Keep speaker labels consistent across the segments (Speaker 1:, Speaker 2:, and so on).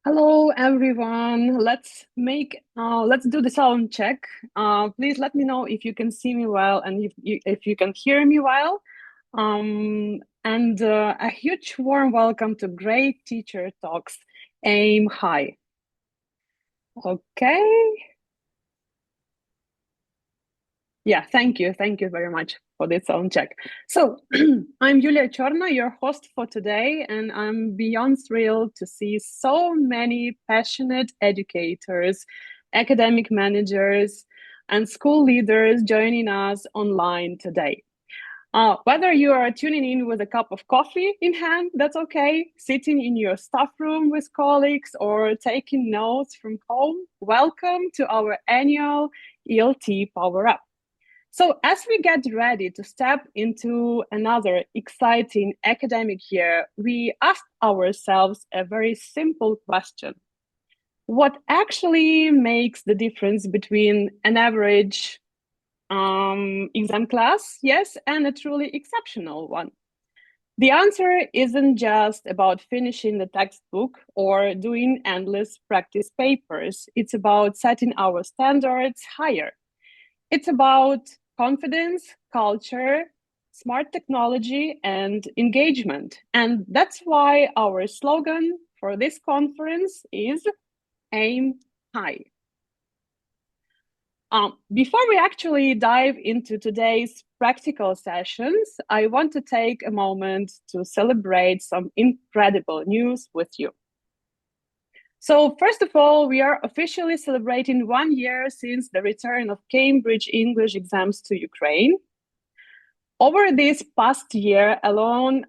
Speaker 1: Hello everyone. Let's do the sound check. Please let me know if you can see me well and if you can hear me well. And a huge warm welcome to Great Teacher Talks. Aim high. Okay. Yeah, thank you. Thank you very much for this sound check. So I'm Yulia Chorna, your host for today, and I'm beyond thrilled to see so many passionate educators, academic managers, and school leaders joining us online today. Whether you are tuning in with a cup of coffee in hand, that's okay, sitting in your staff room with colleagues, or taking notes from home, welcome to our annual ELT Power Up. So as we get ready to step into another exciting academic year, we ask ourselves a very simple question. What actually makes the difference between an average exam class, yes, and a truly exceptional one? The answer isn't just about finishing the textbook or doing endless practice papers. It's about setting our standards higher. It's about confidence, culture, smart technology, and engagement. And that's why our slogan for this conference is Aim High. Before we actually dive into today's practical sessions, I want to take a moment to celebrate some incredible news with you. So first of all, we are officially celebrating 1 year since the return of Cambridge English exams to Ukraine. Over this past year alone,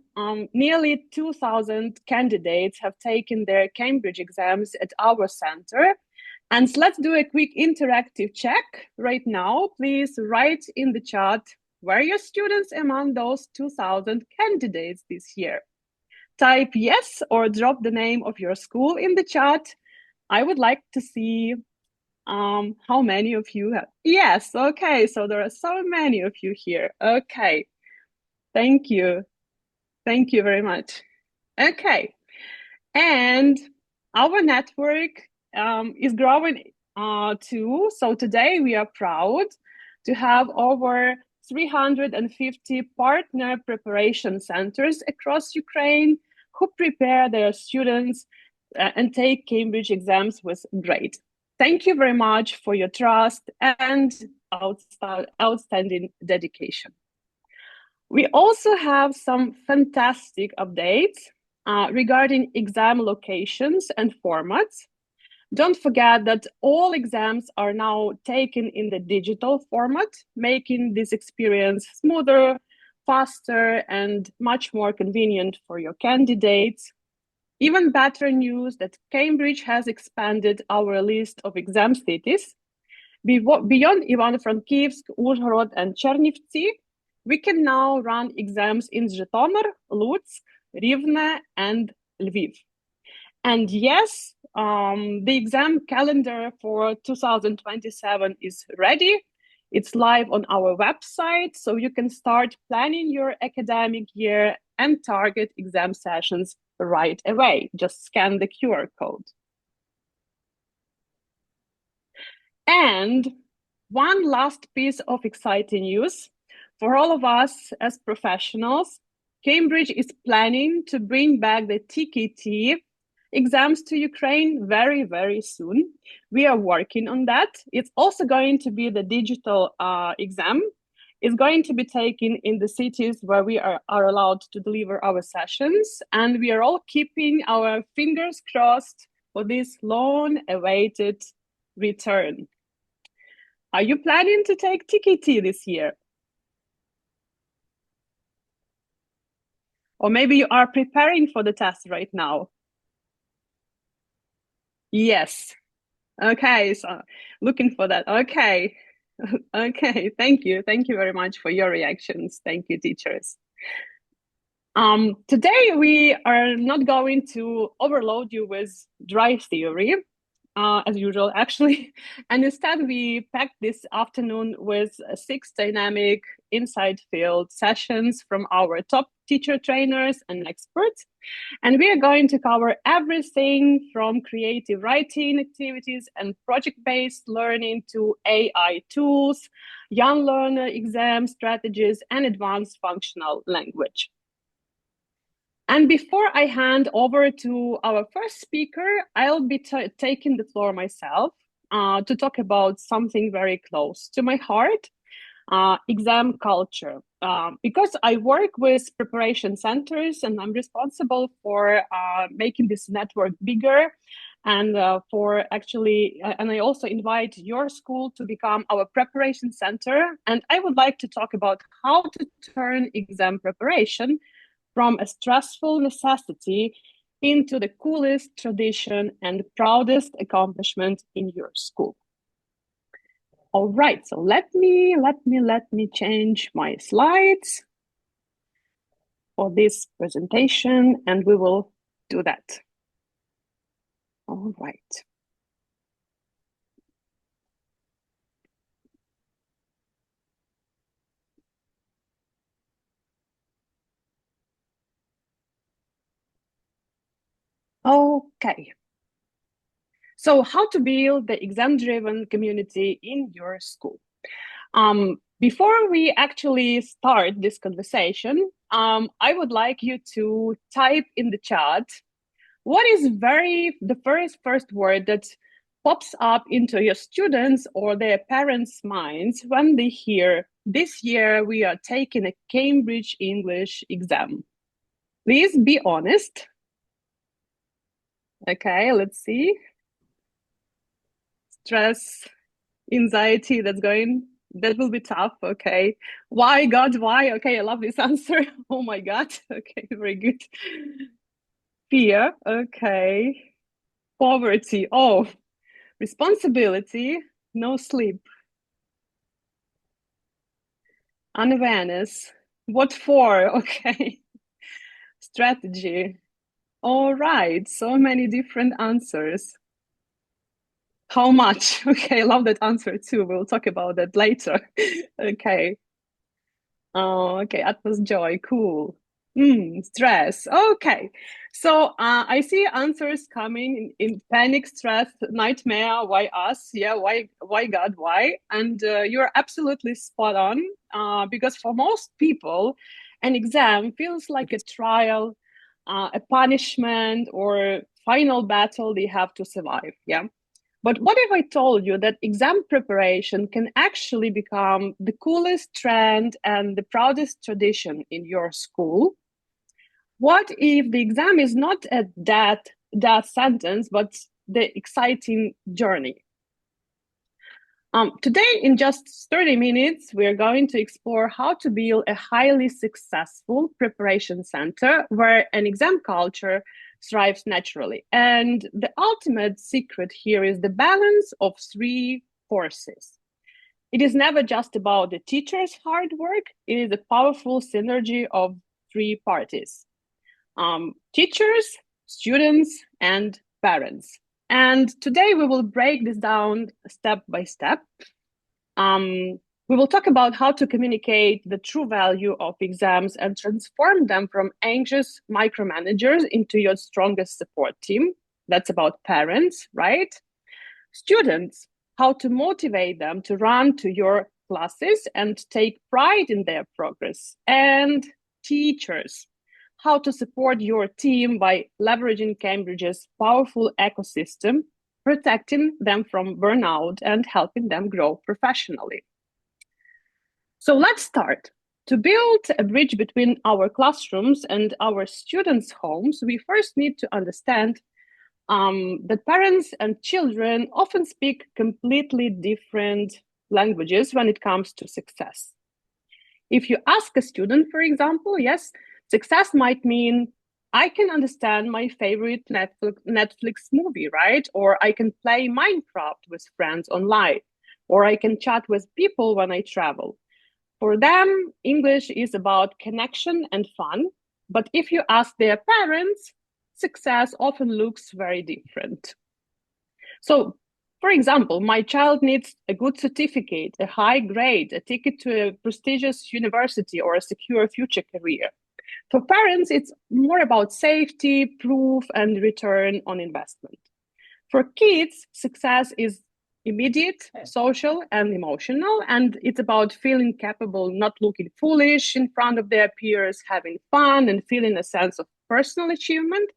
Speaker 1: nearly 2,000 candidates have taken their Cambridge exams at our center. And let's do a quick interactive check right now. Please write in the chat, were your students among those 2,000 candidates this year? Type yes or drop the name of your school in the chat. I would like to see how many of you have. Yes, okay, so there are so many of you here. Okay, thank you. Thank you very much. Okay, and our network is growing too. So today we are proud to have over 350 partner preparation centers across Ukraine who prepare their students and take Cambridge exams with grade. Thank you very much for your trust and outstanding dedication. We also have some fantastic updates regarding exam locations and formats. Don't forget that all exams are now taken in the digital format, making this experience smoother, faster, and much more convenient for your candidates. Even better news that Cambridge has expanded our list of exam cities. Beyond Ivano-Frankivsk, Uzhhorod, and Chernivtsi, we can now run exams in Zhytomyr, Lutsk, Rivne, and Lviv. And yes, the exam calendar for 2027 is ready. It's live on our website, so you can start planning your academic year and target exam sessions right away. Just scan the QR code. And one last piece of exciting news for all of us as professionals. Cambridge is planning to bring back the TKT exams to Ukraine very, very soon. We are working on that. It's also going to be the digital exam. It's going to be taken in the cities where we are allowed to deliver our sessions. And we are all keeping our fingers crossed for this long-awaited return. Are you planning to take TKT this year? Or maybe you are preparing for the test right now. Yes. Okay, so looking for that. Okay. Okay, thank you. Thank you very much for your reactions. Thank you, teachers. Today, we are not going to overload you with dry theory, as usual, actually. And instead, we packed this afternoon with 6 dynamic inside field sessions from our top teacher trainers and experts. And we are going to cover everything from creative writing activities and project-based learning to AI tools, young learner exam strategies, and advanced functional language. And before I hand over to our first speaker, I'll be taking the floor myself to talk about something very close to my heart, exam culture. Because I work with preparation centers and I'm responsible for making this network bigger and and I also invite your school to become our preparation center. And I would like to talk about how to turn exam preparation from a stressful necessity into the coolest tradition and proudest accomplishment in your school. All right, so let me change my slides for this presentation, and we will do that. All right. Okay. So how to build the exam-driven community in your school? Before we actually start this conversation, I would like you to type in the chat what is the first word that pops up into your students or their parents' minds when they hear, this year we are taking a Cambridge English exam. Please be honest. Okay, let's see. Stress, anxiety, that will be tough. Okay. Why, God, why? Okay, I love this answer. Oh my God. Okay, very good. Fear. Okay. Poverty. Oh, responsibility. No sleep. Unawareness. What for? Okay. Strategy. All right. So many different answers. How much? Okay, I love that answer too. We'll talk about that later. Okay. Oh, okay. Atmos joy. Cool. Stress. Okay. So I see answers coming in panic, stress, nightmare. Why us? Yeah. Why God? Why? And you're absolutely spot on because for most people, an exam feels like a trial, a punishment, or final battle they have to survive. Yeah. But what if I told you that exam preparation can actually become the coolest trend and the proudest tradition in your school? What if the exam is not a death sentence, but the exciting journey? Today, in just 30 minutes, we're going to explore how to build a highly successful preparation center where an exam culture thrives naturally. And the ultimate secret here is the balance of three forces. It is never just about the teacher's hard work. It is a powerful synergy of three parties: teachers, students, and parents. And today we will break this down step by step. We will talk about how to communicate the true value of exams and transform them from anxious micromanagers into your strongest support team. That's about parents, right? Students, how to motivate them to run to your classes and take pride in their progress. And teachers, how to support your team by leveraging Cambridge's powerful ecosystem, protecting them from burnout and helping them grow professionally. So let's start. To build a bridge between our classrooms and our students' homes, we first need to understand that parents and children often speak completely different languages when it comes to success. If you ask a student, for example, yes, success might mean I can understand my favorite Netflix movie, right? Or I can play Minecraft with friends online, or I can chat with people when I travel. For them, English is about connection and fun. But if you ask their parents, success often looks very different. So, for example, my child needs a good certificate, a high grade, a ticket to a prestigious university, or a secure future career. For parents, it's more about safety, proof, and return on investment. For kids, success is immediate, social, and emotional, and it's about feeling capable, not looking foolish in front of their peers, having fun, and feeling a sense of personal achievement.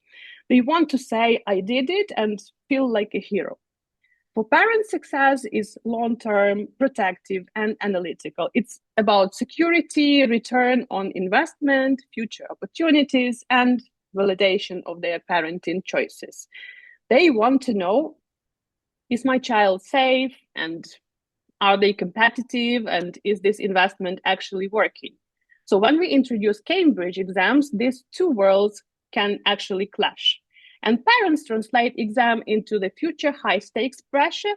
Speaker 1: They want to say, I did it, and feel like a hero. For parents, success is long-term, protective, and analytical. It's about security, return on investment, future opportunities, and validation of their parenting choices. They want to know, is my child safe, and are they competitive, and is this investment actually working? So when we introduce Cambridge exams, these two worlds can actually clash. And parents translate exam into the future high-stakes pressure.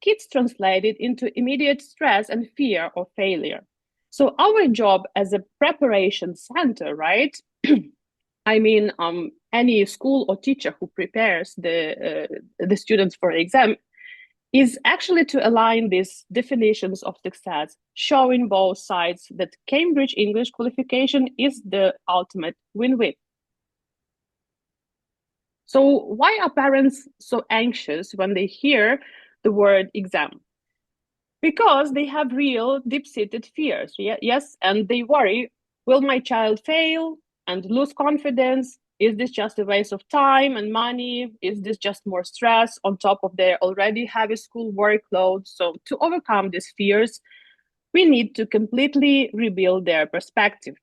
Speaker 1: Kids translate it into immediate stress and fear of failure. So our job as a preparation center, right? I mean, any school or teacher who prepares the students for the exam is actually to align these definitions of success, showing both sides that Cambridge English qualification is the ultimate win-win. So why are parents so anxious when they hear the word exam? Because they have real deep-seated fears, yes, and they worry, will my child fail and lose confidence? Is this just a waste of time and money? Is this just more stress on top of their already heavy school workload? So to overcome these fears, we need to completely rebuild their perspective.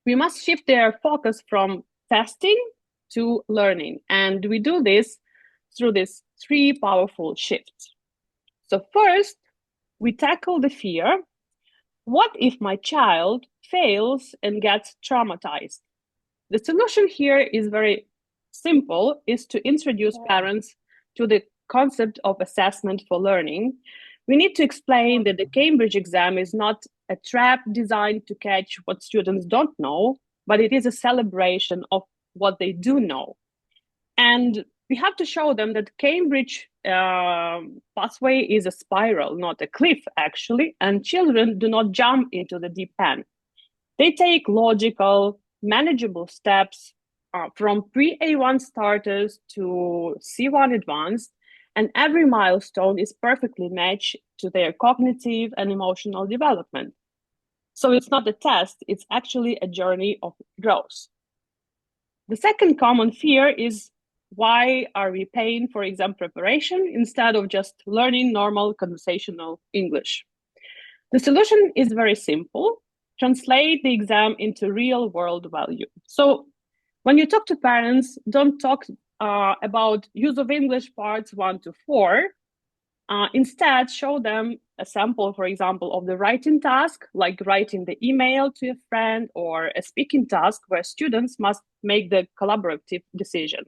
Speaker 1: We must shift their focus from testing to learning. And we do this through these three powerful shifts. So first, we tackle the fear. What if my child fails and gets traumatized? The solution here is very simple, is to introduce parents to the concept of assessment for learning. We need to explain that the Cambridge exam is not a trap designed to catch what students don't know, but it is a celebration of what they do know. And we have to show them that Cambridge pathway is a spiral, not a cliff, actually, and children do not jump into the deep end. They take logical, manageable steps from pre-A1 starters to C1 advanced, and every milestone is perfectly matched to their cognitive and emotional development. So it's not a test, it's actually a journey of growth. The second common fear is, why are we paying for exam preparation instead of just learning normal conversational English? The solution is very simple. Translate the exam into real world value. So when you talk to parents, don't talk about use of English parts 1 to 4. Instead, show them a sample, for example, of the writing task, like writing the email to a friend, or a speaking task where students must make the collaborative decision.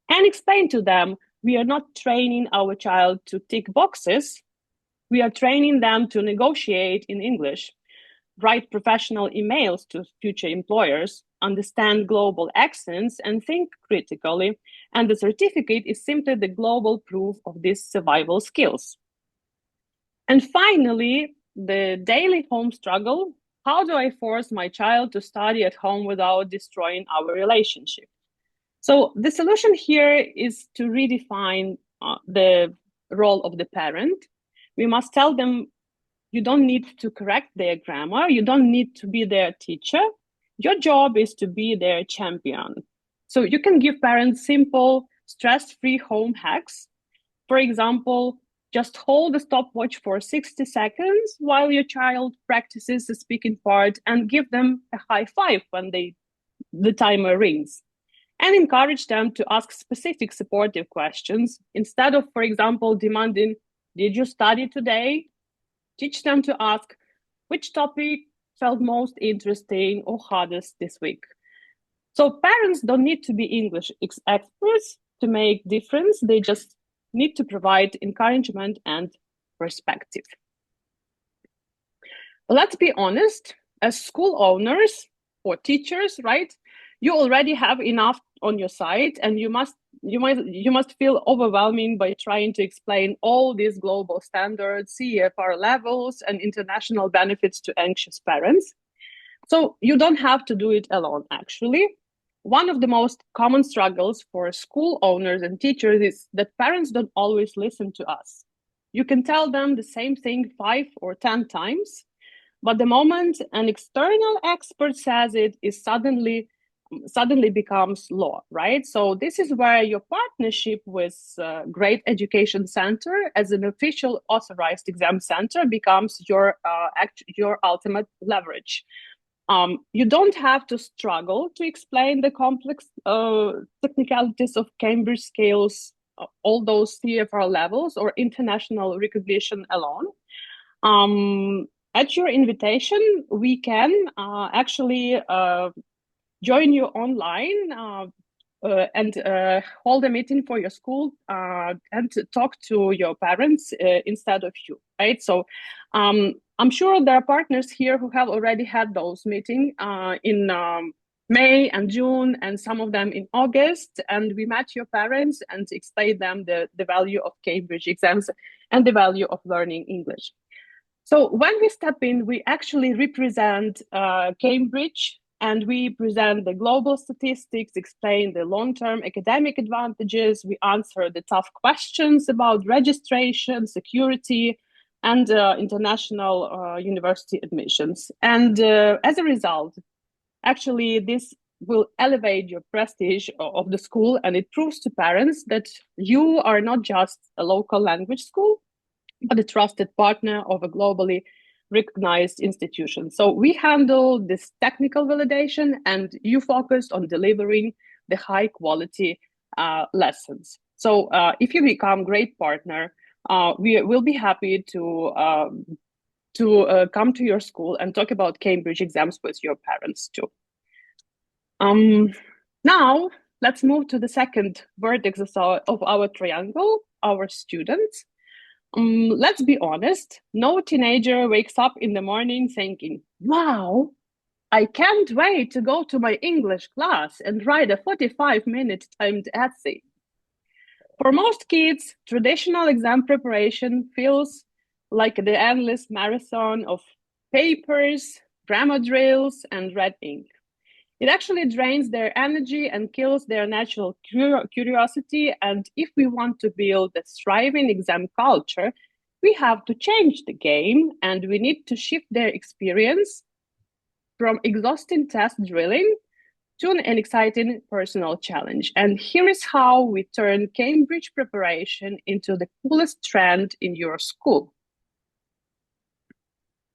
Speaker 1: And explain to them, we are not training our child to tick boxes. We are training them to negotiate in English, write professional emails to future employers, understand global accents, and think critically. And the certificate is simply the global proof of these survival skills. And finally, the daily home struggle. How do I force my child to study at home without destroying our relationship? So the solution here is to redefine the role of the parent. We must tell them, you don't need to correct their grammar. You don't need to be their teacher. Your job is to be their champion. So you can give parents simple, stress-free home hacks. For example, just hold the stopwatch for 60 seconds while your child practices the speaking part, and give them a high five when the timer rings. And encourage them to ask specific supportive questions instead of, for example, demanding, did you study today? Teach them to ask, which topic felt most interesting or hardest this week? So parents don't need to be English experts to make difference. They just need to provide encouragement and perspective. Let's be honest, as school owners or teachers, right? You already have enough on your side, and you must feel overwhelming by trying to explain all these global standards, CEFR levels, and international benefits to anxious parents. So you don't have to do it alone, actually. One of the most common struggles for school owners and teachers is that parents don't always listen to us. You can tell them the same thing 5 or 10 times, but the moment an external expert says it, is suddenly becomes law, right? So this is where your partnership with Great Education Center as an official authorized exam center becomes your ultimate leverage. You don't have to struggle to explain the complex technicalities of Cambridge scales, all those CFR levels or international recognition alone. At your invitation, we can actually join you online and hold a meeting for your school and talk to your parents instead of you, right? So I'm sure there are partners here who have already had those meetings in May and June, and some of them in August. And we met your parents and explained them the value of Cambridge exams and the value of learning English. So when we step in, we actually represent Cambridge, and we present the global statistics, explain the long-term academic advantages. We answer the tough questions about registration, security, and international university admissions. And as a result, actually, this will elevate your prestige of the school, and it proves to parents that you are not just a local language school, but a trusted partner of a globally recognized institution. So we handle this technical validation, and you focus on delivering the high quality lessons. So if you become great partner, we will be happy to come to your school and talk about Cambridge exams with your parents too. Now, let's move to the second vertex of our triangle, our students. Let's be honest, no teenager wakes up in the morning thinking, wow, I can't wait to go to my English class and write a 45-minute timed essay. For most kids, traditional exam preparation feels like the endless marathon of papers, grammar drills, and red ink. It actually drains their energy and kills their natural curiosity. And if we want to build a thriving exam culture, we have to change the game, and we need to shift their experience from exhausting test drilling to an exciting personal challenge. And here is how we turn Cambridge preparation into the coolest trend in your school.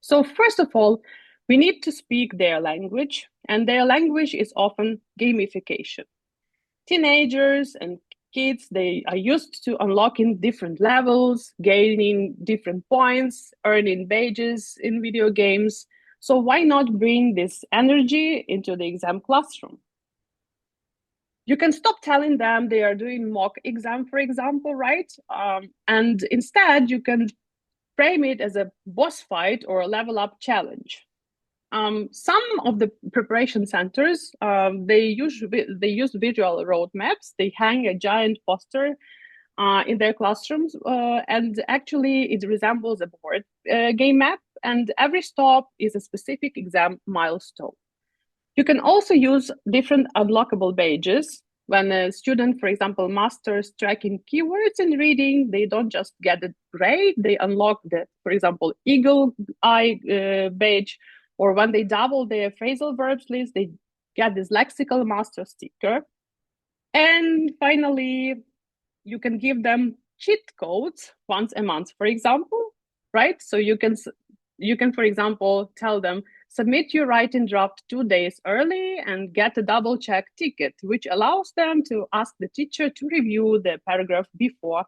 Speaker 1: So first of all, we need to speak their language, and their language is often gamification. Teenagers and kids, they are used to unlocking different levels, gaining different points, earning badges in video games. So why not bring this energy into the exam classroom? You can stop telling them they are doing mock exam, for example, right? And instead, you can frame it as a boss fight or a level up challenge. Some of the preparation centers, they use visual roadmaps. They hang a giant poster in their classrooms, and actually it resembles a board game map, and every stop is a specific exam milestone. You can also use different unlockable badges. When a student, for example, masters tracking keywords in reading, they don't just get a grade, they unlock the, for example, eagle eye badge. Or when they double their phrasal verbs list, they get this lexical master sticker. And finally, you can give them cheat codes once a month, for example, right? So you can, for example, tell them, submit your writing draft 2 days early and get a double check ticket, which allows them to ask the teacher to review the paragraph before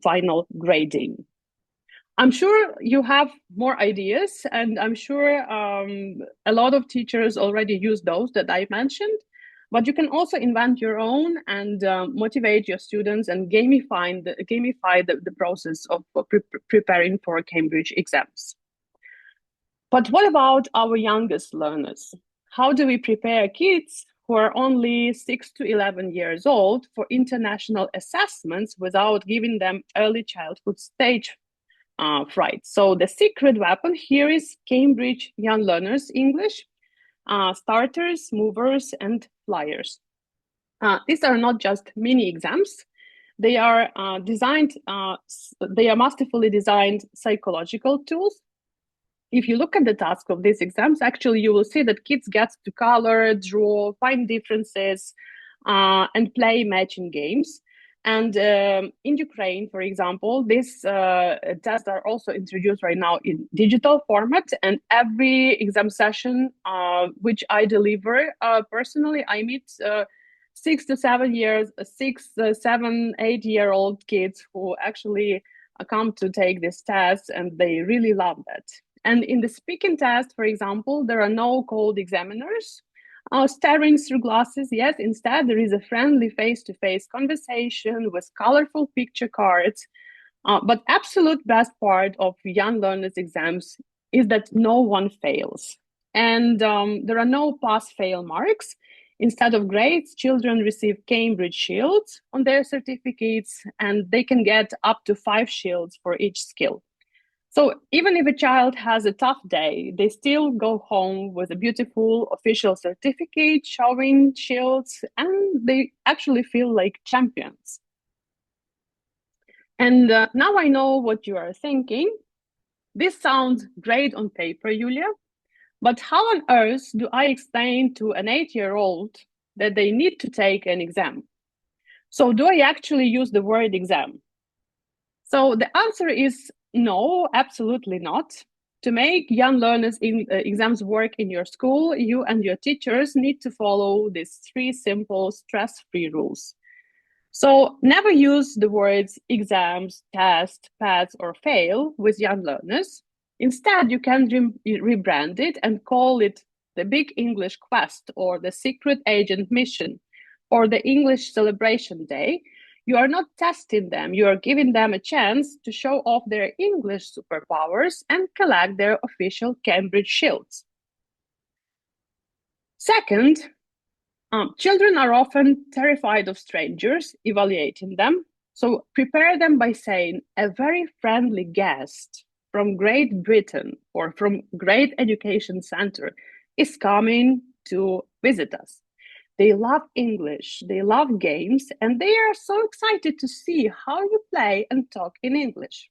Speaker 1: final grading. I'm sure you have more ideas, and I'm sure a lot of teachers already use those that I mentioned, but you can also invent your own and motivate your students and gamify the process of preparing for Cambridge exams. But what about our youngest learners? How do we prepare kids who are only 6 to 11 years old for international assessments without giving them early childhood stage fright? So the secret weapon here is Cambridge Young Learners English. starters, movers, and flyers. These are not just mini exams. They are they are masterfully designed psychological tools. If you look at the task of these exams, actually, you will see that kids get to color, draw, find differences, and play matching games. And in Ukraine, for example, these tests are also introduced right now in digital format. And every exam session, which I deliver personally, I meet 6 to 7 years, 7, 8-year-old kids who actually come to take this test, and they really love that. And in the speaking test, for example, there are no cold examiners staring through glasses. Yes, instead, there is a friendly face-to-face conversation with colorful picture cards. But absolute best part of young learners' exams is that no one fails. And there are no pass-fail marks. Instead of grades, children receive Cambridge shields on their certificates, and they can get up to 5 shields for each skill. So even if a child has a tough day, they still go home with a beautiful official certificate showing shields, and they actually feel like champions. And now I know what you are thinking. This sounds great on paper, Julia, but how on earth do I explain to an 8-year-old that they need to take an exam? So do I actually use the word exam? So the answer is no, absolutely not. To make young learners exams work in your school, you and your teachers need to follow these 3 simple stress-free rules. So never use the words exams, test, pass, or fail with young learners. Instead, you can rebrand it and call it the Big English Quest, or the Secret Agent Mission, or the English Celebration Day. You are not testing them, you are giving them a chance to show off their English superpowers and collect their official Cambridge shields. Second, children are often terrified of strangers evaluating them. So prepare them by saying, a very friendly guest from Great Britain or from Great Education Center is coming to visit us. They love English, they love games, and they are so excited to see how you play and talk in English.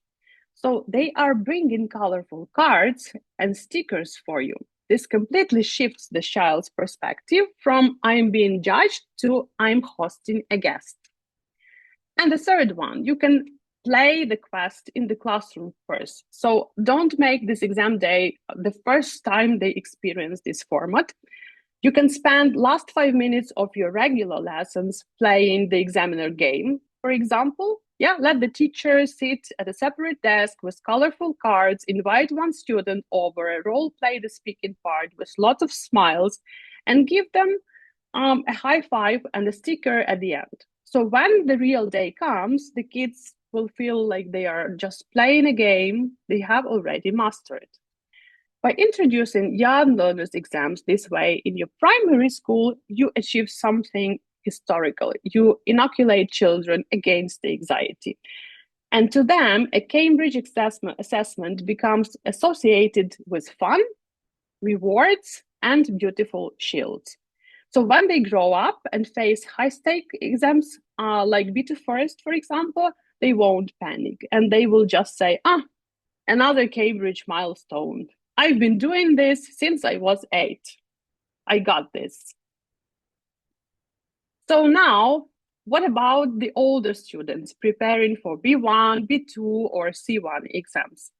Speaker 1: So they are bringing colorful cards and stickers for you. This completely shifts the child's perspective from I'm being judged to I'm hosting a guest. And the third one, you can play the quest in the classroom first. So don't make this exam day the first time they experience this format. You can spend last 5 minutes of your regular lessons playing the examiner game, for example. Yeah, let the teacher sit at a separate desk with colorful cards, invite one student over, role play the speaking part with lots of smiles, and give them a high five and a sticker at the end. So when the real day comes, the kids will feel like they are just playing a game they have already mastered. By introducing young learners exams this way in your primary school, you achieve something historical. You inoculate children against the anxiety. And to them, a Cambridge assessment becomes associated with fun, rewards, and beautiful shields. So when they grow up and face high-stake exams like B2 First, for example, they won't panic and they will just say, another Cambridge milestone. I've been doing this since I was 8. I got this. So now, what about the older students preparing for B1, B2, or C1 exams?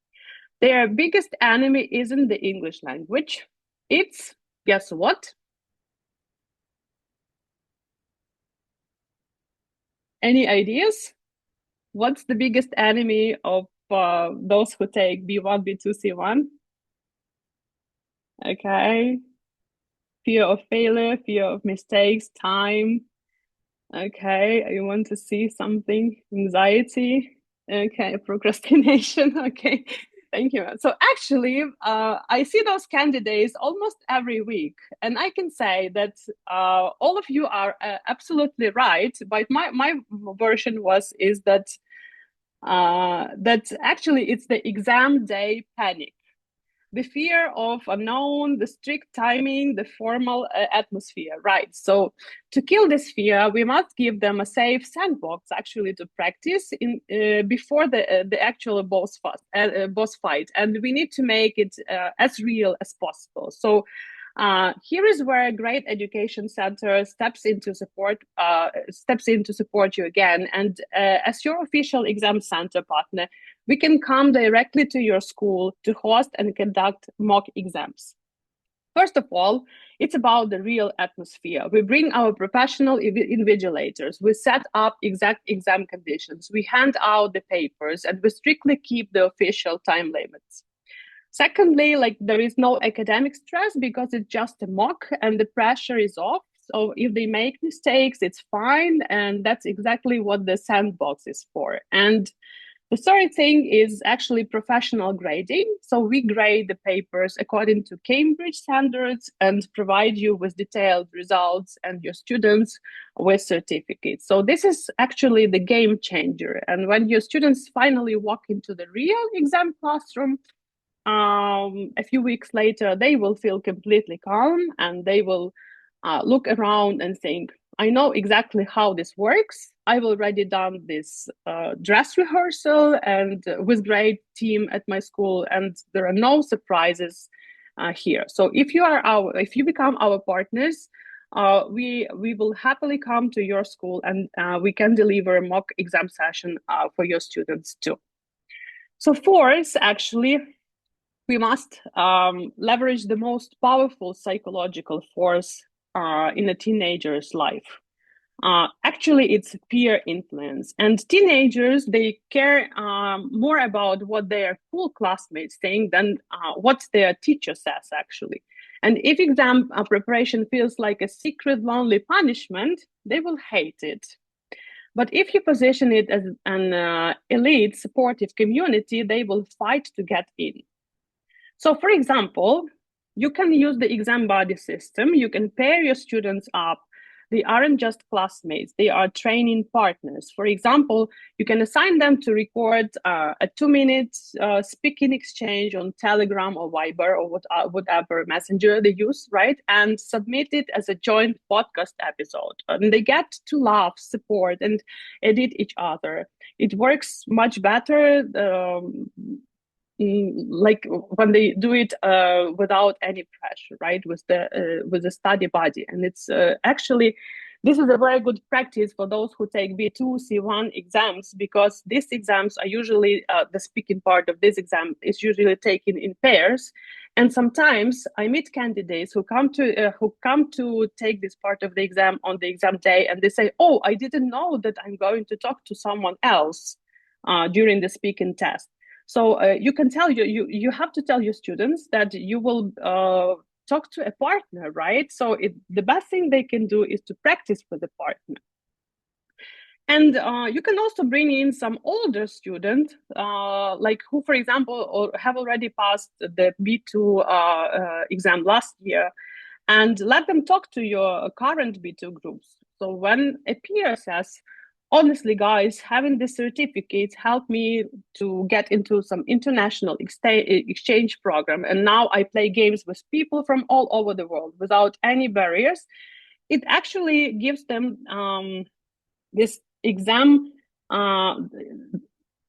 Speaker 1: Their biggest enemy isn't the English language. It's, guess what? Any ideas? What's the biggest enemy of those who take B1, B2, C1? Okay. Fear of failure, fear of mistakes, time. Okay, I want to see something. Anxiety. Okay, procrastination. Okay, thank you. So actually, I see those candidates almost every week, and I can say that all of you are absolutely right. But my version is that actually it's the exam day panic. the fear of unknown, the strict timing, the formal atmosphere, right? So to kill this fear, we must give them a safe sandbox actually to practice in before the actual boss fight, and we need to make it as real as possible. So here is where a great education center steps in to support you again. And as your official exam center partner, we can come directly to your school to host and conduct mock exams. First of all, it's about the real atmosphere. We bring our professional invigilators. We set up exact exam conditions. We hand out the papers, and we strictly keep the official time limits. Secondly, like, there is no academic stress because it's just a mock and the pressure is off. So if they make mistakes, it's fine. And that's exactly what the sandbox is for. And the third thing is actually professional grading. So we grade the papers according to Cambridge standards and provide you with detailed results and your students with certificates. So this is actually the game changer. And when your students finally walk into the real exam classroom, a few weeks later, they will feel completely calm and they will look around and think, I know exactly how this works. I've already done this dress rehearsal and with great team at my school, and there are no surprises here. So if you become our partners, we will happily come to your school and we can deliver a mock exam session for your students too. So fourth, actually, we must leverage the most powerful psychological force in a teenager's life. Actually, it's peer influence. And teenagers, they care more about what their cool classmates think than what their teacher says, actually. And if exam preparation feels like a secret, lonely punishment, they will hate it. But if you position it as an elite, supportive community, they will fight to get in. So, for example, you can use the exam buddy system. You can pair your students up. They aren't just classmates, they are training partners. For example, you can assign them to record a 2-minute speaking exchange on Telegram or Viber or whatever messenger they use, right? And submit it as a joint podcast episode. And they get to laugh, support, and edit each other. It works much better like when they do it without any pressure, right? With the study buddy. And it's actually, this is a very good practice for those who take B2, C1 exams, because these exams are usually, the speaking part of this exam is usually taken in pairs. And sometimes I meet candidates who come to take this part of the exam on the exam day, and they say, oh, I didn't know that I'm going to talk to someone else during the speaking test. So you have to tell your students that you will talk to a partner, right? So the best thing they can do is to practice with a partner. And you can also bring in some older students, like who, for example, have already passed the B2 exam last year, and let them talk to your current B2 groups. So when a peer says, honestly, guys, having this certificate helped me to get into some international exchange program. And now I play games with people from all over the world without any barriers. It actually gives them this exam.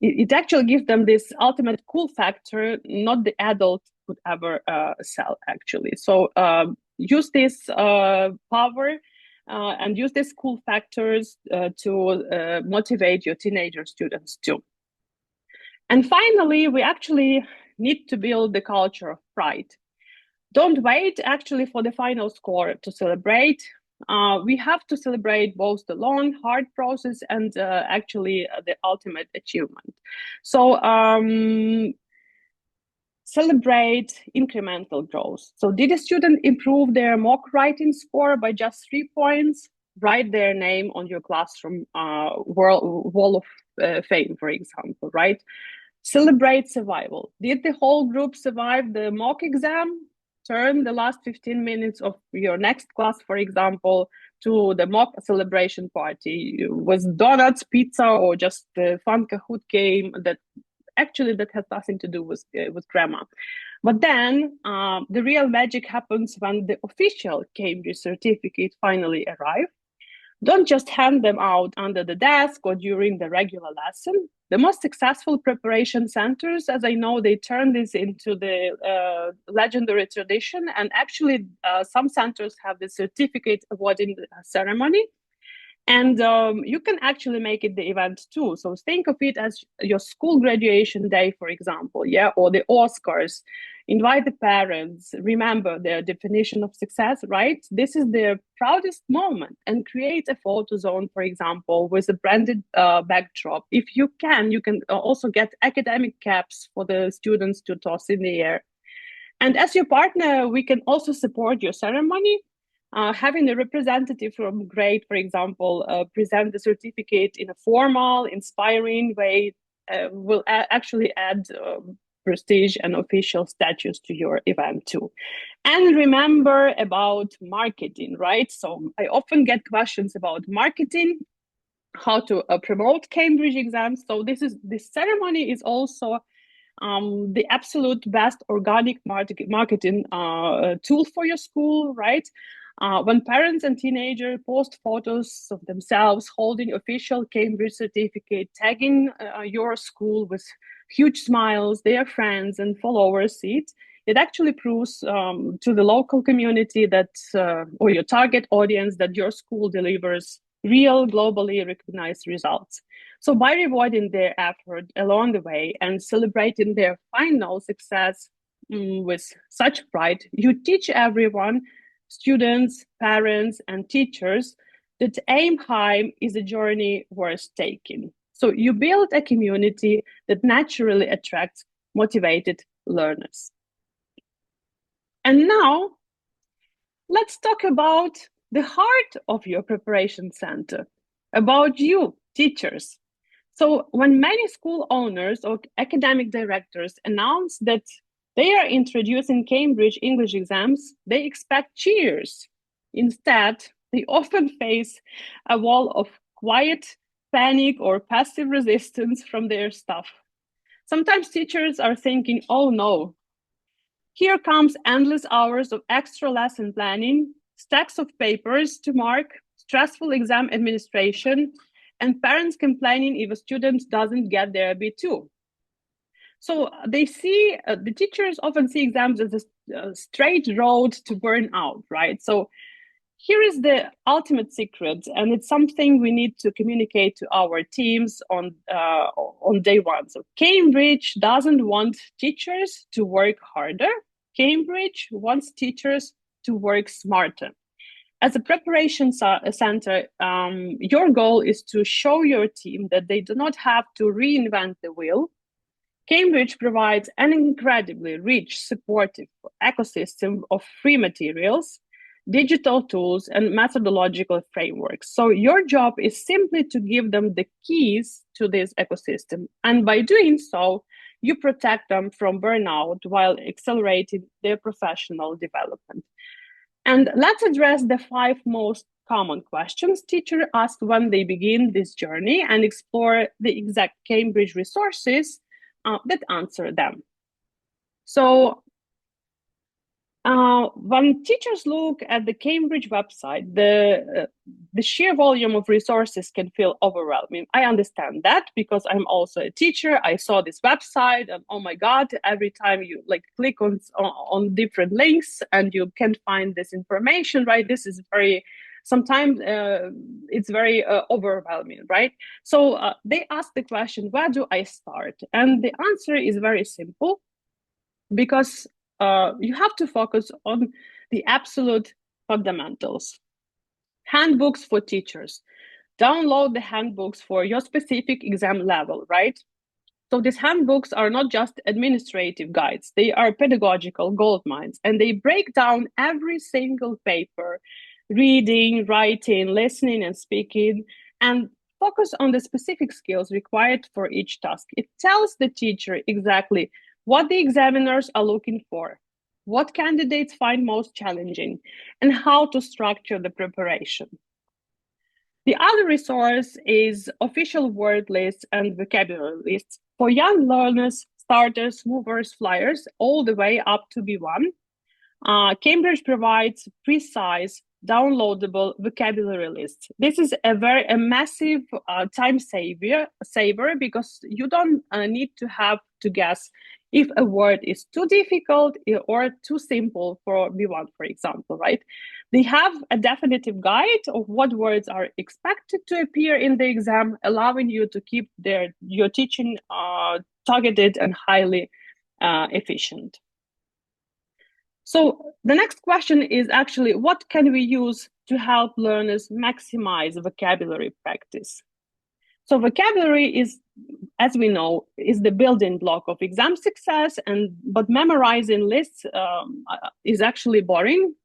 Speaker 1: It actually gives them this ultimate cool factor, not the adult could ever sell, actually. So use this power and use these cool factors to motivate your teenager students too. And finally, we actually need to build the culture of pride. Don't wait actually for the final score to celebrate. We have to celebrate both the long, hard process and actually the ultimate achievement. So celebrate incremental growth. So did a student improve their mock writing score by just 3 points? Write their name on your classroom wall of fame, for example, right? Celebrate survival. Did the whole group survive the mock exam? Turn the last 15 minutes of your next class, for example, to the mock celebration party with donuts, pizza, or just the fun Kahoot game that Actually, that has nothing to do with grammar. But then the real magic happens when the official Cambridge certificate finally arrives. Don't just hand them out under the desk or during the regular lesson. The most successful preparation centers, as I know, they turn this into the legendary tradition. And actually, some centers have the certificate awarding ceremony. And you can actually make it the event too. So think of it as your school graduation day, for example, or the Oscars. Invite the parents, remember their definition of success, right? This is their proudest moment, and create a photo zone, for example, with a branded backdrop. If you can also get academic caps for the students to toss in the air. And as your partner, we can also support your ceremony. Having a representative from grade, for example, present the certificate in a formal, inspiring way will actually add prestige and official status to your event too. And remember about marketing, right? So I often get questions about marketing, how to promote Cambridge exams. So this ceremony is also the absolute best organic marketing tool for your school, right? When parents and teenagers post photos of themselves holding official Cambridge certificate, tagging your school with huge smiles, their friends and followers see it actually proves to the local community that, or your target audience, that your school delivers real, globally recognized results. So by rewarding their effort along the way and celebrating their final success with such pride, you teach everyone, students, parents, and teachers, that aim high is a journey worth taking. So you build a community that naturally attracts motivated learners. And now, let's talk about the heart of your preparation center, about you, teachers. So when many school owners or academic directors announce that they are introducing Cambridge English exams, they expect cheers. Instead, they often face a wall of quiet panic or passive resistance from their staff. Sometimes teachers are thinking, oh no, here comes endless hours of extra lesson planning, stacks of papers to mark, stressful exam administration, and parents complaining if a student doesn't get their B2. So they see, the teachers often see exams as a straight road to burnout, right? So here is the ultimate secret, and it's something we need to communicate to our teams on day one. So Cambridge doesn't want teachers to work harder. Cambridge wants teachers to work smarter. As a preparation center, your goal is to show your team that they do not have to reinvent the wheel. Cambridge provides an incredibly rich, supportive ecosystem of free materials, digital tools, and methodological frameworks. So your job is simply to give them the keys to this ecosystem. And by doing so, you protect them from burnout while accelerating their professional development. And let's address the 5 most common questions teachers ask when they begin this journey and explore the exact Cambridge resources that answer them. So when teachers look at the Cambridge website, the sheer volume of resources can feel overwhelming. I understand that because I'm also a teacher. I saw this website and oh my God, every time you click on different links and you can't find this information, right? This is sometimes it's very overwhelming, right? So they ask the question, where do I start? And the answer is very simple, because you have to focus on the absolute fundamentals. Handbooks for teachers. Download the handbooks for your specific exam level, right? So these handbooks are not just administrative guides. They are pedagogical gold mines, and they break down every single paper, reading, writing, listening, and speaking, and focus on the specific skills required for each task. It tells the teacher exactly what the examiners are looking for, what candidates find most challenging, and how to structure the preparation. The other resource is official word lists and vocabulary lists for young learners, starters, movers, flyers, all the way up to B1. Cambridge provides precise, downloadable vocabulary lists. This is a massive time saver because you don't need to have to guess if a word is too difficult or too simple for B1, for example, right? They have a definitive guide of what words are expected to appear in the exam, allowing you to keep your teaching targeted and highly efficient. So the next question is actually, what can we use to help learners maximize vocabulary practice? So vocabulary is, as we know, is the building block of exam success, but memorizing lists is actually boring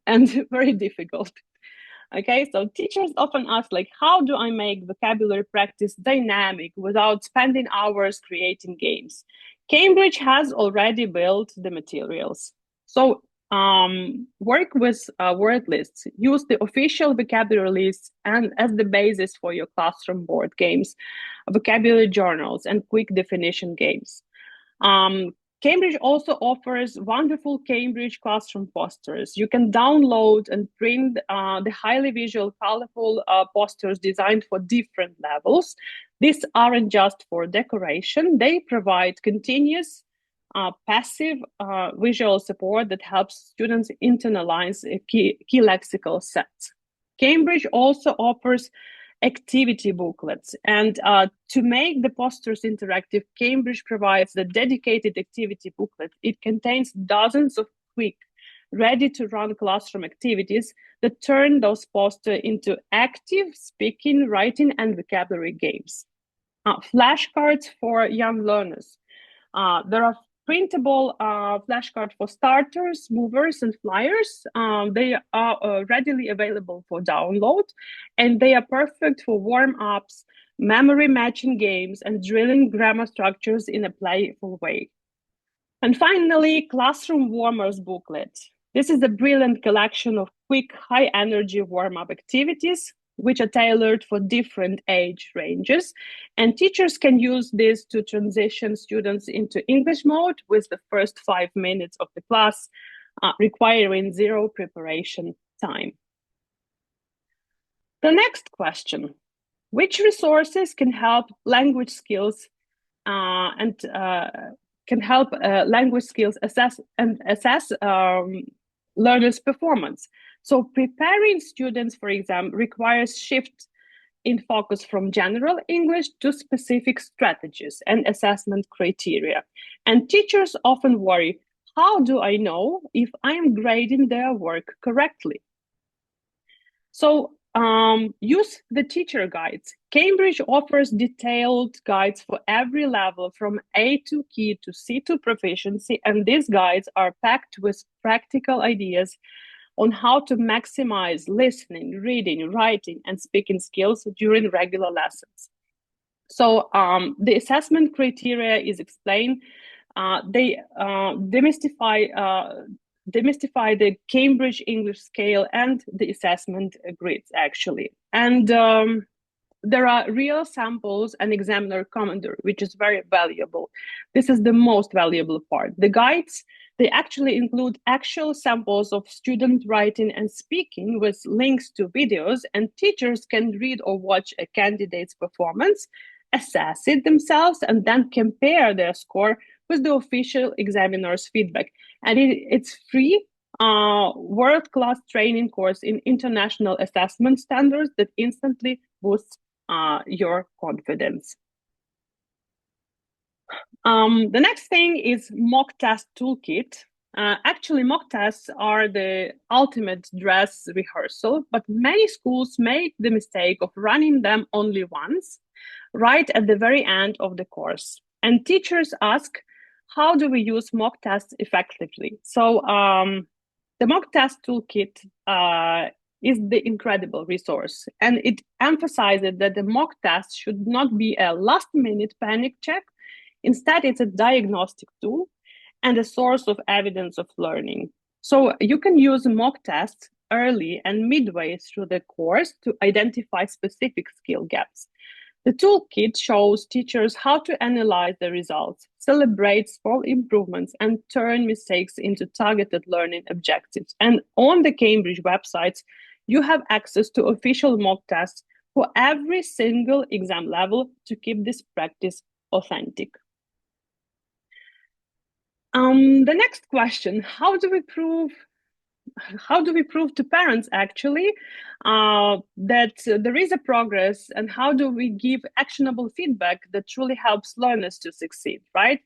Speaker 1: and very difficult. Okay, so teachers often ask, like, how do I make vocabulary practice dynamic without spending hours creating games? Cambridge has already built the materials. So work with word lists, use the official vocabulary lists and as the basis for your classroom board games, vocabulary journals, and quick definition games. Cambridge also offers wonderful Cambridge classroom posters. You can download and print the highly visual, colorful posters designed for different levels. These aren't just for decoration. They provide continuous passive visual support that helps students internalize key lexical sets. Cambridge also offers activity booklets, and to make the posters interactive, Cambridge provides the dedicated activity booklet. It contains dozens of quick, ready-to-run classroom activities that turn those posters into active speaking, writing, and vocabulary games. Flashcards for young learners. There are printable flashcards for starters, movers, and flyers. They are readily available for download, and they are perfect for warm-ups, memory matching games, and drilling grammar structures in a playful way. And finally, Classroom Warmers Booklet. This is a brilliant collection of quick, high-energy warm-up activities which are tailored for different age ranges. And teachers can use this to transition students into English mode with the first 5 minutes of the class, requiring zero preparation time. The next question, which resources can help language skills assess learners' performance? So preparing students for exam requires shift in focus from general English to specific strategies and assessment criteria. And teachers often worry, how do I know if I am grading their work correctly? So use the teacher guides. Cambridge offers detailed guides for every level from A2 Key to C2 proficiency, and these guides are packed with practical ideas on how to maximize listening, reading, writing, and speaking skills during regular lessons. So the assessment criteria is explained. They demystify the Cambridge English scale and the assessment grids, actually. And there are real samples and examiner commentary, which is very valuable. This is the most valuable part. The guides, they actually include actual samples of student writing and speaking with links to videos, and teachers can read or watch a candidate's performance, assess it themselves, and then compare their score with the official examiner's feedback. And it's free, world-class training course in international assessment standards that instantly boosts your confidence. The next thing is mock test toolkit. Actually, mock tests are the ultimate dress rehearsal, but many schools make the mistake of running them only once, right at the very end of the course. And teachers ask, how do we use mock tests effectively? So the mock test toolkit is the incredible resource, and it emphasizes that the mock test should not be a last-minute panic check. Instead, it's a diagnostic tool and a source of evidence of learning. So you can use mock tests early and midway through the course to identify specific skill gaps. The toolkit shows teachers how to analyze the results, celebrate small improvements, and turn mistakes into targeted learning objectives. And on the Cambridge websites, you have access to official mock tests for every single exam level to keep this practice authentic. The next question, how do we prove to parents actually that there is a progress, and how do we give actionable feedback that truly helps learners to succeed, right?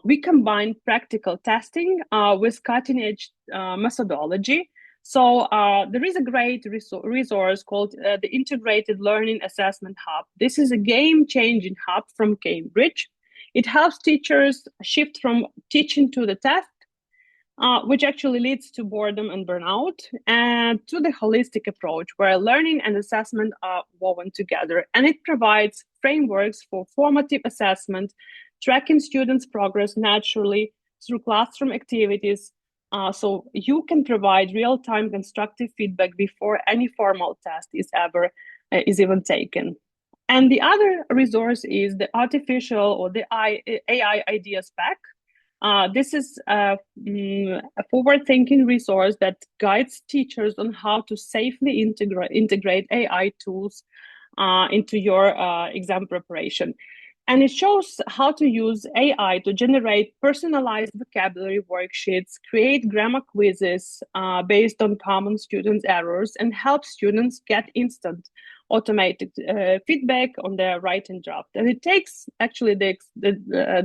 Speaker 1: We combine practical testing with cutting-edge methodology. So there is a great resource called the Integrated Learning Assessment Hub. This is a game-changing hub from Cambridge. It helps teachers shift from teaching to the test, which actually leads to boredom and burnout, and to the holistic approach where learning and assessment are woven together. And it provides frameworks for formative assessment, tracking students' progress naturally through classroom activities, so you can provide real-time constructive feedback before any formal test is even taken. And the other resource is the artificial or the AI ideas pack. This is a forward-thinking resource that guides teachers on how to safely integrate AI tools into your exam preparation. And it shows how to use AI to generate personalized vocabulary worksheets, create grammar quizzes based on common student errors, and help students get instant automated feedback on their writing draft. And it takes actually the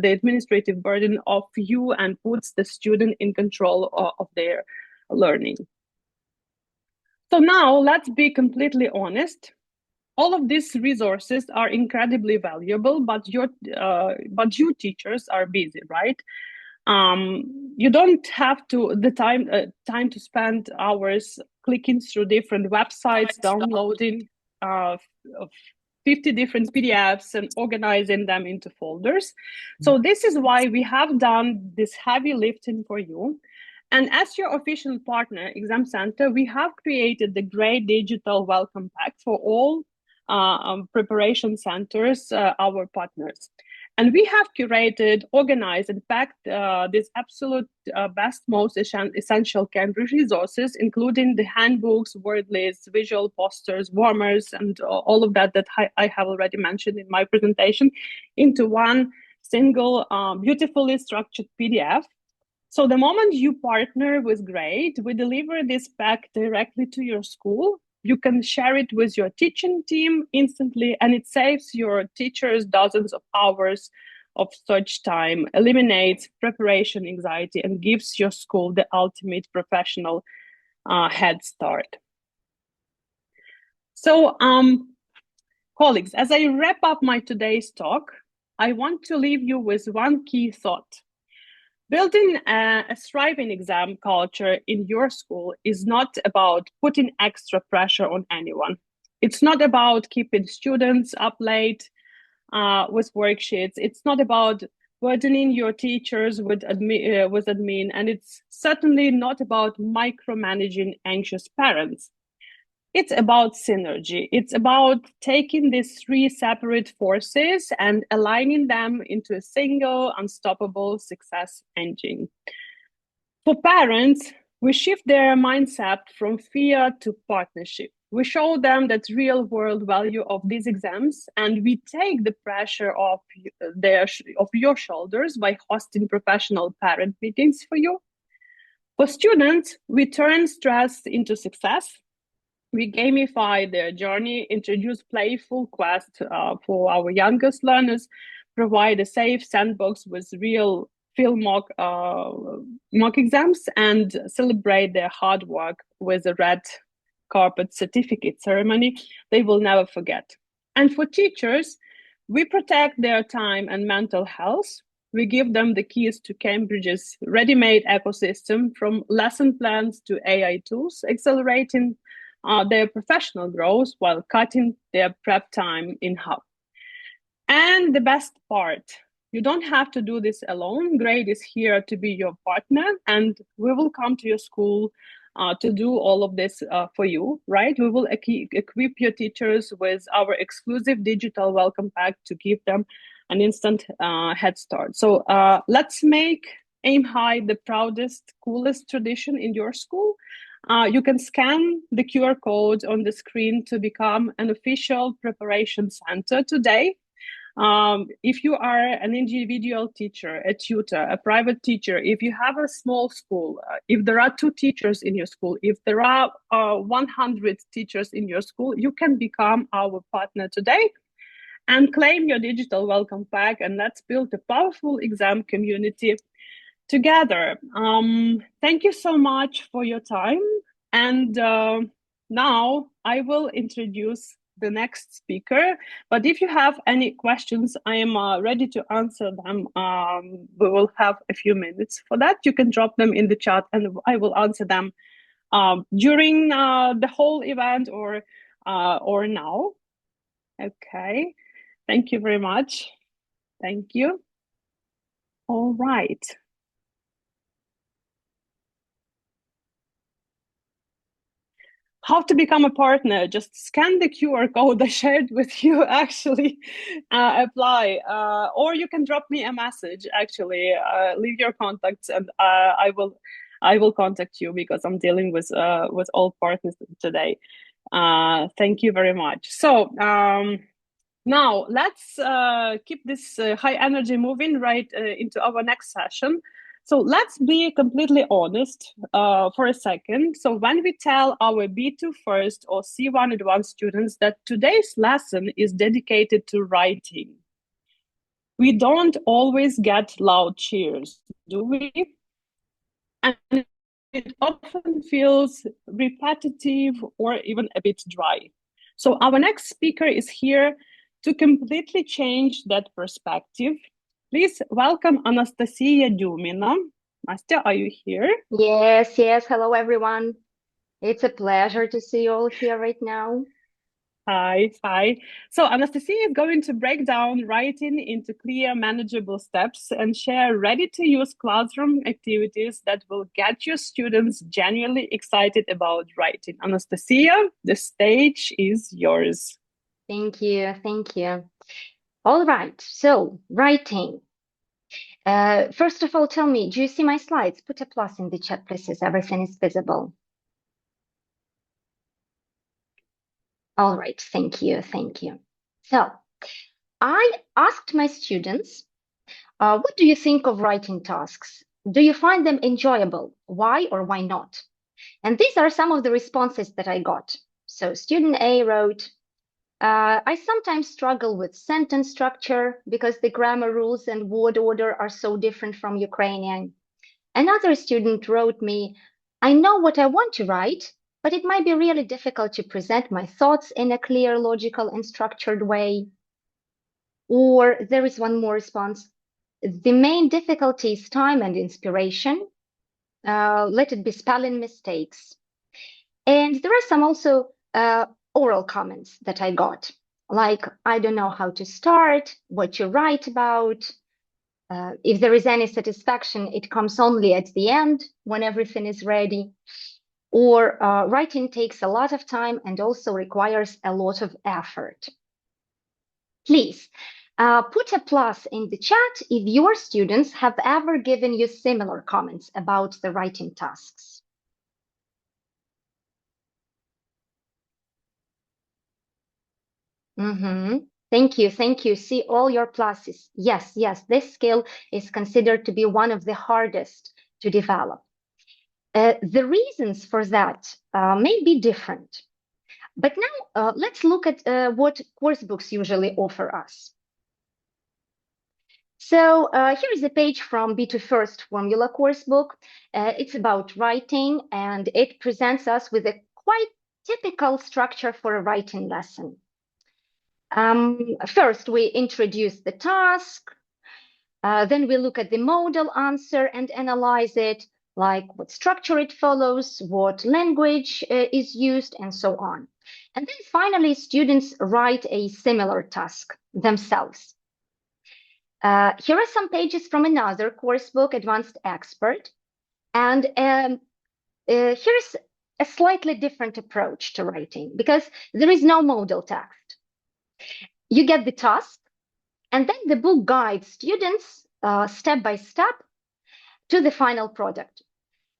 Speaker 1: administrative burden off you and puts the student in control of their learning. So now let's be completely honest. All of these resources are incredibly valuable, but you teachers are busy, right? You don't have the time to spend hours clicking through different websites, downloading 50 different PDFs and organizing them into folders. So this is why we have done this heavy lifting for you. And as your official partner, Exam Center, we have created the great digital welcome pack for all preparation centers, our partners. And we have curated, organized, and packed these absolute best, most essential Cambridge resources, including the handbooks, word lists, visual posters, warmers, and all of that I have already mentioned in my presentation, into one single beautifully structured PDF. So the moment you partner with GRADE, we deliver this pack directly to your school. You can share it with your teaching team instantly, and it saves your teachers dozens of hours of search time, eliminates preparation anxiety, and gives your school the ultimate professional head start. So, colleagues, as I wrap up my today's talk, I want to leave you with one key thought. Building a thriving exam culture in your school is not about putting extra pressure on anyone. It's not about keeping students up late with worksheets. It's not about burdening your teachers with admin, and it's certainly not about micromanaging anxious parents. It's about synergy. It's about taking these three separate forces and aligning them into a single, unstoppable success engine. For parents, we shift their mindset from fear to partnership. We show them that real-world value of these exams, and we take the pressure off your shoulders by hosting professional parent meetings for you. For students, we turn stress into success. We gamify their journey, introduce playful quests for our youngest learners, provide a safe sandbox with real field mock exams, and celebrate their hard work with a red carpet certificate ceremony they will never forget. And for teachers, we protect their time and mental health. We give them the keys to Cambridge's ready-made ecosystem, from lesson plans to AI tools, accelerating their professional growth while cutting their prep time in half. And the best part, you don't have to do this alone. GRADE is here to be your partner, and we will come to your school to do all of this for you, right? We will equip your teachers with our exclusive digital welcome pack to give them an instant head start. So let's make Aim High the proudest, coolest tradition in your school. You can scan the QR code on the screen to become an official preparation center today. If you are an individual teacher, a tutor, a private teacher, if you have a small school, if there are 2 teachers in your school, if there are 100 teachers in your school, you can become our partner today and claim your digital welcome pack, and let's build a powerful exam community together. Thank you so much for your time. And now I will introduce the next speaker. But if you have any questions, I am ready to answer them. We will have a few minutes for that. You can drop them in the chat and I will answer them during the whole event or now. Okay, thank you very much. Thank you. All right. How to become a partner? Just scan the QR code I shared with you, actually, apply. Or you can drop me a message, actually, leave your contacts and I will contact you because I'm dealing with all partners today. Thank you very much. So now let's keep this high energy moving right into our next session. So let's be completely honest for a second. So when we tell our B2 first or C1 advanced students that today's lesson is dedicated to writing, we don't always get loud cheers, do we? And it often feels repetitive or even a bit dry. So our next speaker is here to completely change that perspective. Please welcome Anastasia Dumina. Nastya, are you here?
Speaker 2: Yes. Hello, everyone. It's a pleasure to see you all here right now.
Speaker 1: Hi. So Anastasia is going to break down writing into clear, manageable steps and share ready-to-use classroom activities that will get your students genuinely excited about writing. Anastasia, the stage is yours.
Speaker 2: Thank you. All right, so writing. First of all, tell me, do you see my slides? Put a plus in the chat, please, as everything is visible. All right, thank you. So, I asked my students, what do you think of writing tasks? Do you find them enjoyable? Why or why not? And these are some of the responses that I got. So student A wrote, I sometimes struggle with sentence structure because the grammar rules and word order are so different from Ukrainian. Another student wrote me, I know what I want to write, but it might be really difficult to present my thoughts in a clear, logical, and structured way. Or there is one more response. The main difficulty is time and inspiration. Let it be spelling mistakes. And there are some also oral comments that I got, like, I don't know how to start, what to write about. If there is any satisfaction, it comes only at the end when everything is ready. Or writing takes a lot of time and also requires a lot of effort. Please put a plus in the chat if your students have ever given you similar comments about the writing tasks. Thank you. See all your pluses. Yes, this skill is considered to be one of the hardest to develop. The reasons for that may be different. But now let's look at what course books usually offer us. So here is a page from B2 First Formula course book. It's about writing, and it presents us with a quite typical structure for a writing lesson. First, we introduce the task. Then we look at the model answer and analyze it, like what structure it follows, what language is used, and so on. And then finally, students write a similar task themselves. Here are some pages from another course book, Advanced Expert. And here's a slightly different approach to writing because there is no modal text. You get the task, and then the book guides students step by step to the final product.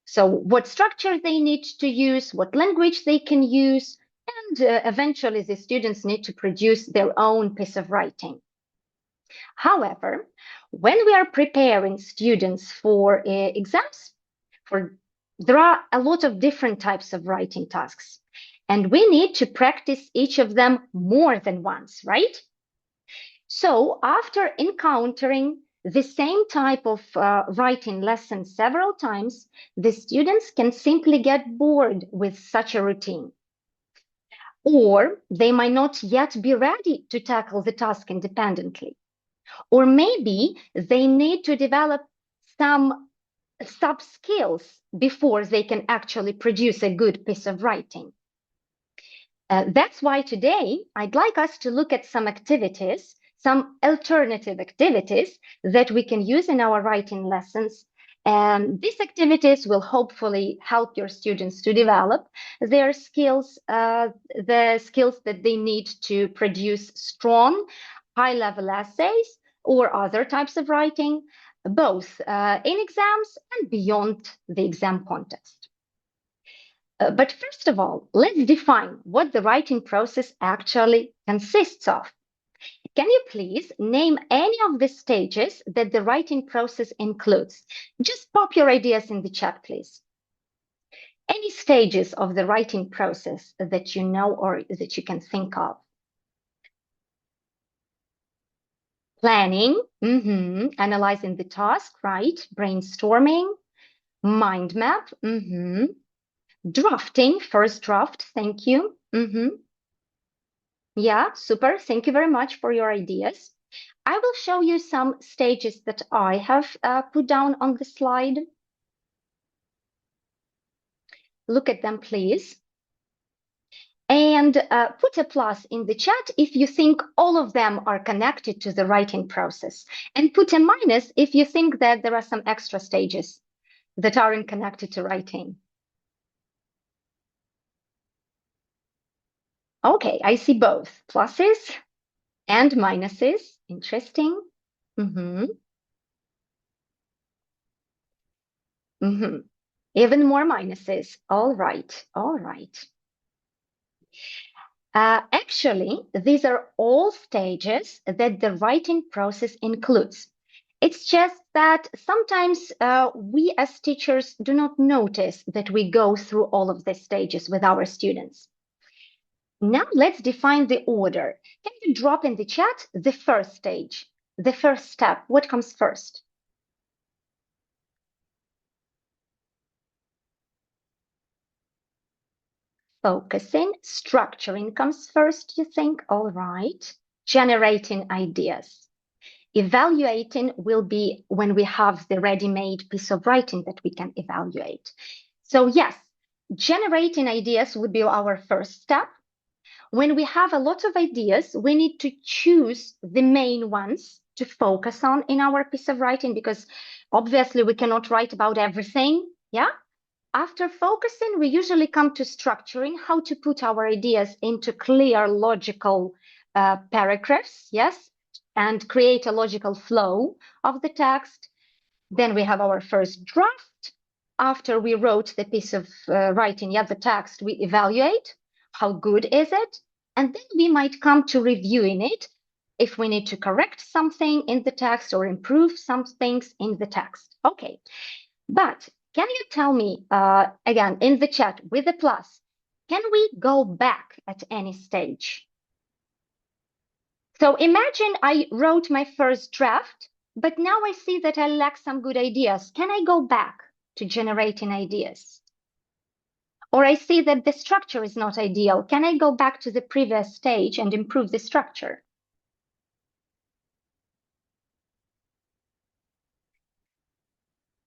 Speaker 2: So what structure they need to use, what language they can use, and eventually the students need to produce their own piece of writing. However, when we are preparing students for exams, there are a lot of different types of writing tasks, and we need to practice each of them more than once, right? So after encountering the same type of writing lesson several times, the students can simply get bored with such a routine. Or they might not yet be ready to tackle the task independently. Or maybe they need to develop some sub-skills before they can actually produce a good piece of writing. That's why today I'd like us to look at some activities, some alternative activities that we can use in our writing lessons. And these activities will hopefully help your students to develop their skills, the skills that they need to produce strong, high-level essays or other types of writing, both in exams and beyond the exam context. But first of all, let's define what the writing process actually consists of. Can you please name any of the stages that the writing process includes? Just pop your ideas in the chat, please. Any stages of the writing process that you know or that you can think of? Planning, analyzing the task, right? Brainstorming, mind map, drafting, first draft, thank you. Yeah, super. Thank you very much for your ideas. I will show you some stages that I have put down on the slide. Look at them, please. And put a plus in the chat if you think all of them are connected to the writing process. And put a minus if you think that there are some extra stages that aren't connected to writing. Okay, I see both pluses and minuses. Interesting. Even more minuses. All right, all right. Actually, these are all stages that the writing process includes. It's just that sometimes we as teachers do not notice that we go through all of these stages with our students. Now let's define the order. Can you drop in the chat the first stage, the first step? What comes first? Focusing, structuring comes first, you think? All right. Generating ideas. Evaluating will be when we have the ready-made piece of writing that we can evaluate. So yes, generating ideas would be our first step. When we have a lot of ideas, we need to choose the main ones to focus on in our piece of writing because obviously we cannot write about everything, yeah? After focusing, we usually come to structuring, how to put our ideas into clear, logical paragraphs, yes, and create a logical flow of the text. Then we have our first draft. After we wrote the piece of writing, the text, we evaluate how good is it, and then we might come to reviewing it if we need to correct something in the text or improve some things in the text. Okay, but can you tell me, again, in the chat with a plus, can we go back at any stage? So imagine I wrote my first draft, but now I see that I lack some good ideas. Can I go back to generating ideas? Or I see that the structure is not ideal. Can I go back to the previous stage and improve the structure?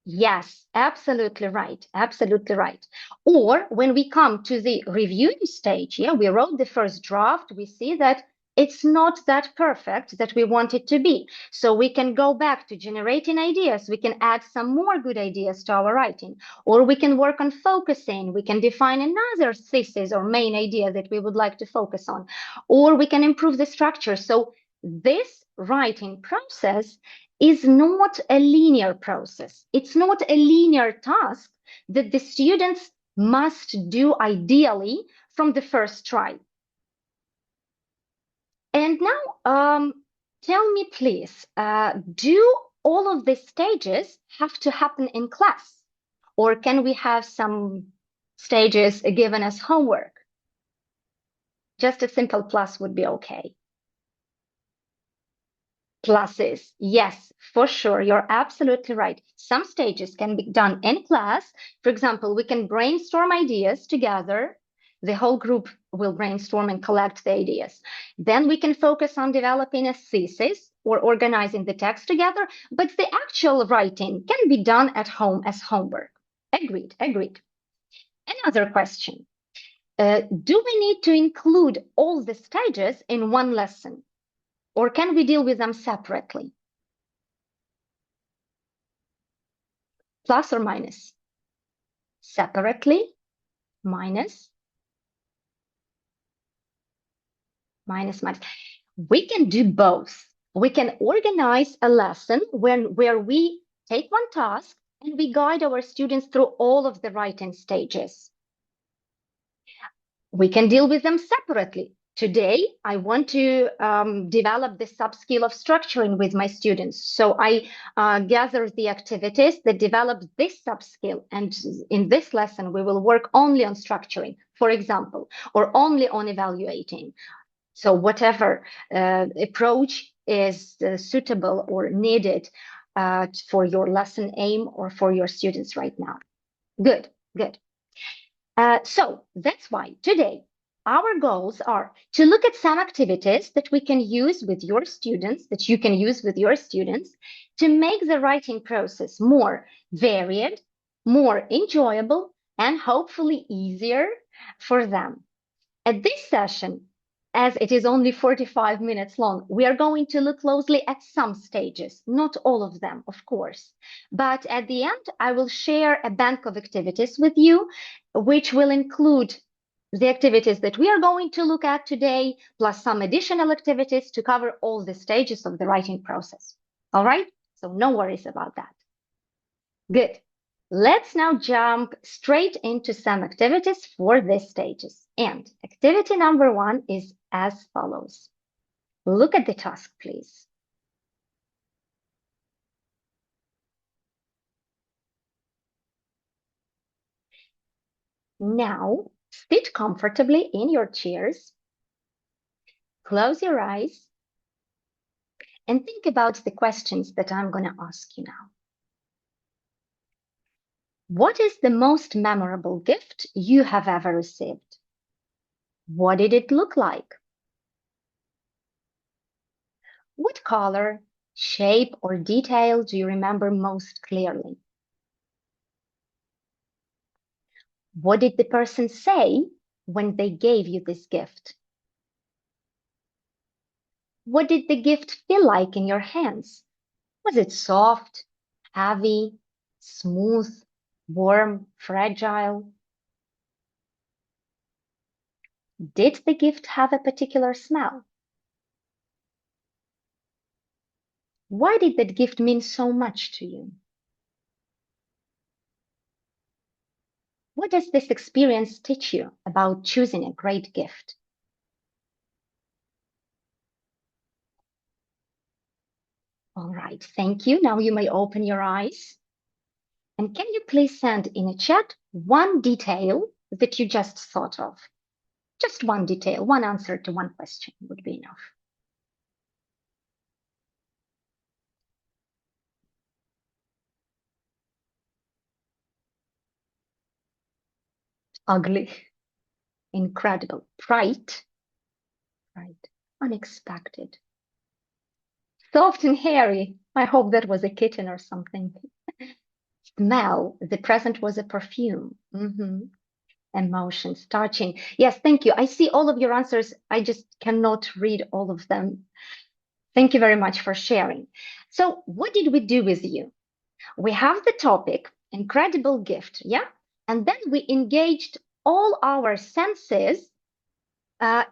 Speaker 2: Yes, absolutely right. Absolutely right. Or when we come to the reviewing stage, we wrote the first draft, we see that it's not that perfect that we want it to be. So we can go back to generating ideas. We can add some more good ideas to our writing, or we can work on focusing. We can define another thesis or main idea that we would like to focus on, or we can improve the structure. So this writing process is not a linear process. It's not a linear task that the students must do ideally from the first try. And now, tell me, please, do all of these stages have to happen in class? Or can we have some stages given as homework? Just a simple plus would be okay. Pluses, yes, for sure, you're absolutely right. Some stages can be done in class. For example, we can brainstorm ideas together. The whole group will brainstorm and collect the ideas. Then we can focus on developing a thesis or organizing the text together, but the actual writing can be done at home as homework. Agreed, agreed. Another question. Do we need to include all the stages in one lesson, or can we deal with them separately? Plus or minus? Separately, minus, minus. We can do both. We can organize a lesson where we take one task and we guide our students through all of the writing stages. We can deal with them separately. Today, I want to develop the sub-skill of structuring with my students. So I gather the activities that develop this sub-skill. And in this lesson, we will work only on structuring, for example, or only on evaluating. So whatever approach is suitable or needed for your lesson aim or for your students right now. Good, good. So that's why today our goals are to look at some activities that we can use with your students, that you can use with your students to make the writing process more varied, more enjoyable, and hopefully easier for them. At this session, as it is only 45 minutes long, we are going to look closely at some stages, not all of them, of course. But at the end, I will share a bank of activities with you, which will include the activities that we are going to look at today, plus some additional activities to cover all the stages of the writing process. All right? So no worries about that. Good. Let's now jump straight into some activities for these stages. And activity number 1 is as follows. Look at the task, please. Now, sit comfortably in your chairs, close your eyes, and think about the questions that I'm going to ask you now. What is the most memorable gift you have ever received? What did it look like? What color, shape, or detail do you remember most clearly? What did the person say when they gave you this gift? What did the gift feel like in your hands? Was it soft, heavy, smooth, warm, fragile? Did the gift have a particular smell? Why did that gift mean so much to you? What does this experience teach you about choosing a great gift? All right, thank you. Now you may open your eyes. And can you please send in a chat one detail that you just thought of? Just one detail, one answer to one question would be enough. Ugly, incredible, bright, unexpected, soft and hairy. I hope that was a kitten or something. Smell, the present was a perfume. Emotions, touching. Yes, thank you. I see all of your answers. I just cannot read all of them. Thank you very much for sharing. So what did we do with you? We have the topic, incredible gift, yeah? And then we engaged all our senses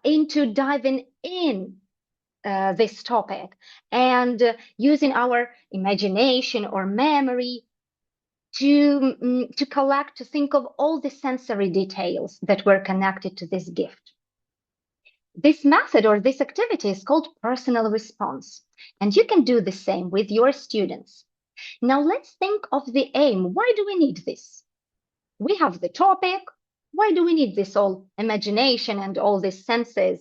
Speaker 2: into diving in this topic and using our imagination or memory to collect, to think of all the sensory details that were connected to this gift. This method or this activity is called personal response, and you can do the same with your students. Now let's think of the aim. Why do we need this? We have the topic. Why do we need this all imagination and all these senses?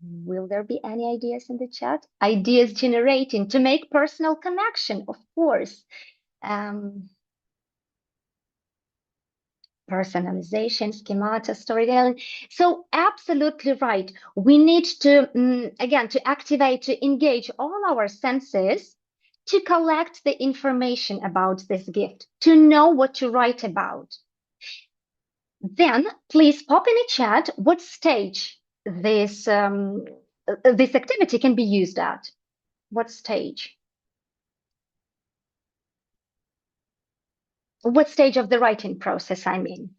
Speaker 2: Will there be any ideas in the chat? Ideas generating to make personal connection, of course. Personalization, schemata, storytelling. So absolutely right. We need to, again, to activate, to engage all our senses to collect the information about this gift, to know what to write about. Then please pop in a chat what stage this activity can be used at. What stage? What stage of the writing process, I mean?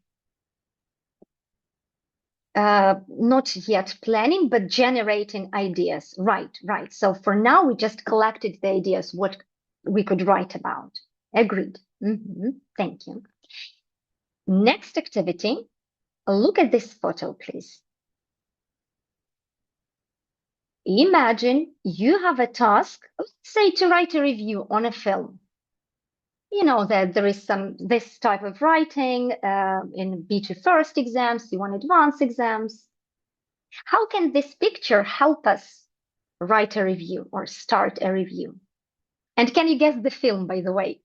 Speaker 2: Not yet planning, but generating ideas. Right. So for now, we just collected the ideas, what we could write about. Agreed. Thank you. Next activity, look at this photo, please. Imagine you have a task, let's say to write a review on a film. You know that there is this type of writing in B2 first exams, C1 advanced exams. How can this picture help us write a review or start a review? And can you guess the film, by the way?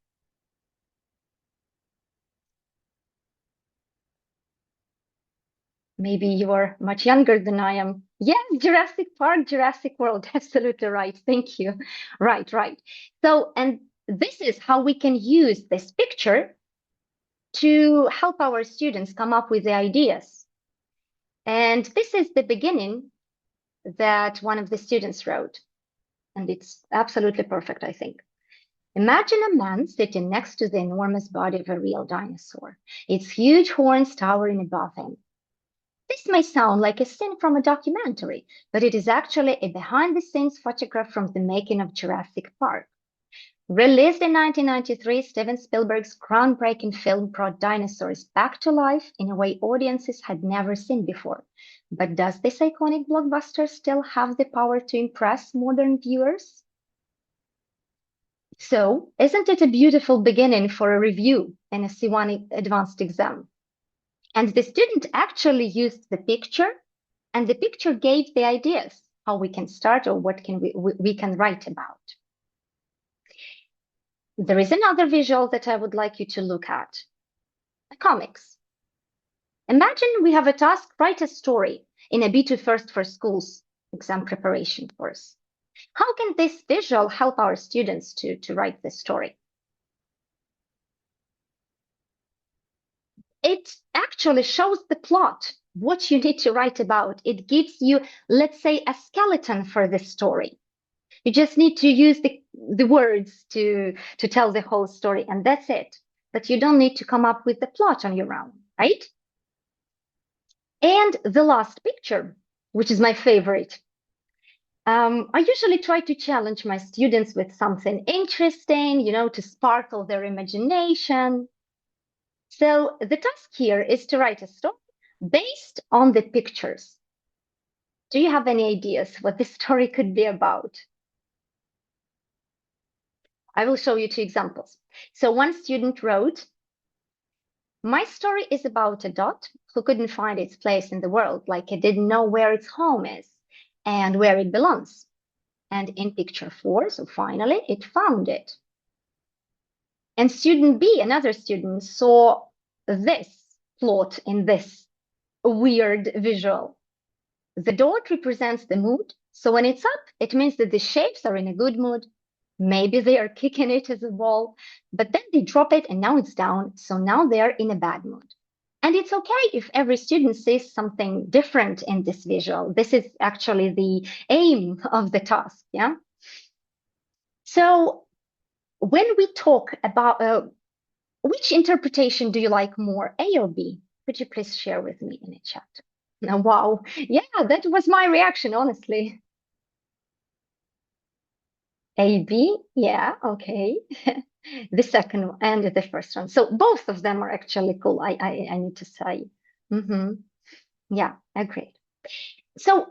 Speaker 2: Maybe you are much younger than I am. Yes, Jurassic Park, Jurassic World. Absolutely right. Thank you. Right. So, and this is how we can use this picture to help our students come up with the ideas. And this is the beginning that one of the students wrote. And it's absolutely perfect, I think. Imagine a man sitting next to the enormous body of a real dinosaur, its huge horns towering above him. This may sound like a scene from a documentary, but it is actually a behind-the-scenes photograph from the making of Jurassic Park. Released in 1993, Steven Spielberg's groundbreaking film brought dinosaurs back to life in a way audiences had never seen before. But does this iconic blockbuster still have the power to impress modern viewers? So, isn't it a beautiful beginning for a review in a C1 advanced exam? And the student actually used the picture, and the picture gave the ideas how we can start or what can we can write about. There is another visual that I would like you to look at. Comics. Imagine we have a task, write a story in a B2 First for Schools exam preparation course. How can this visual help our students to write this story? It actually shows the plot, what you need to write about. It gives you, let's say, a skeleton for the story. You just need to use the words to tell the whole story, and that's it. But you don't need to come up with the plot on your own, right? And the last picture, which is my favorite. I usually try to challenge my students with something interesting, to sparkle their imagination. So the task here is to write a story based on the pictures. Do you have any ideas what this story could be about? I will show you 2 examples. So one student wrote, my story is about a dot who couldn't find its place in the world, like it didn't know where its home is and where it belongs. And in picture 4, so finally it found it. And student B, another student, saw this plot in this weird visual. The dot represents the mood. So when it's up, it means that the shapes are in a good mood. Maybe they are kicking it as a ball, but then they drop it and now it's down. So now they're in a bad mood. And it's okay if every student sees something different in this visual. This is actually the aim of the task, yeah? So when we talk about which interpretation do you like more, A or B? Could you please share with me in the chat? Now, wow, yeah, that was my reaction, honestly. A, B, yeah, okay. The second one and the first one. So both of them are actually cool, I need to say. Yeah, agreed. So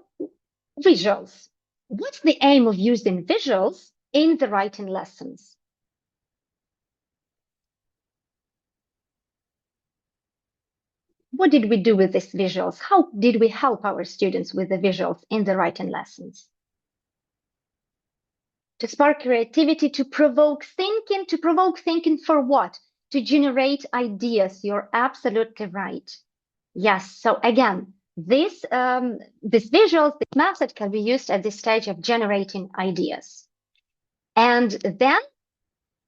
Speaker 2: visuals. What's the aim of using visuals in the writing lessons? What did we do with these visuals? How did we help our students with the visuals in the writing lessons? To spark creativity, to provoke thinking for what? To generate ideas. You're absolutely right. Yes, so again, these visuals, this method can be used at this stage of generating ideas. And then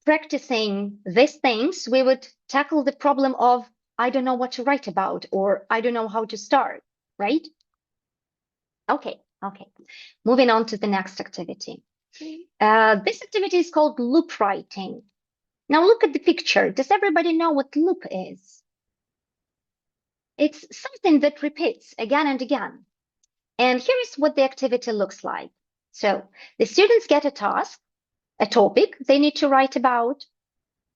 Speaker 2: practicing these things, we would tackle the problem of, I don't know what to write about, or I don't know how to start, right? Okay. Moving on to the next activity. This activity is called loop writing. Now look at the picture. Does everybody know what loop is? It's something that repeats again and again. And here is what the activity looks like. So the students get a task, a topic they need to write about.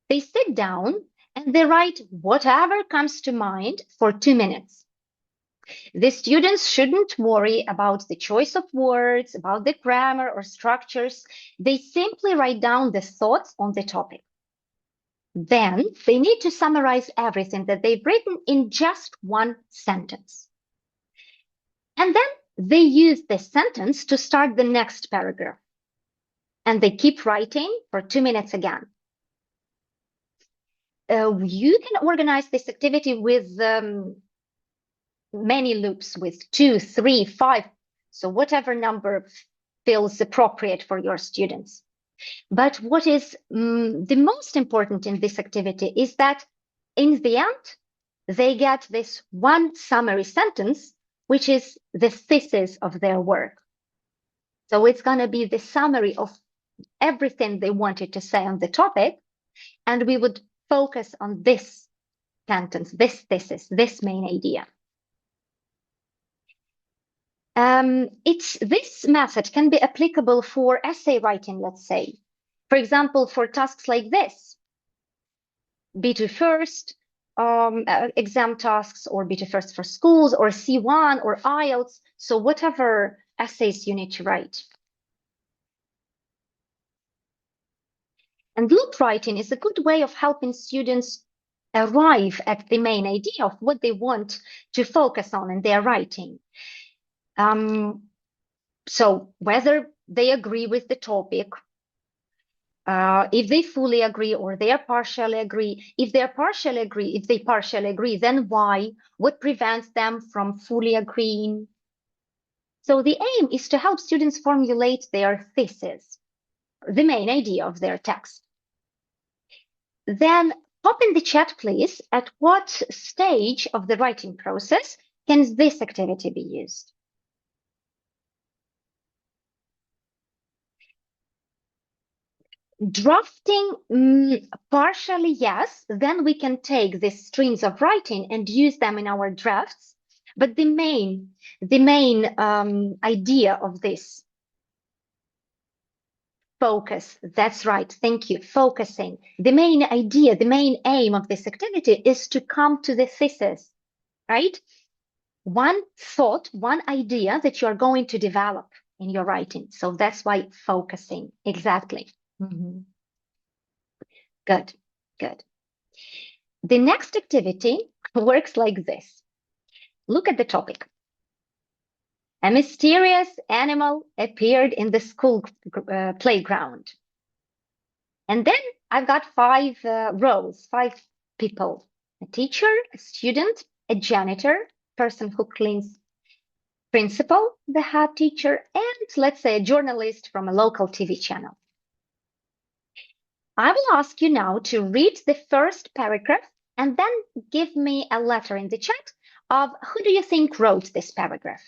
Speaker 2: They sit down and they write whatever comes to mind for 2 minutes. The students shouldn't worry about the choice of words, about the grammar or structures. They simply write down the thoughts on the topic. Then they need to summarize everything that they've written in just one sentence. And then they use this sentence to start the next paragraph. And they keep writing for 2 minutes again. You can organize this activity with many loops, with 2, 3, 5, so whatever number feels appropriate for your students. But what is the most important in this activity is that in the end, they get this one summary sentence, which is the thesis of their work. So it's going to be the summary of everything they wanted to say on the topic, and we would focus on this sentence, this thesis, this main idea. This method can be applicable for essay writing, let's say. For example, for tasks like this, B2 first, exam tasks, or B2 first for schools, or C1 or IELTS, so whatever essays you need to write. And loop writing is a good way of helping students arrive at the main idea of what they want to focus on in their writing. So whether they agree with the topic, if they fully agree or they are partially agree, if they partially agree, then why? What prevents them from fully agreeing? So the aim is to help students formulate their thesis, the main idea of their text. Then pop in the chat, please, at what stage of the writing process can this activity be used? Drafting, partially, yes. Then we can take these streams of writing and use them in our drafts. But the main idea of this focus, that's right, thank you, focusing. The main idea, the main aim of this activity is to come to the thesis, right? One thought, one idea that you are going to develop in your writing. So that's why focusing, exactly. Good. The next activity works like this. Look at the topic. A mysterious animal appeared in the school playground. And then I've got 5 rows, 5 people. A teacher, a student, a janitor, person who cleans, principal, the head teacher, and let's say a journalist from a local TV channel. I will ask you now to read the first paragraph and then give me a letter in the chat of who do you think wrote this paragraph.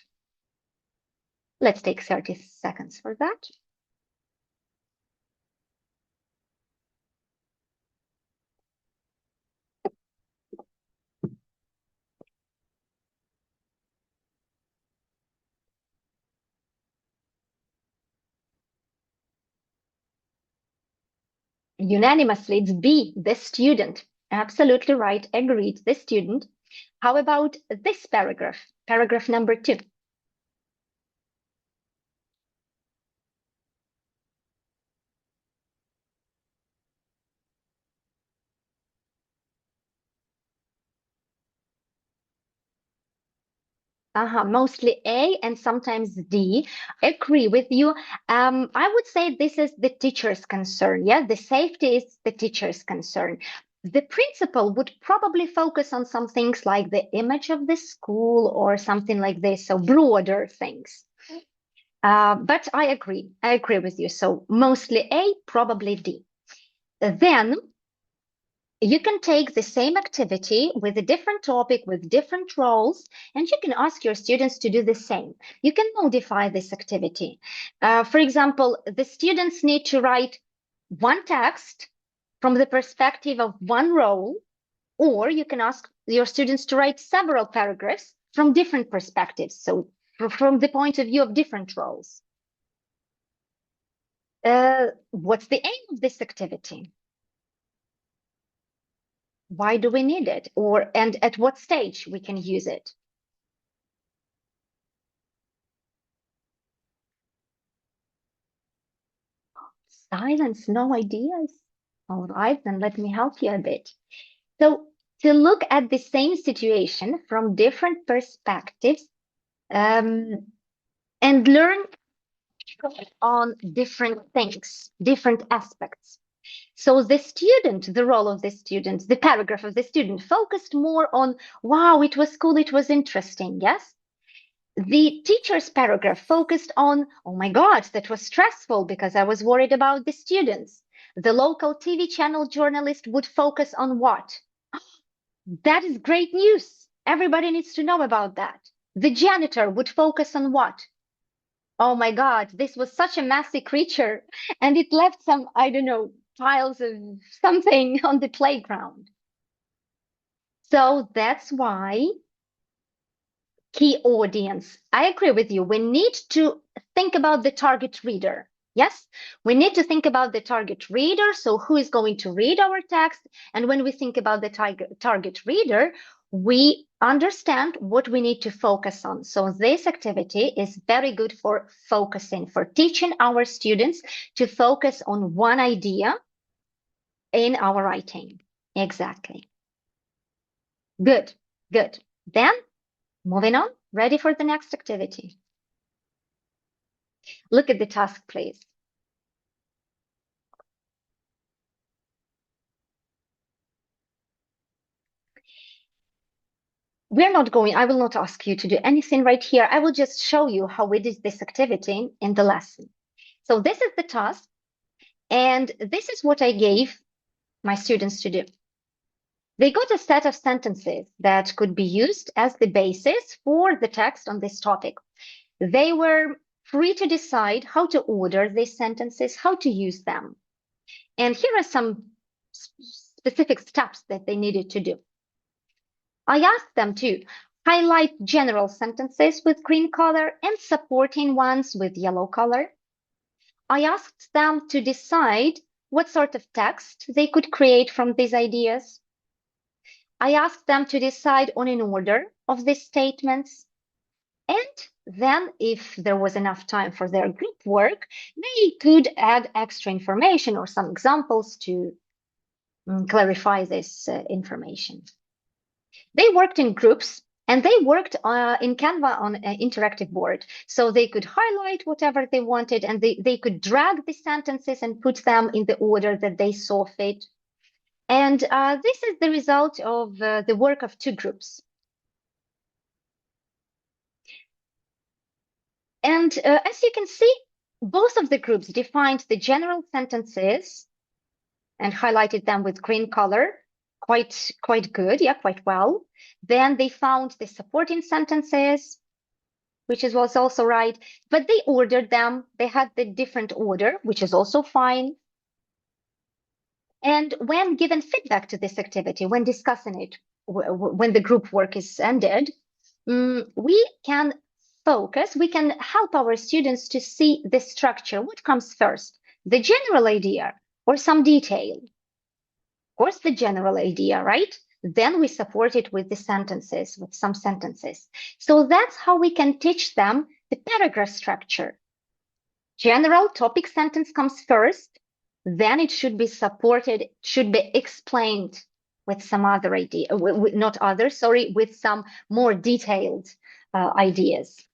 Speaker 2: Let's take 30 seconds for that. Unanimously, it's B, the student. Absolutely right, agreed, the student. How about this paragraph, paragraph number 2? Mostly A and sometimes D. I agree with you. I would say this is the teacher's concern. Yeah, the safety is the teacher's concern. The principal would probably focus on some things like the image of the school or something like this, so broader things. But I agree with you. So mostly A, probably D. Then you can take the same activity with a different topic, with different roles, and you can ask your students to do the same. You can modify this activity. For example, the students need to write one text from the perspective of one role, or you can ask your students to write several paragraphs from different perspectives, so from the point of view of different roles. What's the aim of this activity? Why do we need it? And at what stage we can use it? Silence, no ideas? All right, then let me help you a bit. So to look at the same situation from different perspectives and learn on different things, different aspects. So the student, the role of the student, the paragraph of the student focused more on, wow, it was cool, it was interesting, yes? The teacher's paragraph focused on, oh my God, that was stressful because I was worried about the students. The local TV channel journalist would focus on what? That is great news. Everybody needs to know about that. The janitor would focus on what? Oh my God, this was such a messy creature and it left some, I don't know, piles of something on the playground. So that's why key audience. I agree with you. We need to think about the target reader. Yes, we need to think about the target reader. So who is going to read our text? And when we think about the target reader, we understand what we need to focus on. So this activity is very good for focusing, for teaching our students to focus on one idea in our writing. Exactly. Good, good. Then moving on, ready for the next activity. Look at the task, please. I will not ask you to do anything right here. I will just show you how we did this activity in the lesson. So this is the task, and this is what I gave my students to do. They got a set of sentences that could be used as the basis for the text on this topic. They were free to decide how to order these sentences, how to use them. And here are some specific steps that they needed to do. I asked them to highlight general sentences with green color and supporting ones with yellow color. I asked them to decide what sort of text they could create from these ideas. I asked them to decide on an order of these statements. And then, if there was enough time for their group work, they could add extra information or some examples to clarify this information. They worked in groups and they worked in Canva on an interactive board. So they could highlight whatever they wanted and they could drag the sentences and put them in the order that they saw fit. And this is the result of the work of two groups. And as you can see, both of the groups defined the general sentences and highlighted them with green color. Quite good, yeah, quite well. Then they found the supporting sentences, which was also right, but they ordered them. They had the different order, which is also fine. And when given feedback to this activity, when discussing it, when the group work is ended, we can focus, we can help our students to see the structure. What comes first, the general idea or some detail? Of course, the general idea, right? Then we support it with the sentences, with some sentences. So that's how we can teach them the paragraph structure. General topic sentence comes first, then it should be supported, should be explained with some other idea, with some more detailed ideas.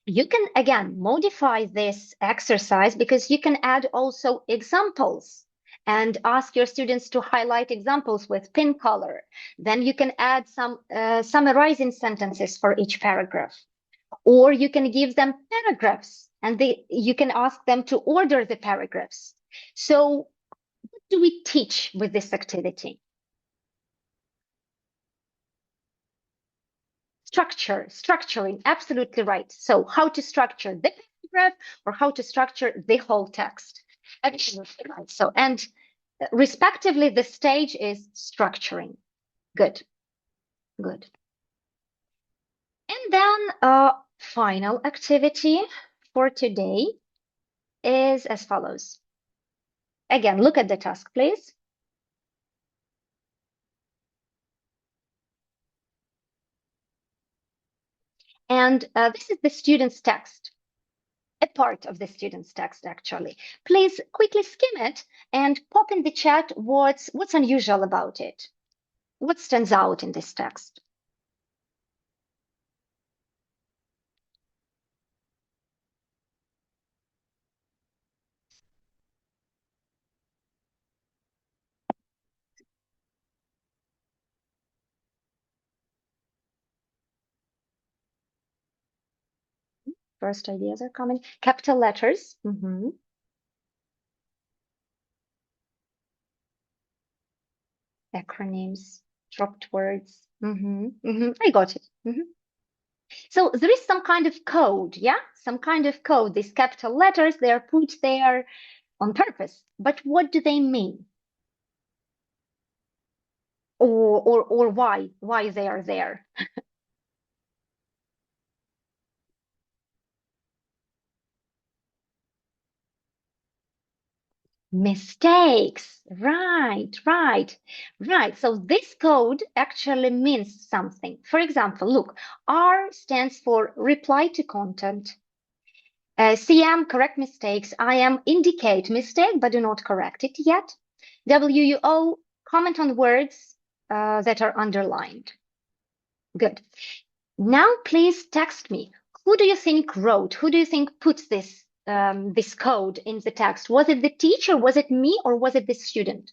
Speaker 2: You can, again, modify this exercise because you can add also examples and ask your students to highlight examples with pin color. Then you can add some summarizing sentences for each paragraph. Or you can give them paragraphs and you can ask them to order the paragraphs. So what do we teach with this activity? Structuring, absolutely right. So how to structure the paragraph or how to structure the whole text. Absolutely right. So, and respectively, the stage is structuring. Good. And then final activity for today is as follows. Again, look at the task, please. And this is the student's text. A part of the student's text, actually. Please quickly skim it and pop in the chat what's unusual about it. What stands out in this text? First ideas are coming. Capital letters. Acronyms, dropped words. I got it. So there is some kind of code, yeah? Some kind of code. These capital letters, they are put there on purpose. But what do they mean? Or why they are there? Mistakes, right. So this code actually means something. For example, look, R stands for reply to content. CM, correct mistakes. IM, indicate mistake, but do not correct it yet. WUO, comment on words that are underlined. Good. Now, please text me. Who do you think wrote? Who do you think put this code in the text? Was it the teacher? Was it me? Or was it the student?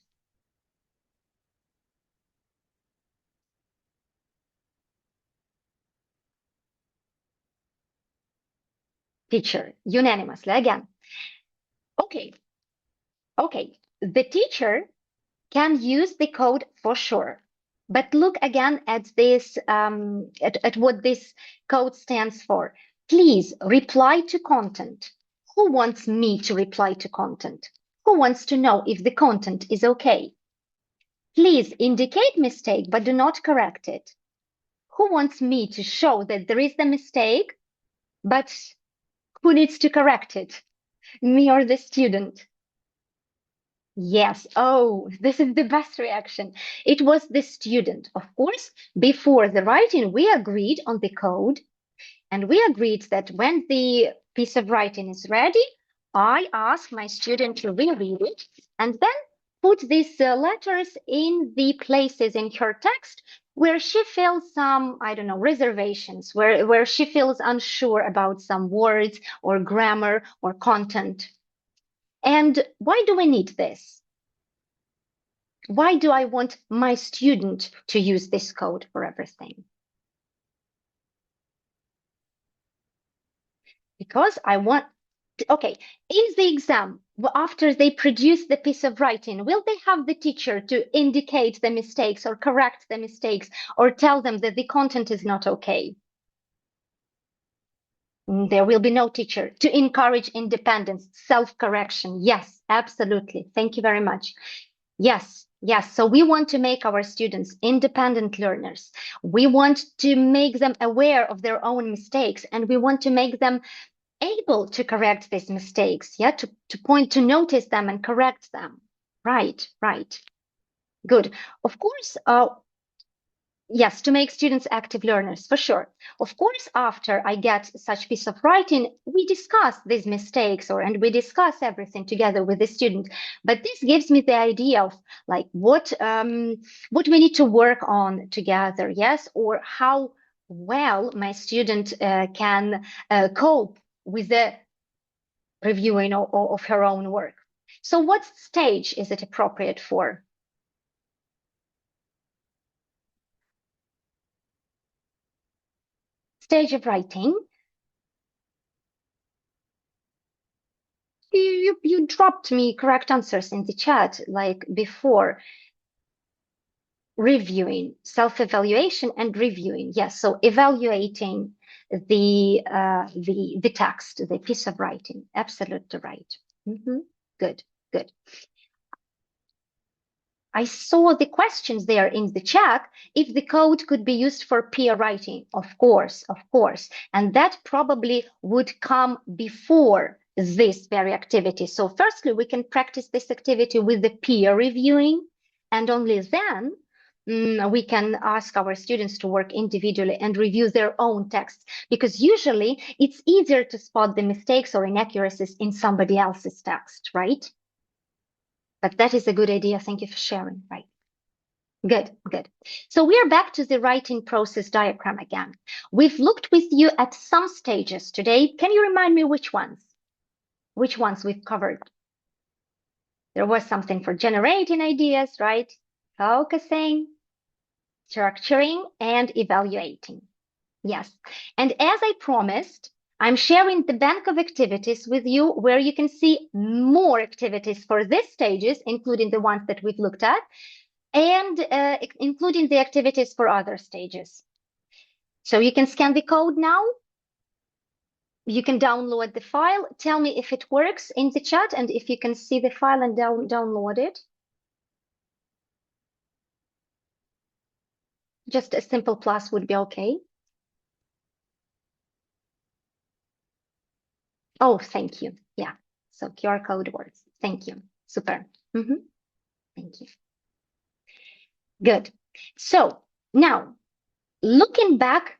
Speaker 2: Teacher, unanimously again. Okay. The teacher can use the code for sure. But look again at this, at what this code stands for. Please reply to content. Who wants me to reply to content? Who wants to know if the content is okay? Please indicate mistake, but do not correct it. Who wants me to show that there is the mistake, but who needs to correct it? Me or the student? Yes. Oh, this is the best reaction. It was the student. Of course, before the writing, we agreed on the code, and we agreed that when the piece of writing is ready, I ask my student to reread it and then put these letters in the places in her text where she feels some, I don't know, reservations, where she feels unsure about some words or grammar or content. And why do we need this? Why do I want my student to use this code for everything? Because I want Okay, in the exam, after they produce the piece of writing, will they have the teacher to indicate the mistakes or correct the mistakes or tell them that the content is not okay? There will be no teacher to encourage independence, self-correction. Yes, absolutely. Thank you very much. Yes, yes. So we want to make our students independent learners. We want to make them aware of their own mistakes, and we want to make them able to correct these mistakes, yeah, to notice them and correct them. Right, right. Good. Of course, yes, to make students active learners, for sure. Of course, after I get such piece of writing, we discuss these mistakes and we discuss everything together with the student. But this gives me the idea of like what we need to work on together, yes, or how well my student can cope with the reviewing of her own work. So what stage is it appropriate for? Stage of writing. You dropped me correct answers in the chat, like before. Reviewing, self-evaluation and reviewing. Yes, so evaluating the text, the piece of writing. Absolutely right. Good, good. I saw the questions there in the chat. If the code could be used for peer writing, of course, of course. And that probably would come before this very activity. So firstly, we can practice this activity with the peer reviewing, and only then we can ask our students to work individually and review their own texts, because usually it's easier to spot the mistakes or inaccuracies in somebody else's text, right? But that is a good idea. Thank you for sharing. Right. Good, good. So we are back to the writing process diagram again. We've looked with you at some stages today. Can you remind me which ones? Which ones we've covered? There was something for generating ideas, right? Focusing, structuring, and evaluating. Yes. And as I promised, I'm sharing the bank of activities with you where you can see more activities for these stages, including the ones that we've looked at, and including the activities for other stages. So you can scan the code now. You can download the file. Tell me if it works in the chat and if you can see the file and download it. Just a simple plus would be okay. Oh, thank you. Yeah, so QR code works. Thank you. Super. Thank you. Good. So now, looking back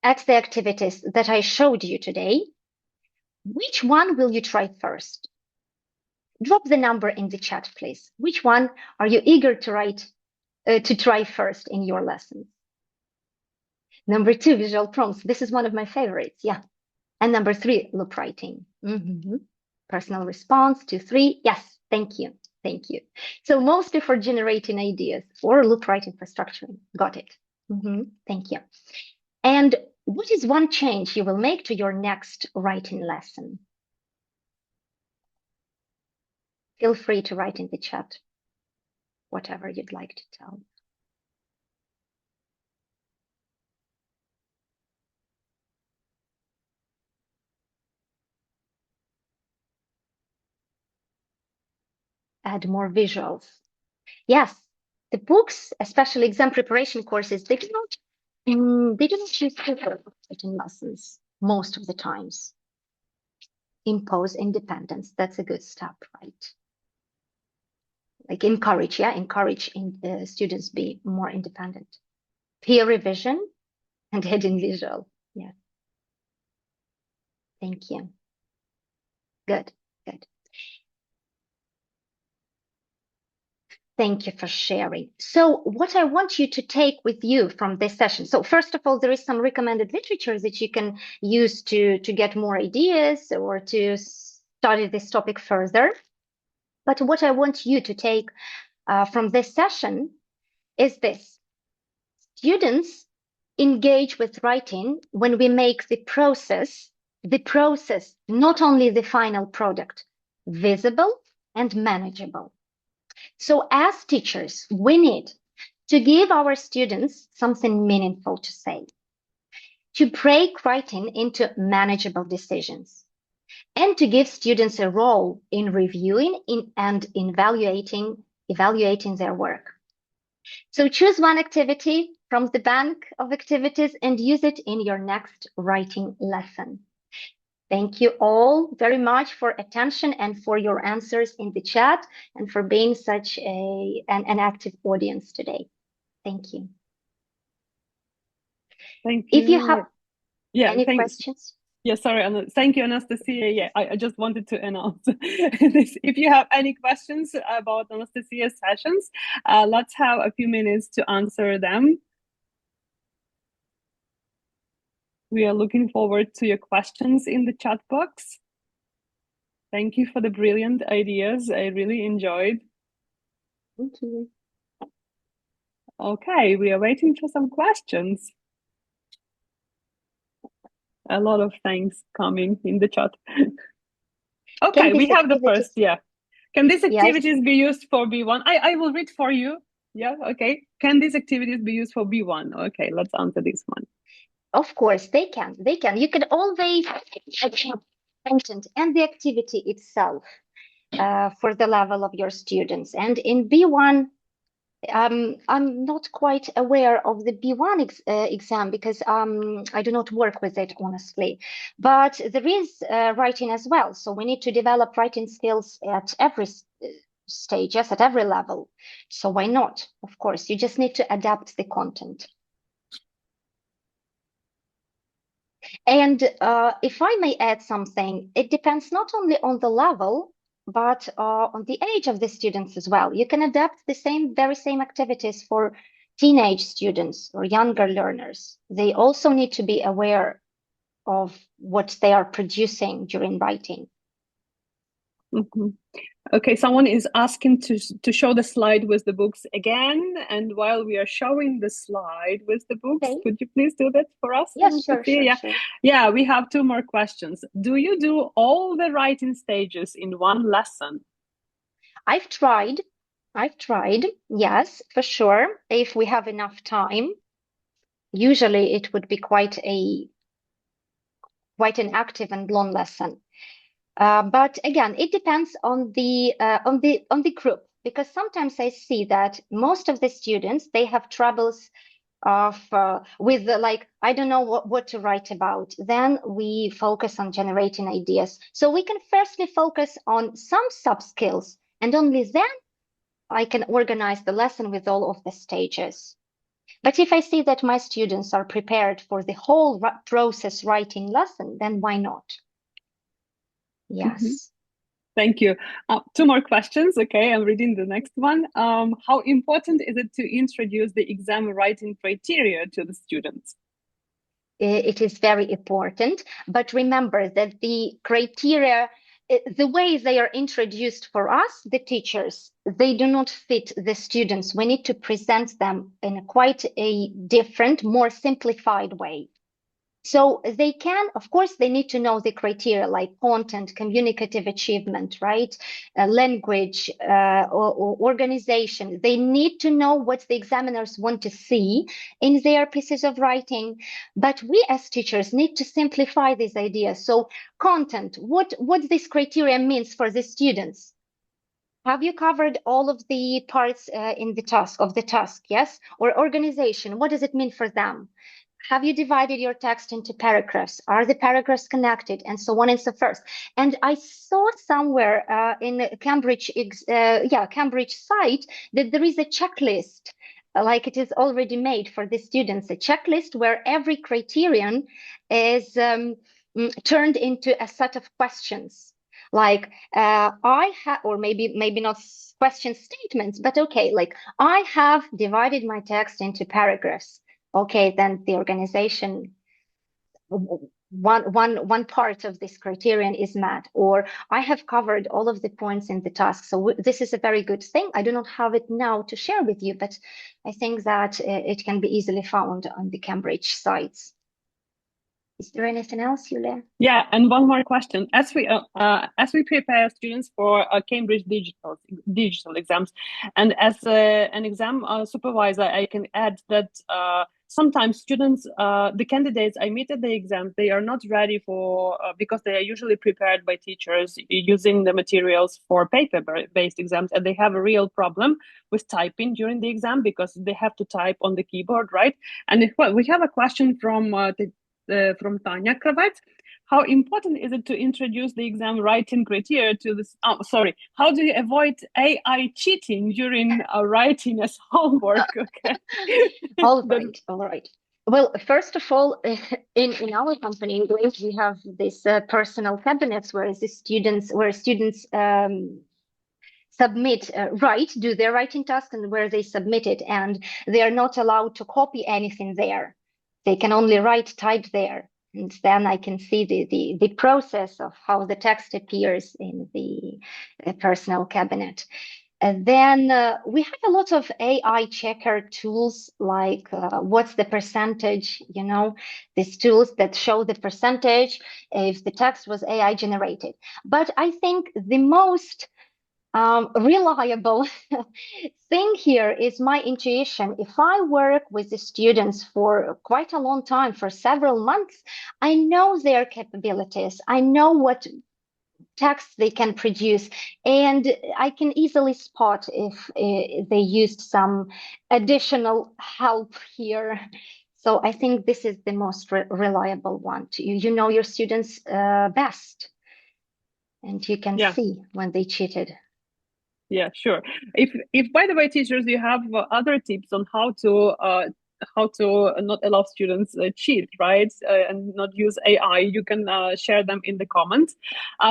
Speaker 2: at the activities that I showed you today, which one will you try first? Drop the number in the chat, please. Which one are you eager to try first in your lessons? Number 2, visual prompts. This is one of my favorites. Yeah. And number 3, loop writing. Personal response, 2, 3. Yes. Thank you. Thank you. So mostly for generating ideas or loop writing for structuring. Got it. Thank you. And what is one change you will make to your next writing lesson? Feel free to write in the chat whatever you'd like to tell. Add more visuals. Yes, the books, especially exam preparation courses, they do not use paper written lessons most of the times. Impose independence. That's a good step, right? Like encourage students be more independent. Peer revision and adding visual. Yeah. Thank you. Good, good. Thank you for sharing. So what I want you to take with you from this session. So first of all, there is some recommended literature that you can use to get more ideas or to study this topic further. But what I want you to take from this session is this. Students engage with writing when we make the process the process, not only the final product, visible and manageable. So as teachers, we need to give our students something meaningful to say, to break writing into manageable decisions, and to give students a role in reviewing and evaluating their work. So choose one activity from the bank of activities and use it in your next writing lesson. Thank you all very much for attention and for your answers in the chat and for being such an active audience today. Thank you.
Speaker 1: Thank you.
Speaker 2: If you have any questions.
Speaker 1: Yeah, sorry. Thank you, Anastasia. Yeah, I just wanted to announce this. If you have any questions about Anastasia's sessions, let's have a few minutes to answer them. We are looking forward to your questions in the chat box. Thank you for the brilliant ideas. I really enjoyed.
Speaker 2: Thank you.
Speaker 1: Okay, we are waiting for some questions. A lot of thanks coming in the chat. Okay, we have the first, yeah. Can these activities be used for B1? I will read for you. Yeah, okay. Can these activities be used for B1? Okay, let's answer this one.
Speaker 2: Of course, they can. They can. You can always adjust content and the activity itself for the level of your students. And in B1, I'm not quite aware of the B1 exam because I do not work with it, honestly. But there is writing as well. So we need to develop writing skills at every stage, yes, at every level. So why not? Of course, you just need to adapt the content. And if I may add something, it depends not only on the level, but on the age of the students as well. You can adapt the very same activities for teenage students or younger learners. They also need to be aware of what they are producing during writing.
Speaker 1: Mm-hmm. Okay, someone is asking to show the slide with the books again. And while we are showing the slide with the books, could you please do that for us?
Speaker 2: Yes, sure.
Speaker 1: Yeah, we have two more questions. Do you do all the writing stages in one lesson?
Speaker 2: I've tried, yes, for sure. If we have enough time, usually it would be quite an active and long lesson. But again, it depends on the group, because sometimes I see that most of the students, they have troubles with like, I don't know what to write about. Then we focus on generating ideas. So we can firstly focus on some sub-skills, and only then I can organize the lesson with all of the stages. But if I see that my students are prepared for the whole process writing lesson, then why not? Yes.
Speaker 1: Mm-hmm. Thank you. Two more questions. Okay, I'm reading the next one. How important is it to introduce the exam writing criteria to the students?
Speaker 2: It is very important, but remember that the criteria, the way they are introduced for us, the teachers, they do not fit the students. We need to present them in quite a different, more simplified way. So they can, of course, they need to know the criteria like content, communicative achievement, right? Language, or organization. They need to know what the examiners want to see in their pieces of writing. But we as teachers need to simplify these ideas. So content, what this criteria means for the students. Have you covered all of the parts in the task, yes? Or organization, what does it mean for them? Have you divided your text into paragraphs? Are the paragraphs connected? And so on and so forth. And I saw somewhere in Cambridge site that there is a checklist, like it is already made for the students, a checklist where every criterion is turned into a set of questions. Like I have, or maybe not question statements, but okay, like I have divided my text into paragraphs. Okay, then the organization, one part of this criterion is met, or I have covered all of the points in the task. So this is a very good thing. I do not have it now to share with you, but I think that it can be easily found on the Cambridge sites. Is there anything else, Julia?
Speaker 1: Yeah, and one more question. As we prepare students for Cambridge digital exams, and as an exam supervisor, I can add that sometimes students, the candidates I meet at the exam, they are not ready for because they are usually prepared by teachers using the materials for paper-based exams, and they have a real problem with typing during the exam because they have to type on the keyboard, right? And we have a question from Tanya Kravets. How important is it to introduce the exam writing criteria to this? Oh, sorry. How do you avoid AI cheating during writing as homework? Okay.
Speaker 2: All right. Well, first of all, in our company in Greece, we have this personal cabinets where students submit, do their writing task, and where they submit it, and they are not allowed to copy anything there. They can only type there, and then I can see the process of how the text appears in the personal cabinet. And then we have a lot of AI checker tools, like what's the percentage, these tools that show the percentage if the text was AI generated. But I think the most reliable thing here is my intuition. If I work with the students for quite a long time, for several months, I know their capabilities. I know what text they can produce, and I can easily spot if they used some additional help here. So I think this is the most reliable one. You know your students best, and you can see when they cheated.
Speaker 1: Yeah, sure. If by the way, teachers, you have other tips on how to not allow students cheat, right, and not use AI, you can share them in the comments.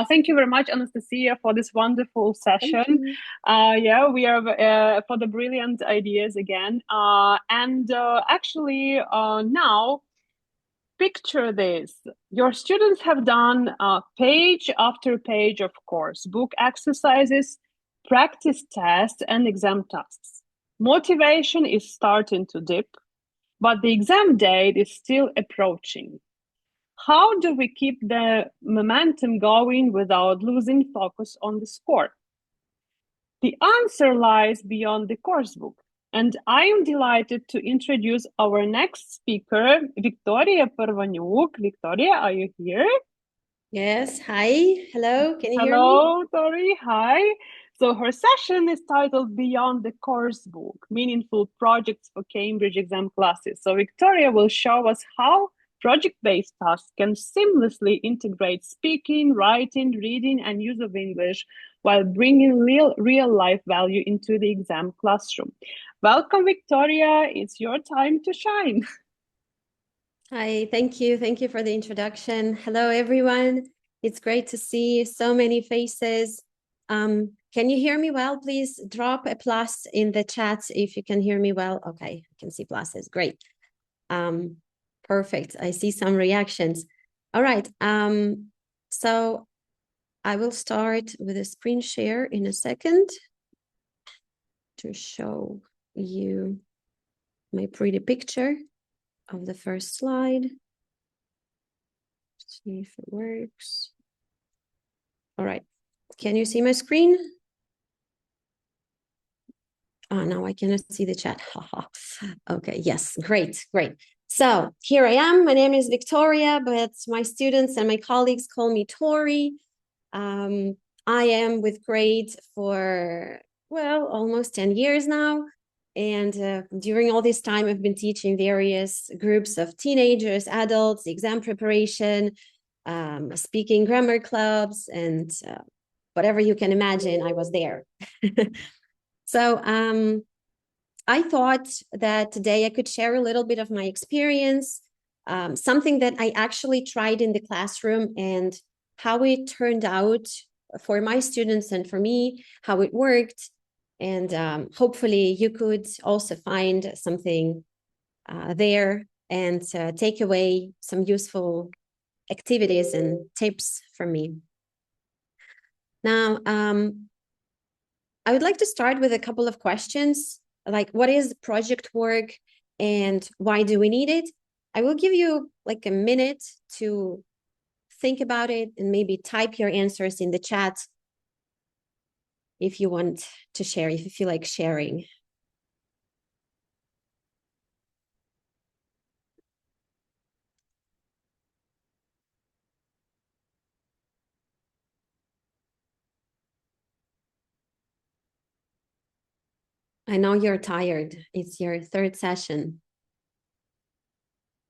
Speaker 1: Thank you very much, Anastasia, for this wonderful session. Yeah, we are for the brilliant ideas again. And actually, now, picture this. Your students have done page after page of course book exercises, practice tests, and exam tasks. Motivation is starting to dip, but the exam date is still approaching. How do we keep the momentum going without losing focus on the score? The answer lies beyond the course book. And I am delighted to introduce our next speaker, Victoria Parvanyuk. Victoria, are you here?
Speaker 3: Yes, hi, hello, can you hear me?
Speaker 1: Hello, Tori, hi. So her session is titled Beyond the Course Book, Meaningful Projects for Cambridge Exam Classes. So Victoria will show us how project-based tasks can seamlessly integrate speaking, writing, reading, and use of English while bringing real-life value into the exam classroom. Welcome, Victoria. It's your time to shine.
Speaker 3: Hi, thank you. Thank you for the introduction. Hello, everyone. It's great to see so many faces. Can you hear me well? Please drop a plus in the chat if you can hear me well. Okay, I can see pluses. Great. Perfect. I see some reactions. All right. So I will start with a screen share in a second to show you my pretty picture of the first slide. Let's see if it works. All right. Can you see my screen? Oh, now I cannot see the chat. Okay, yes, great, great. So here I am. My name is Victoria, but my students and my colleagues call me Tori. I am with grade for, well, almost 10 years now. And during all this time, I've been teaching various groups of teenagers, adults, exam preparation, speaking grammar clubs, and whatever you can imagine, I was there. So I thought that today I could share a little bit of my experience, something that I actually tried in the classroom and how it turned out for my students and for me, how it worked. And hopefully you could also find something there and take away some useful activities and tips from me. Now, I would like to start with a couple of questions, like what is project work and why do we need it? I will give you like a minute to think about it and maybe type your answers in the chat if you want to share, if you feel like sharing. I know you're tired. It's your third session.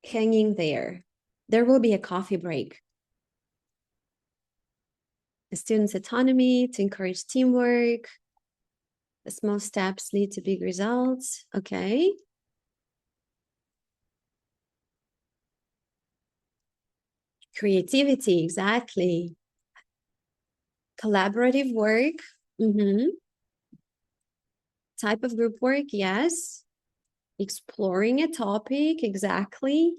Speaker 3: Hanging there. There will be a coffee break. The students' autonomy to encourage teamwork. The small steps lead to big results. Okay. Creativity, exactly. Collaborative work. Type of group work, yes. Exploring a topic, exactly.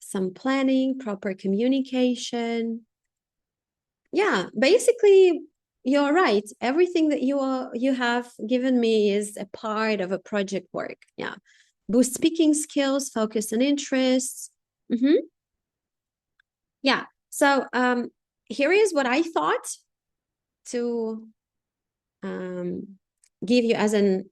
Speaker 3: Some planning, proper communication. Yeah, basically, you're right. Everything that you have given me is a part of a project work. Yeah. Boost speaking skills, focus on interests. Yeah. So here is what I thought to give you as a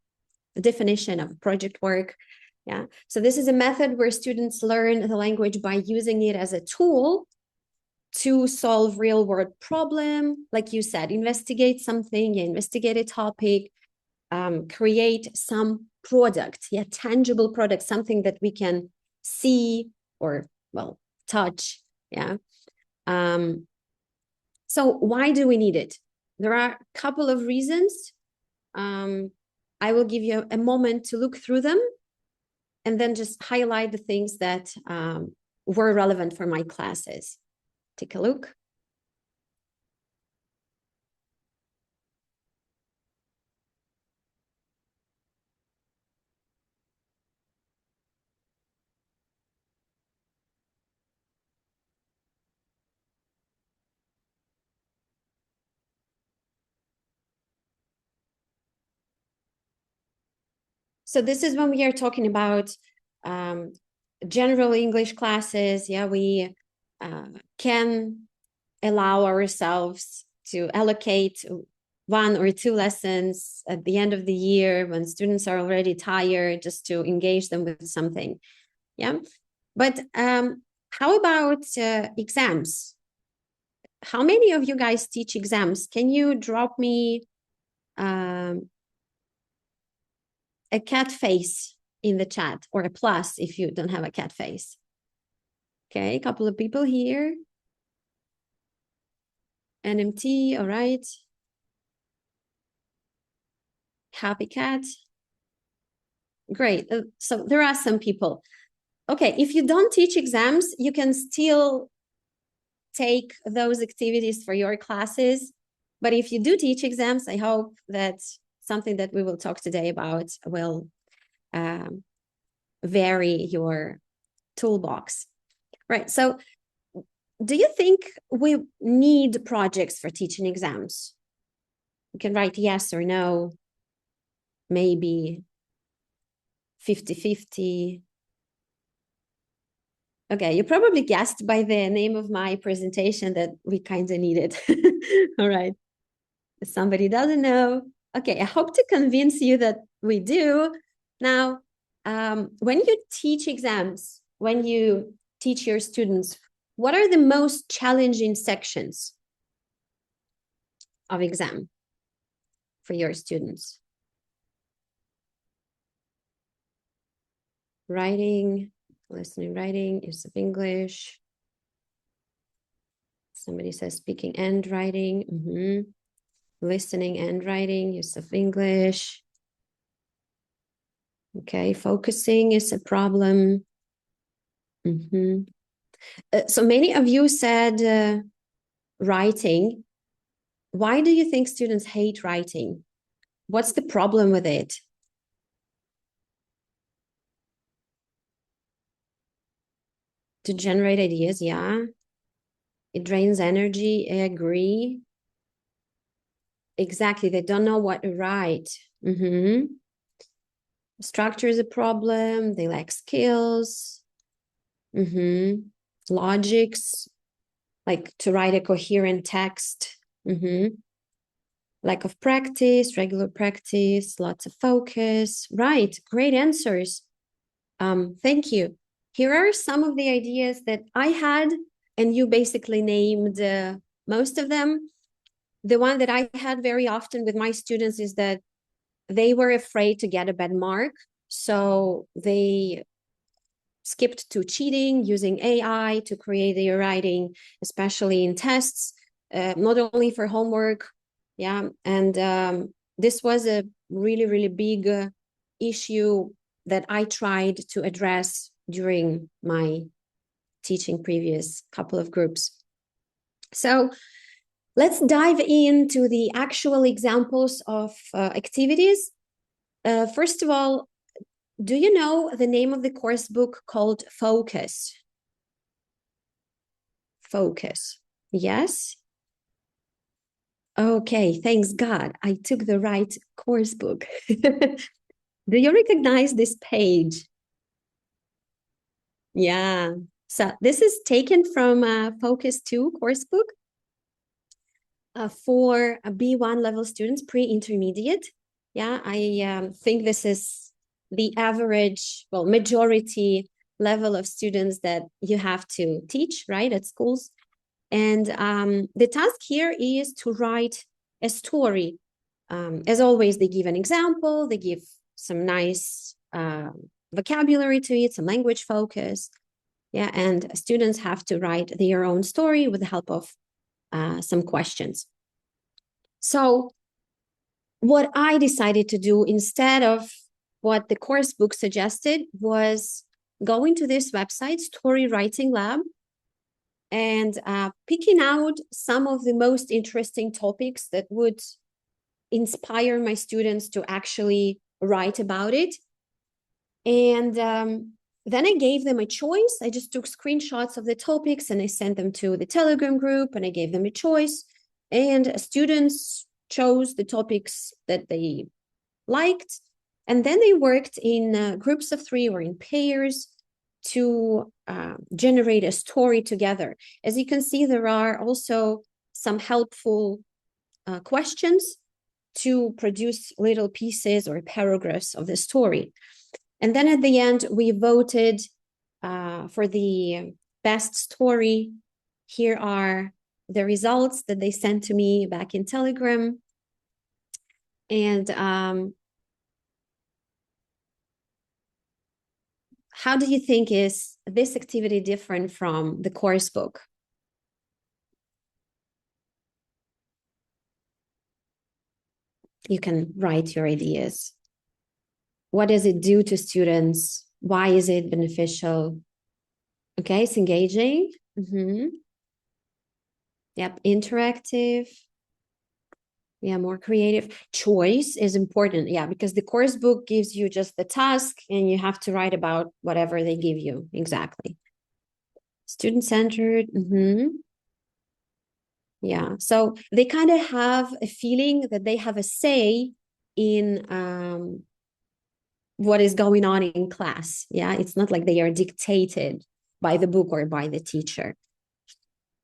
Speaker 3: definition of project work. Yeah. So this is a method where students learn the language by using it as a tool to solve real world problem. Like you said, investigate something, investigate a topic, create some product, tangible product, something that we can see or, well, touch. Yeah. So why do we need it? There are a couple of reasons. I will give you a moment to look through them and then just highlight the things that were relevant for my classes. Take a look. So this is when we are talking about general English classes. Yeah, we can allow ourselves to allocate 1 or 2 lessons at the end of the year when students are already tired, just to engage them with something. Yeah, but how about exams? How many of you guys teach exams? Can you drop me a cat face in the chat, or a plus if you don't have a cat face? Okay, a couple of people here. NMT, all right. Happy cat. Great. So there are some people. Okay, if you don't teach exams, you can still take those activities for your classes. But if you do teach exams, I hope that something that we will talk today about will vary your toolbox. Right, so do you think we need projects for teaching exams? You can write yes or no, maybe 50-50. Okay, you probably guessed by the name of my presentation that we kind of need it. All right. If somebody doesn't know. Okay, I hope to convince you that we do. Now, when you teach exams, when you teach your students, what are the most challenging sections of exam for your students? Writing, listening, writing, use of English. Somebody says speaking and writing. Listening and writing, use of English. Okay, focusing is a problem. So many of you said writing. Why do you think students hate writing? What's the problem with it? To generate ideas, yeah. It drains energy, I agree. Exactly, they don't know what to write. Structure is a problem, they lack skills. Logics, like to write a coherent text. Lack of practice, regular practice, lots of focus. Right, great answers. Thank you. Here are some of the ideas that I had, and you basically named most of them. The one that I had very often with my students is that they were afraid to get a bad mark, so they skipped to cheating, using AI to create their writing, especially in tests, not only for homework. Yeah, and this was a really, really big issue that I tried to address during my teaching previous couple of groups. So let's dive into the actual examples of activities. First of all, do you know the name of the course book called Focus? Focus. Yes? Okay, thanks God, I took the right course book. Do you recognize this page? Yeah, so this is taken from Focus 2 course book for B1 level students, pre-intermediate. Yeah, I think this is the average, well, majority level of students that you have to teach, right, at schools. And the task here is to write a story. As always, they give an example, they give some nice vocabulary to it, some language focus. Yeah, and students have to write their own story with the help of some questions. So what I decided to do instead of what the course book suggested was going to this website, Story Writing Lab, and picking out some of the most interesting topics that would inspire my students to actually write about it. And then I gave them a choice. I just took screenshots of the topics and I sent them to the Telegram group and I gave them a choice. And students chose the topics that they liked. And then they worked in groups of 3 or in pairs to generate a story together. As you can see, there are also some helpful questions to produce little pieces or paragraphs of the story. And then at the end, we voted for the best story. Here are the results that they sent to me back in Telegram. And how do you think is this activity different from the course book? You can write your ideas. What does it do to students? Why is it beneficial? Okay, it's engaging. Yep, interactive. Yeah, more creative. Choice is important. Yeah, because the course book gives you just the task and you have to write about whatever they give you. Exactly. Student-centered. Yeah, so they kind of have a feeling that they have a say in what is going on in class. Yeah, it's not like they are dictated by the book or by the teacher.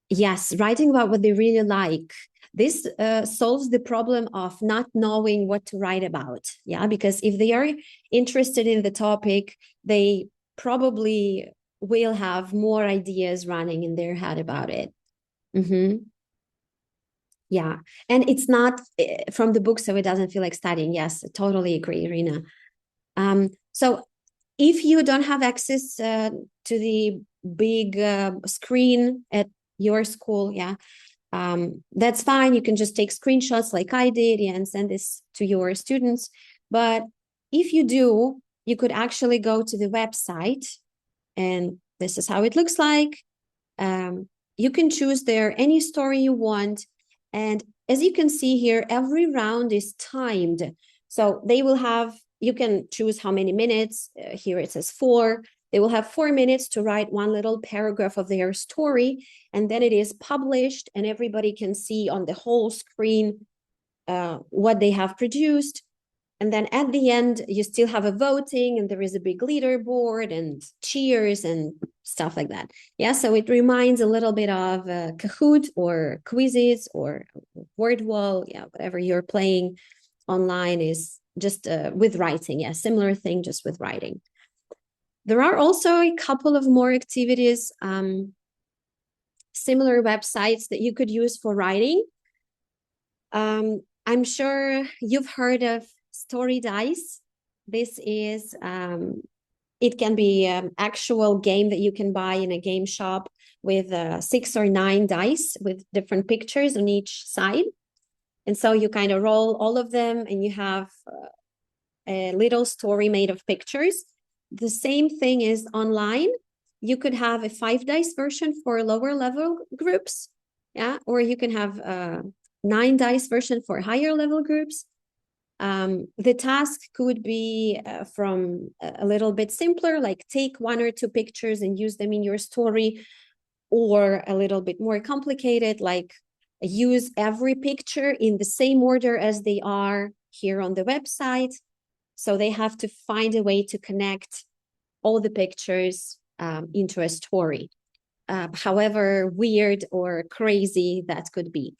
Speaker 3: Yes, writing about what they really like. This solves the problem of not knowing what to write about. Yeah, because if they are interested in the topic, they probably will have more ideas running in their head about it. Yeah, and it's not from the book, so it doesn't feel like studying. Yes, I totally agree, Irina. So if you don't have access to the big screen at your school, yeah, that's fine. You can just take screenshots like I did, yeah, and send this to your students. But if you do, you could actually go to the website, and this is how it looks like. You can choose there any story you want. And as you can see here, every round is timed. So they will have, you can choose how many minutes. Here it says 4. They will have 4 minutes to write one little paragraph of their story. And then it is published and everybody can see on the whole screen what they have produced. And then at the end, you still have a voting and there is a big leaderboard and cheers and stuff like that. Yeah, so it reminds a little bit of Kahoot or quizzes or word wall. Yeah, whatever you're playing online is just with writing. Yeah, similar thing, just with writing. There are also a couple of more activities, similar websites that you could use for writing. I'm sure you've heard of Story Dice. This is, it can be an actual game that you can buy in a game shop with 6 or 9 dice with different pictures on each side. And so you kind of roll all of them and you have a little story made of pictures. The same thing is online. You could have a 5 dice version for lower level groups, yeah, or you can have a 9 dice version for higher level groups. The task could be from a little bit simpler, like take 1 or 2 pictures and use them in your story, or a little bit more complicated, like use every picture in the same order as they are here on the website. So they have to find a way to connect all the pictures into a story, however weird or crazy that could be.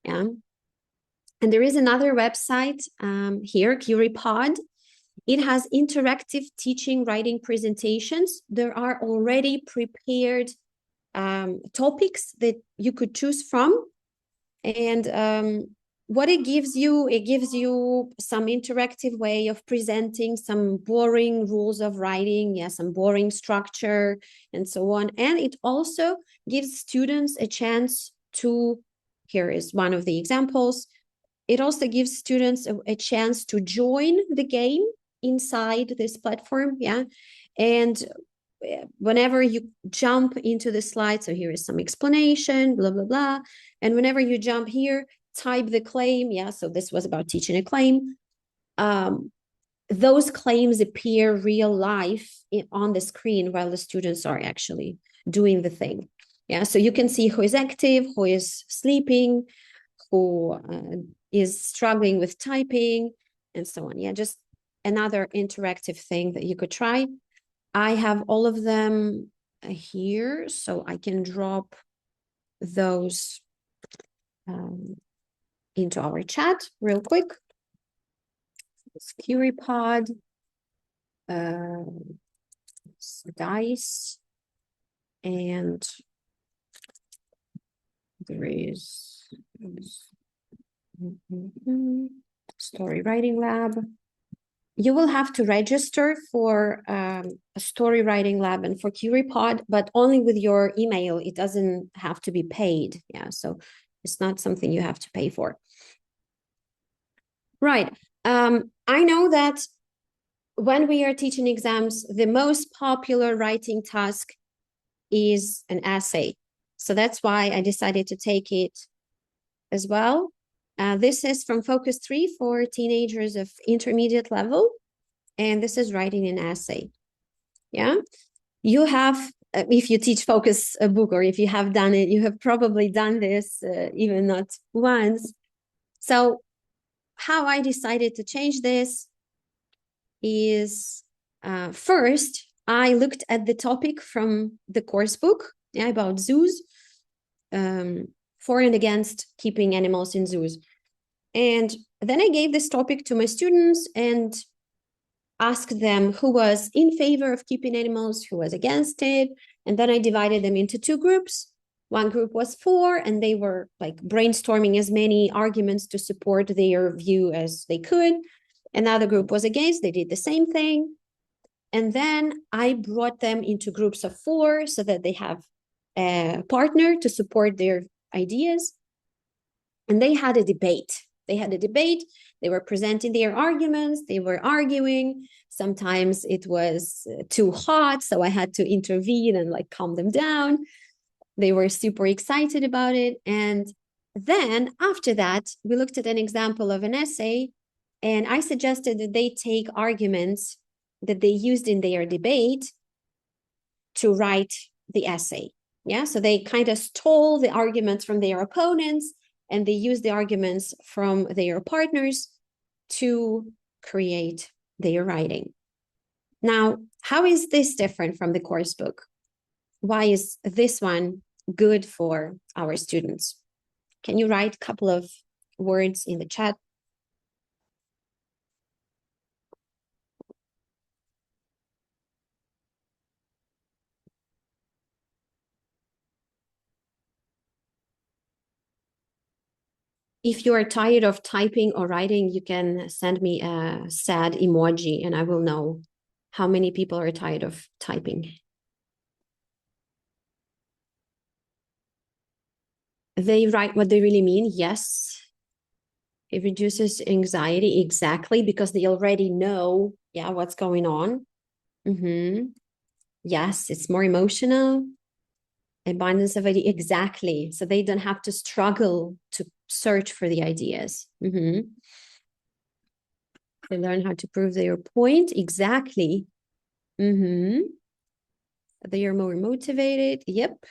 Speaker 3: Yeah. And there is another website here, CurryPod. It has interactive teaching writing presentations. There are already prepared topics that you could choose from. And what it gives you some interactive way of presenting some boring rules of writing, yeah, some boring structure and so on. And it also gives students a chance to, here is one of the examples. It also gives students a chance to join the game inside this platform, yeah. And whenever you jump into the slide, so here is some explanation, blah, blah, blah. And whenever you jump here, type the claim, yeah, so this was about teaching a claim. Those claims appear real life on the screen while the students are actually doing the thing. Yeah, so you can see who is active, who is sleeping, who is struggling with typing, and so on. Yeah, just another interactive thing that you could try. I have all of them here, so I can drop those into our chat real quick. It's CurryPod, dice, and there is Story Writing Lab. You will have to register for a Story Writing Lab and for CurryPod, but only with your email. It doesn't have to be paid. Yeah, so it's not something you have to pay for. Right. I know that when we are teaching exams, the most popular writing task is an essay. So that's why I decided to take it as well. This is from Focus 3 for teenagers of intermediate level. And this is writing an essay. Yeah. You have, if you teach Focus a book, or if you have done it, you have probably done this, even not once. So how I decided to change this is, first, I looked at the topic from the course book, yeah, about zoos, for and against keeping animals in zoos. And then I gave this topic to my students and asked them who was in favor of keeping animals, who was against it. And then I divided them into 2 groups. One group was for, and they were like brainstorming as many arguments to support their view as they could. Another group was against, they did the same thing. And then I brought them into groups of 4 so that they have a partner to support their ideas. And they had a debate. They were presenting their arguments, they were arguing. Sometimes it was too hot, so I had to intervene and like calm them down. They were super excited about it. And then after that, we looked at an example of an essay, and I suggested that they take arguments that they used in their debate to write the essay. Yeah, so they kind of stole the arguments from their opponents, and they used the arguments from their partners to create their writing. Now, how is this different from the course book? why is this one good for our students? Can you write a couple of words in the chat? If you are tired of typing or writing, you can send me a sad emoji and I will know how many people are tired of typing. They write what they really mean. Yes. It reduces anxiety. Exactly. Because they already know, yeah, what's going on. Yes. It's more emotional. Abundance of ideas. Exactly. So they don't have to struggle to search for the ideas. They learn how to prove their point. Exactly. They are more motivated. Yep.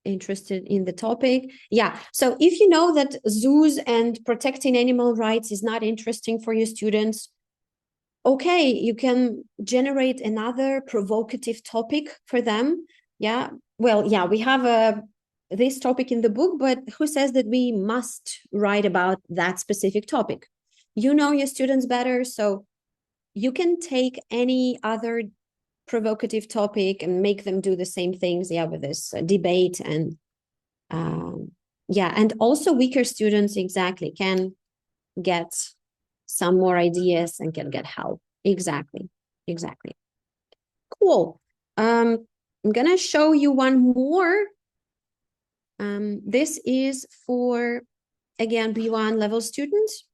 Speaker 3: Interested in the topic. Yeah. So if you know that zoos and protecting animal rights is not interesting for your students, okay, you can generate another provocative topic for them. Yeah. Well, yeah, we have this topic in the book, but who says that we must write about that specific topic? You know your students better, so you can take any other provocative topic and make them do the same things, yeah, with this debate and yeah, and also weaker students exactly can get some more ideas and can get help. Exactly. Cool. I'm gonna show you one more. This is for, again, B1 level students,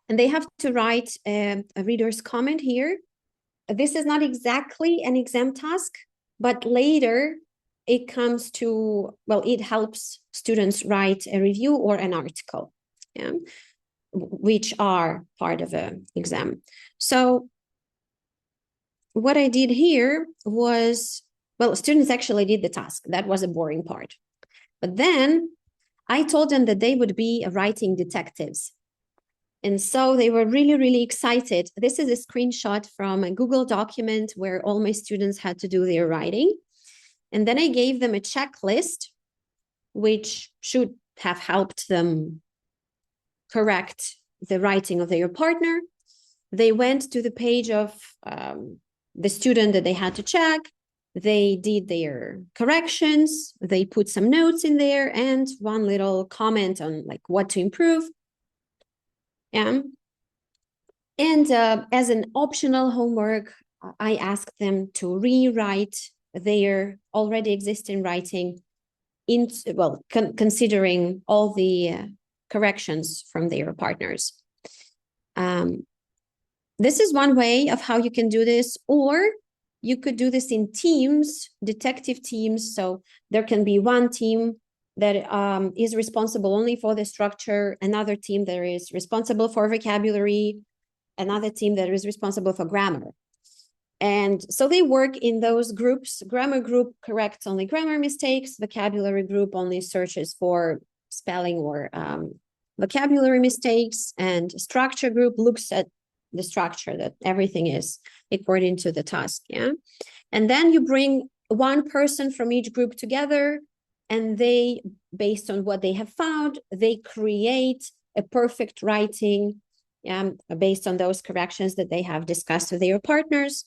Speaker 3: and they have to write a reader's comment here. This is not exactly an exam task, but later it comes to, well, it helps students write a review or an article, yeah, which are part of an exam. So what I did here was, well, students actually did the task. That was a boring part. But then I told them that they would be writing detectives. And so they were really, really excited. This is a screenshot from a Google document where all my students had to do their writing. And then I gave them a checklist, which should have helped them correct the writing of their partner. They went to the page of the student that they had to check. They did their corrections. They put some notes in there and one little comment on like what to improve. Yeah. And as an optional homework, I asked them to rewrite their already existing writing in, well, considering all the corrections from their partners. This is one way of how you can do this, or you could do this in teams, detective teams. So there can be one team that is responsible only for the structure, another team that is responsible for vocabulary, another team that is responsible for grammar. And so they work in those groups. Grammar group corrects only grammar mistakes. Vocabulary group only searches for spelling or vocabulary mistakes. And structure group looks at the structure, that everything is according to the task, yeah? And then you bring one person from each group together, and they, based on what they have found, they create a perfect writing based on those corrections that they have discussed with their partners.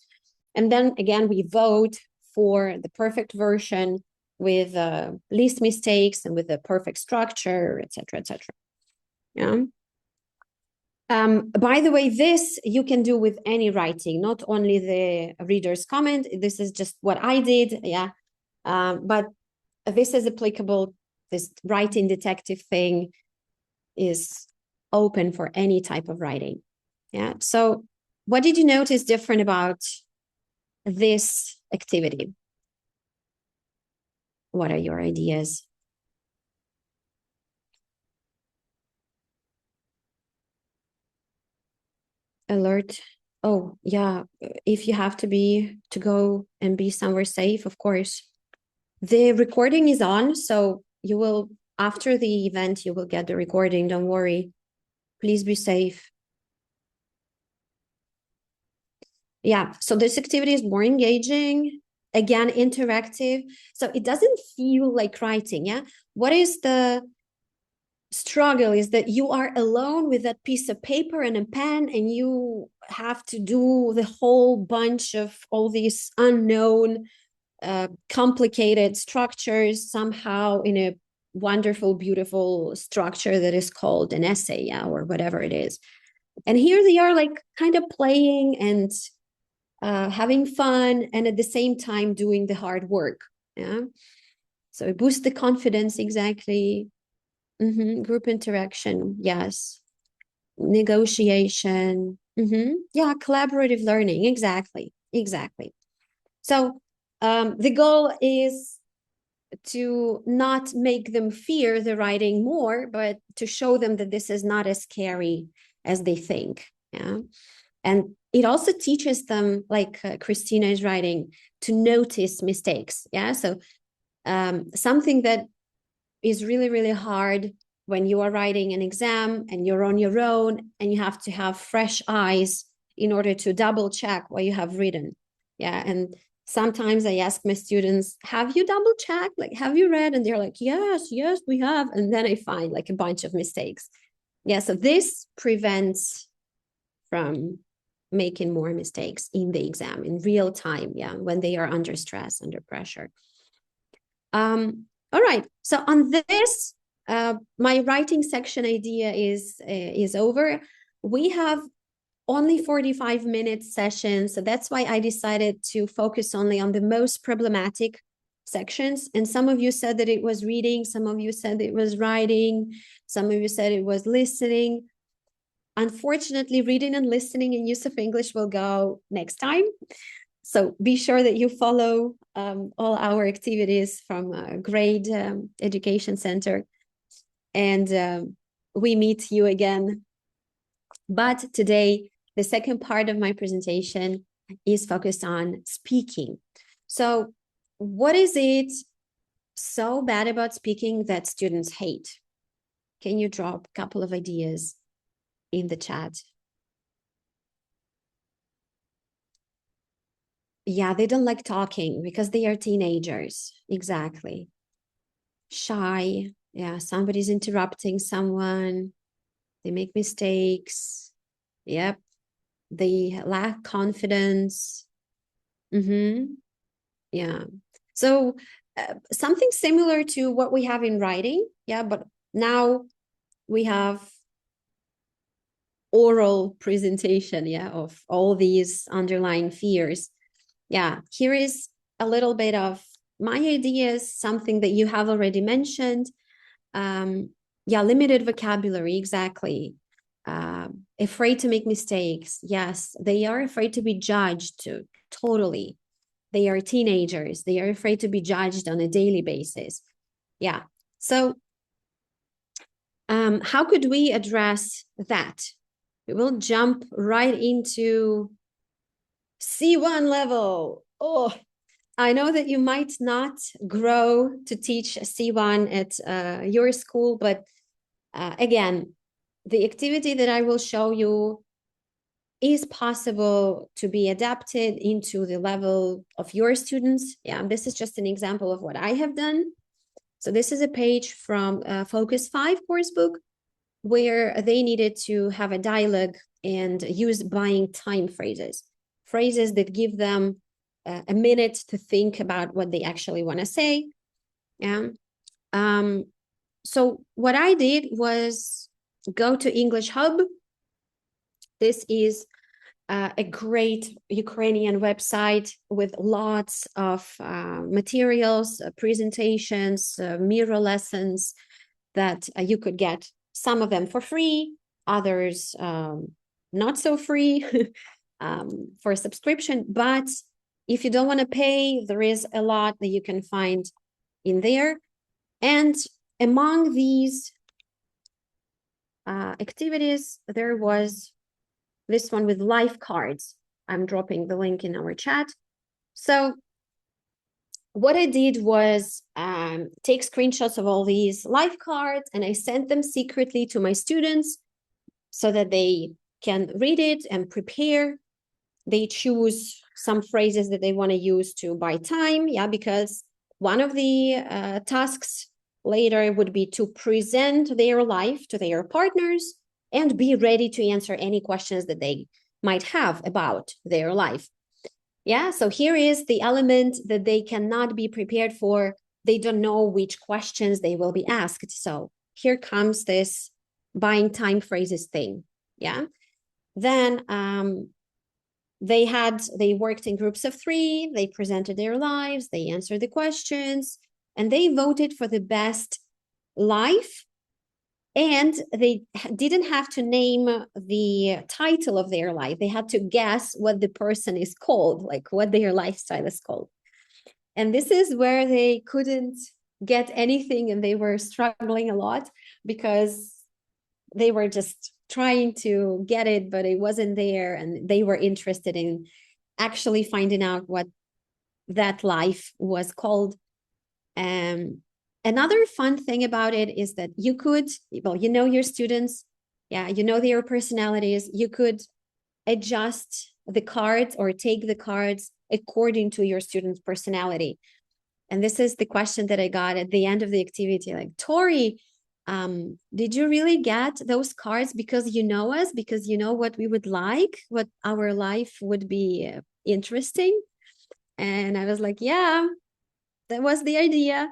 Speaker 3: And then again, we vote for the perfect version with least mistakes and with the perfect structure, etc., etc. Yeah. By the way, this you can do with any writing, not only the reader's comment. This is just what I did, yeah. But this is applicable. This writing detective thing is open for any type of writing. Yeah. So what did you notice different about this activity? What are your ideas? Alert. Oh, yeah. If you have to go and be somewhere safe, of course. The recording is on, so you will, after the event, you will get the recording. Don't worry. Please be safe. Yeah, so this activity is more engaging. again, interactive. So it doesn't feel like writing, yeah? What is the struggle is that you are alone with that piece of paper and a pen, and you have to do the whole bunch of all these unknown, complicated structures somehow in a wonderful, beautiful structure that is called an essay, yeah, or whatever it is. And here they are like kind of playing and having fun, and at the same time doing the hard work, yeah? So it boosts the confidence, exactly. Group interaction, yes. Negotiation, yeah, collaborative learning, exactly. So the goal is to not make them fear the writing more, but to show them that this is not as scary as they think, yeah? And it also teaches them, like Christina is writing, to notice mistakes, yeah? So something that is really, really hard when you are writing an exam and you're on your own and you have to have fresh eyes in order to double check what you have written. Yeah. And sometimes I ask my students, have you double checked? Like, have you read? And they're like, yes, we have. And then I find like a bunch of mistakes. Yeah. So this prevents from making more mistakes in the exam in real time. Yeah. When they are under stress, under pressure. All right, so on this, my writing section idea is over. We have only 45-minute sessions, so that's why I decided to focus only on the most problematic sections. And some of you said that it was reading, some of you said it was writing, some of you said it was listening. Unfortunately, reading and listening in use of English will go next time. So be sure that you follow all our activities from Grade Education Center, and we meet you again. But today, the second part of my presentation is focused on speaking. So what is it so bad about speaking that students hate? Can you drop a couple of ideas in the chat? Yeah, they don't like talking because they are teenagers. Exactly. Shy. Yeah, somebody's interrupting someone. They make mistakes. Yep. They lack confidence. Yeah. So something similar to what we have in writing. Yeah, but now we have oral presentation, yeah, of all these underlying fears. Yeah, here is a little bit of my ideas, something that you have already mentioned. Yeah, limited vocabulary, exactly. Afraid to make mistakes. Yes, they are afraid to be judged, totally. They are teenagers. They are afraid to be judged on a daily basis. Yeah, so how could we address that? We will jump right into C1 level. Oh, I know that you might not grow to teach C1 at your school, but again, the activity that I will show you is possible to be adapted into the level of your students. Yeah, this is just an example of what I have done. So this is a page from Focus 5 course book where they needed to have a dialogue and use buying time phrases that give them a minute to think about what they actually want to say. Yeah. So what I did was go to English Hub. This is a great Ukrainian website with lots of materials, presentations, mirror lessons that you could get. Some of them for free, others not so free for subscription. But if you don't want to pay, there is a lot that you can find in there. And among these activities, there was this one with life cards. I'm dropping the link in our chat. So what I did was take screenshots of all these life cards, and I sent them secretly to my students so that they can read it and prepare. They choose some phrases that they want to use to buy time, yeah, because one of the tasks later would be to present their life to their partners and be ready to answer any questions that they might have about their life. Yeah, so here is the element that they cannot be prepared for. They don't know which questions they will be asked. So here comes this buying time phrases thing. Yeah. Then they worked in groups of 3, they presented their lives, they answered the questions, and they voted for the best life. And they didn't have to name the title of their life. They had to guess what the person is called, like what their lifestyle is called. And this is where they couldn't get anything, and they were struggling a lot because they were just trying to get it, but it wasn't there. And they were interested in actually finding out what that life was called. Another fun thing about it is that you could, well, you know your students, yeah, you know their personalities, you could adjust the cards or take the cards according to your student's personality. And this is the question that I got at the end of the activity, like, Tori, did you really get those cards because you know us, because you know what we would like, what our life would be interesting? And I was like, yeah, that was the idea.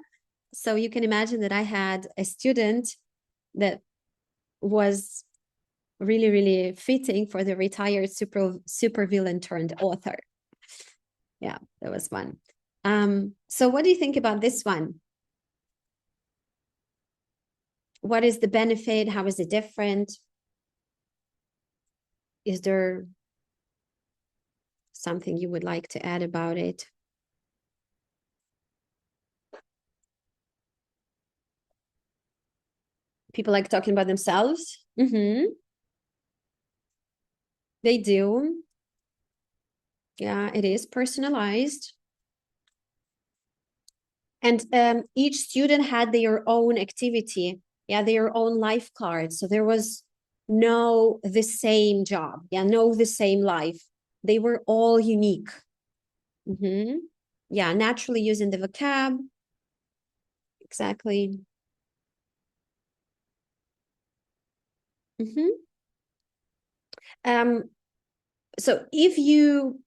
Speaker 3: So you can imagine that I had a student that was really, really fitting for the retired supervillain turned author. Yeah, that was fun. So what do you think about this one? What is the benefit? How is it different? Is there something you would like to add about it? People like talking about themselves. They do. Yeah, it is personalized. And each student had their own activity, yeah, their own life card. So there was no the same job, yeah, no the same life. They were all unique. Yeah, naturally using the vocab. Exactly. So if you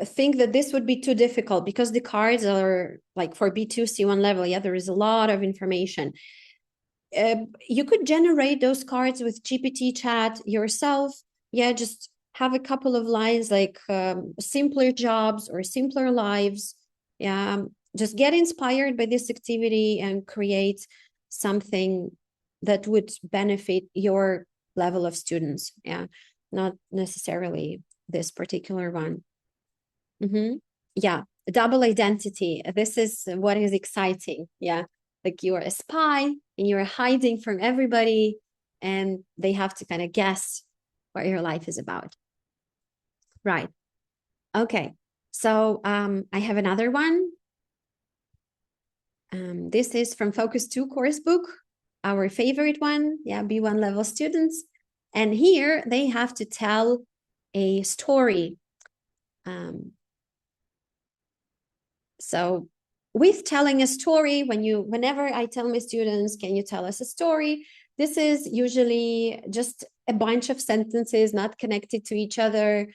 Speaker 3: think that this would be too difficult because the cards are like for B2, C1 level, yeah, there is a lot of information. You could generate those cards with GPT chat yourself. Yeah, just have a couple of lines like simpler jobs or simpler lives. Yeah, just get inspired by this activity and create something that would benefit your level of students. Yeah, not necessarily this particular one. Yeah, double identity. This is what is exciting. Yeah, like you're a spy and you're hiding from everybody and they have to kind of guess what your life is about. Right. Okay. So I have another one. This is from Focus 2 course book, our favorite one. Yeah, B1 level students. And here they have to tell a story. So with telling a story, whenever I tell my students, can you tell us a story? This is usually just a bunch of sentences not connected to each other,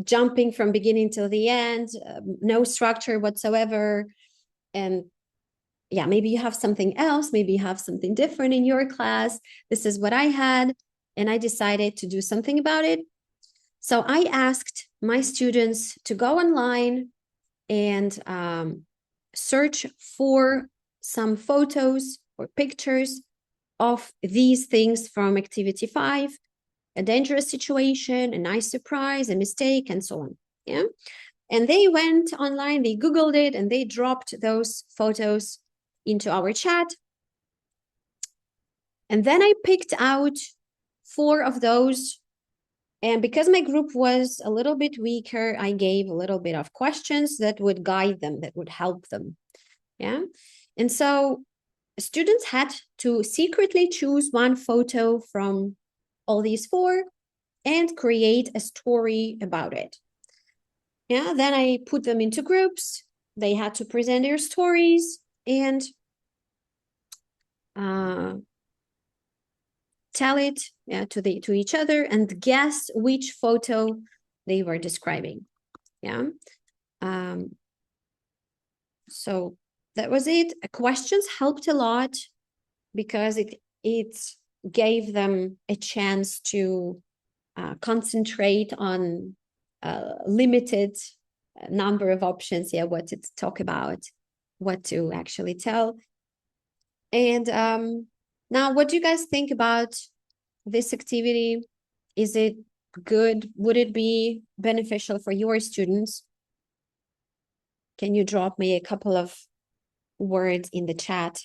Speaker 3: jumping from beginning till the end, no structure whatsoever. And yeah, maybe you have something else, maybe you have something different in your class. This is what I had, and I decided to do something about it. So I asked my students to go online and search for some photos or pictures of these things from activity 5, a dangerous situation, a nice surprise, a mistake, and so on. Yeah. And they went online, they Googled it, and they dropped those photos into our chat. And then I picked out 4 of those. And because my group was a little bit weaker, I gave a little bit of questions that would guide them, that would help them. Yeah. And so students had to secretly choose one photo from all these 4 and create a story about it. Yeah, then I put them into groups. They had to present their stories and tell it to each other and guess which photo they were describing. Yeah. So that was it. Questions helped a lot because it gave them a chance to concentrate on a limited number of options, what to talk about, what to actually tell. And now, what do you guys think about this activity? Is it good? Would it be beneficial for your students? Can you drop me a couple of words in the chat?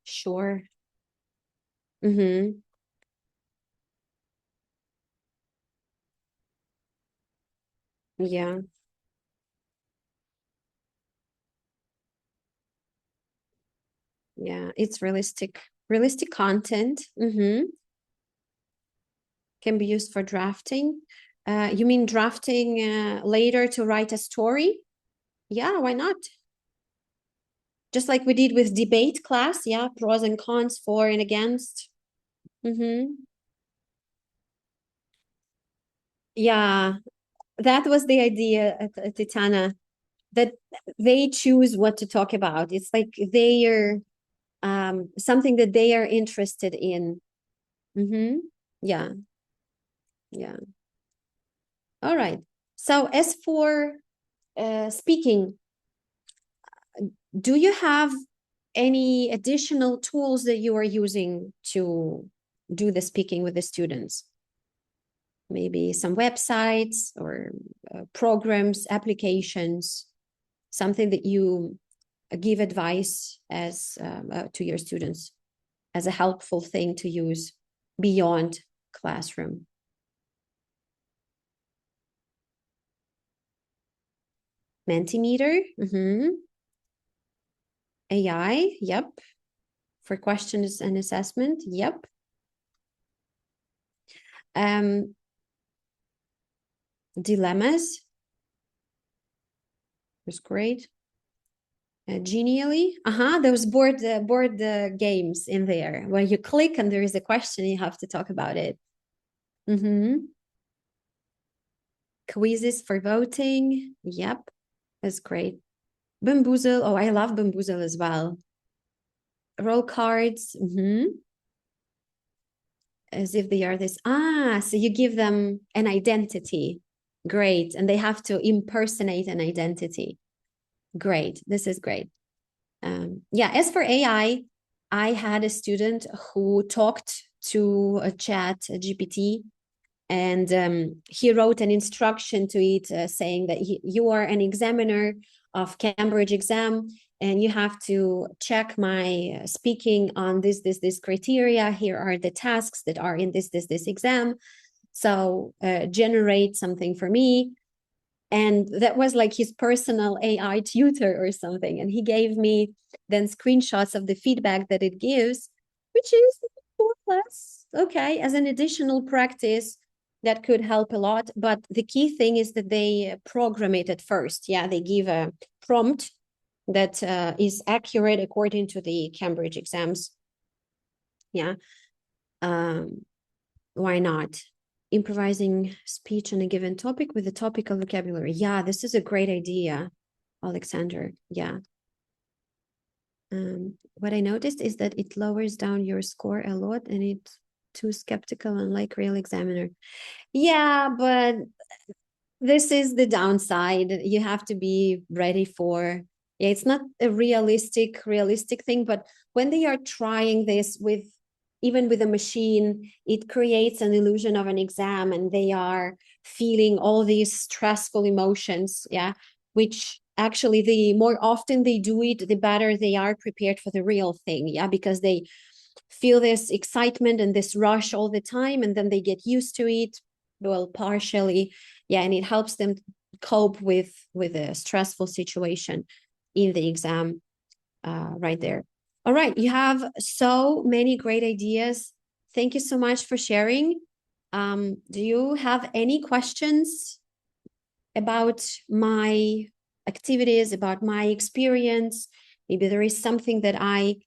Speaker 3: Sure. Mm-hmm. Yeah. Yeah, it's realistic content. Mm-hmm. Can be used for drafting. You mean drafting later to write a story? Yeah, why not? Just like we did with debate class, yeah, pros and cons, for and against. Mm-hmm. Yeah, that was the idea, Titana, that they choose what to talk about. It's like they are something that they are interested in. Mm-hmm. Yeah. Yeah. All right. So as for speaking, do you have any additional tools that you are using to do the speaking with the students? Maybe some websites or programs, applications, something that you give advice as to your students as a helpful thing to use beyond classroom. Mentimeter, AI, yep. For questions and assessment, yep. Dilemmas was great. Genially, those board games in there where you click and there is a question, you have to talk about it. Quizzes for voting, yep, that's great. Bamboozle, oh, I love Bamboozle as well. Roll cards, as if they are this, so you give them an identity, great, and they have to impersonate an identity. Great, this is great. Yeah, as for AI, I had a student who talked to a GPT, and he wrote an instruction to it saying that you are an examiner of Cambridge exam, and you have to check my speaking on this criteria. Here are the tasks that are in this exam. So generate something for me. And that was like his personal AI tutor or something. And he gave me then screenshots of the feedback that it gives, which is more or less okay as an additional practice that could help a lot. But the key thing is that they program it at first. Yeah, they give a prompt that is accurate according to the Cambridge exams. Yeah. Why not? Improvising speech on a given topic with a topical vocabulary. Yeah, this is a great idea, Alexander. Yeah. What I noticed is that it lowers down your score a lot and it's too skeptical, unlike real examiner. Yeah, but this is the downside. You have to be ready for, yeah, it's not a realistic thing, but when they are trying this even with a machine, it creates an illusion of an exam and they are feeling all these stressful emotions, yeah, which actually the more often they do it, the better they are prepared for the real thing, yeah, because they feel this excitement and this rush all the time and then they get used to it, well, partially, yeah, and it helps them cope with a stressful situation in the exam right there. All right, you have so many great ideas. Thank you so much for sharing. Do you have any questions about my activities, about my experience? Maybe there is something that I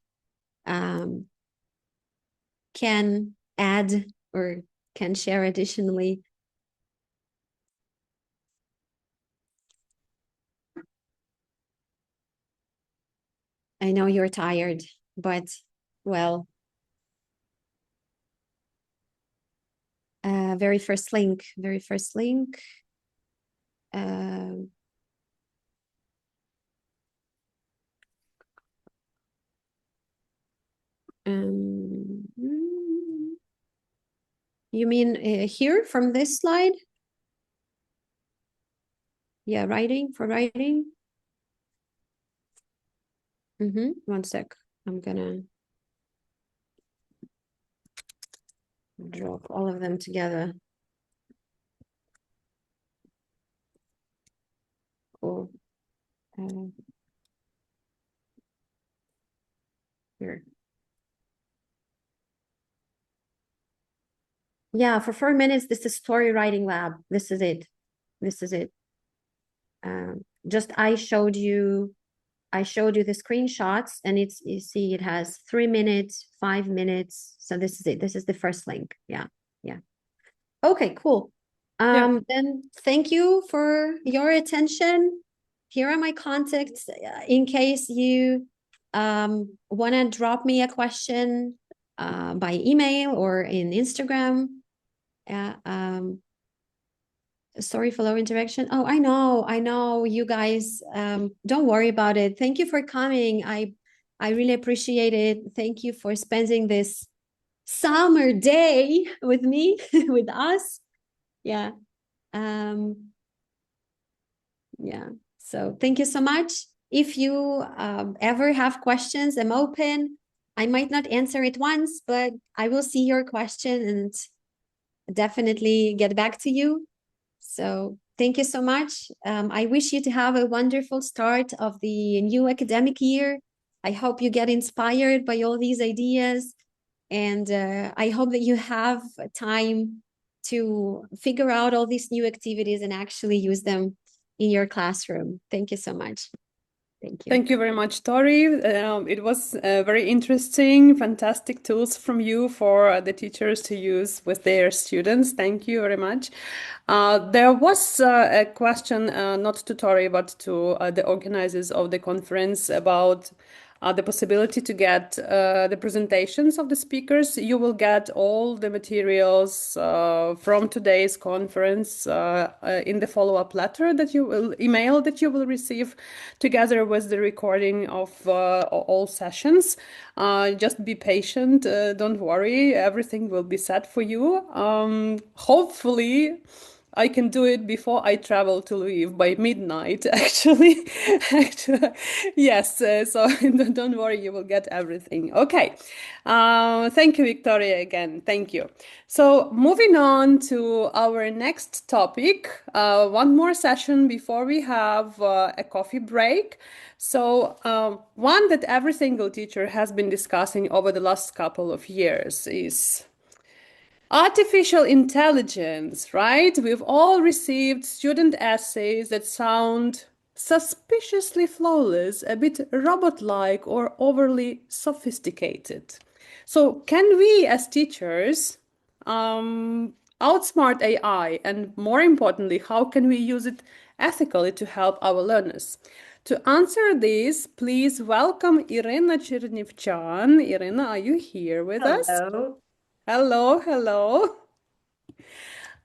Speaker 3: can add or can share additionally. I know you're tired, but well, very first link. You mean here from this slide? Yeah, writing. One sec. I'm gonna drop all of them together. Cool. Here. Yeah, for 4 minutes, this is story writing lab. This is it. Just I showed you the screenshots, and it's, you see, it has 3 minutes, 5 minutes. So this is it. This is the first link. Yeah. Okay, cool. Then thank you for your attention. Here are my contacts in case you want to drop me a question by email or in Instagram. Sorry for low interaction. Oh, I know you guys, don't worry about it. Thank you for coming. I really appreciate it. Thank you for spending this summer day with me, with us. Yeah. So thank you so much. If you ever have questions, I'm open. I might not answer it once, but I will see your question and definitely get back to you. So thank you so much. I wish you to have a wonderful start of the new academic year. I hope you get inspired by all these ideas. And I hope that you have time to figure out all these new activities and actually use them in your classroom. Thank you so much. Thank you.
Speaker 1: Thank you very much, Tori. It was very interesting, fantastic tools from you for the teachers to use with their students. Thank you very much. There was a question, not to Tori, but to the organizers of the conference about the possibility to get the presentations of the speakers. You will get all the materials from today's conference in the follow-up letter that you will email that you will receive together with the recording of all sessions. Just be patient, don't worry, everything will be set for you. Hopefully I can do it before I travel to Lviv by midnight, actually. Yes, so don't worry, you will get everything. Okay, thank you, Victoria, again. Thank you. So moving on to our next topic, one more session before we have a coffee break. So one that every single teacher has been discussing over the last couple of years is artificial intelligence, right? We've all received student essays that sound suspiciously flawless, a bit robot-like or overly sophisticated. So can we as teachers outsmart AI? And more importantly, how can we use it ethically to help our learners? To answer this, please welcome Irina Chernivchan. Irina, are you here with us? Hello.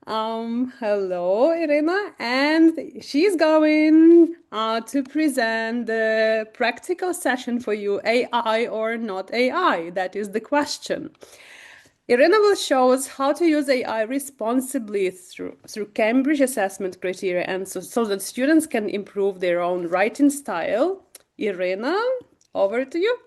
Speaker 1: Hello, Irina, and she's going to present the practical session for you, AI or not AI? That is the question. Irina will show us how to use AI responsibly through Cambridge assessment criteria, and so that students can improve their own writing style. Irina, over to you.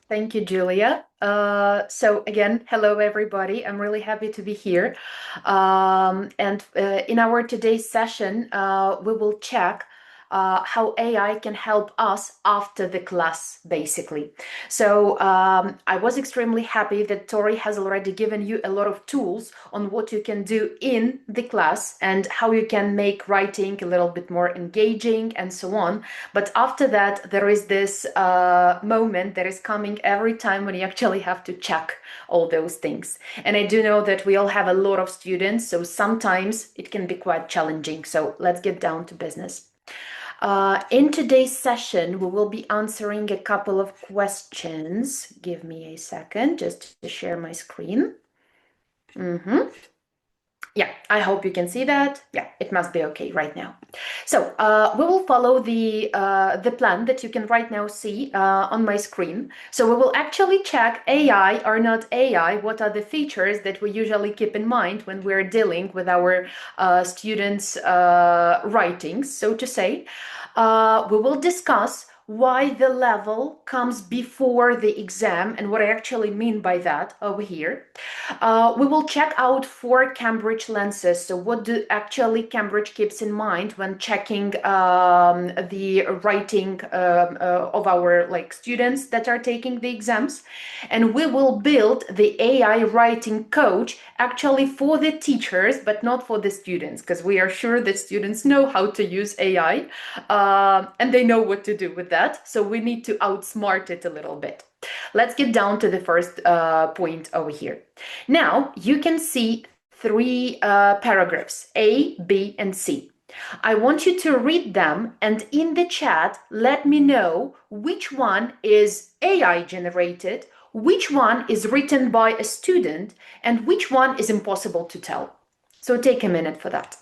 Speaker 4: Thank you, Julia. So again, hello, everybody. I'm really happy to be here. And in our today's session, we will check how AI can help us after the class, basically. So I was extremely happy that Tori has already given you a lot of tools on what you can do in the class and how you can make writing a little bit more engaging and so on. But after that, there is this moment that is coming every time when you actually have to check all those things. And I do know that we all have a lot of students, so sometimes it can be quite challenging. So let's get down to business. In today's session, we will be answering a couple of questions. Give me a second just to share my screen. Yeah, I hope you can see that. Yeah, it must be okay right now. So we will follow the plan that you can right now see on my screen. So we will actually check AI or not AI, what are the features that we usually keep in mind when we're dealing with our students' writings, so to say. We will discuss why the level comes before the exam and what I actually mean by that over here. We will check out 4 Cambridge lenses. So what do actually Cambridge keeps in mind when checking the writing of our students that are taking the exams. And we will build the AI writing coach actually for the teachers, but not for the students, because we are sure that students know how to use AI and they know what to do with that. So we need to outsmart it a little bit. Let's get down to the first point over here. Now you can see 3 paragraphs, A, B, and C. I want you to read them and in the chat, let me know which one is AI generated, which one is written by a student, and which one is impossible to tell. So take a minute for that.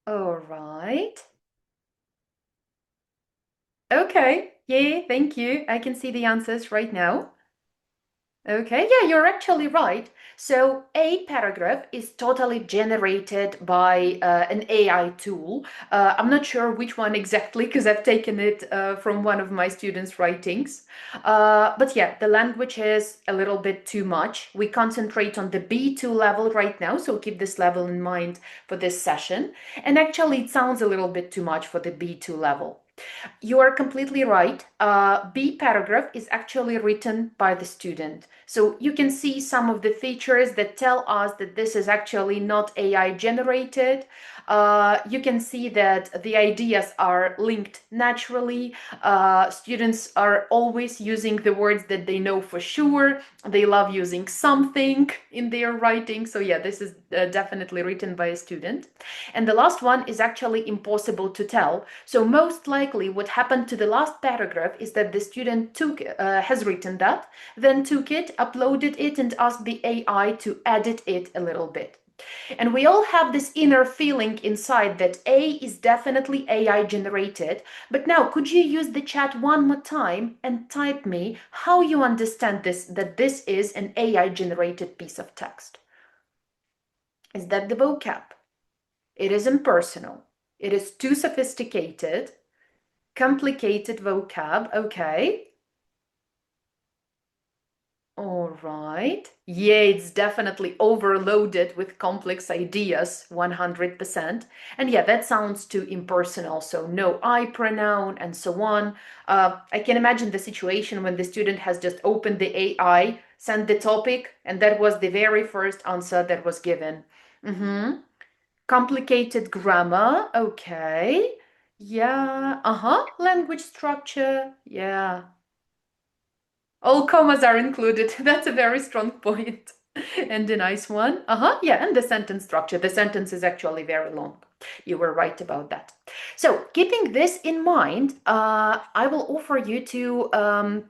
Speaker 4: All right. Okay, yeah, thank you. I can see the answers right now. Okay, yeah, you're actually right. So a paragraph is totally generated by an AI tool. I'm not sure which one exactly because I've taken it from one of my students' writings. But yeah, the language is a little bit too much. We concentrate on the B2 level right now, so keep this level in mind for this session. And actually, it sounds a little bit too much for the B2 level. You are completely right. B paragraph is actually written by the student. So you can see some of the features that tell us that this is actually not AI generated. You can see that the ideas are linked naturally. Students are always using the words that they know for sure. They love using something in their writing. So yeah, this is definitely written by a student. And the last one is actually impossible to tell. So most likely what happened to the last paragraph is that the student has written that, then took it, uploaded it, and asked the AI to edit it a little bit. And we all have this inner feeling inside that A is definitely AI generated. But now, could you use the chat one more time and type me how you understand this, that this is an AI generated piece of text? Is that the vocab? It is impersonal. It is too sophisticated, complicated vocab. Okay. All right. Yeah, it's definitely overloaded with complex ideas, 100%. And yeah, that sounds too impersonal. So no I pronoun and so on. I can imagine the situation when the student has just opened the AI, sent the topic, and that was the very first answer that was given. Complicated grammar. Okay. Yeah. Language structure. Yeah. All commas are included. That's a very strong point and a nice one. Yeah, and the sentence structure. The sentence is actually very long. You were right about that. So keeping this in mind, I will offer you to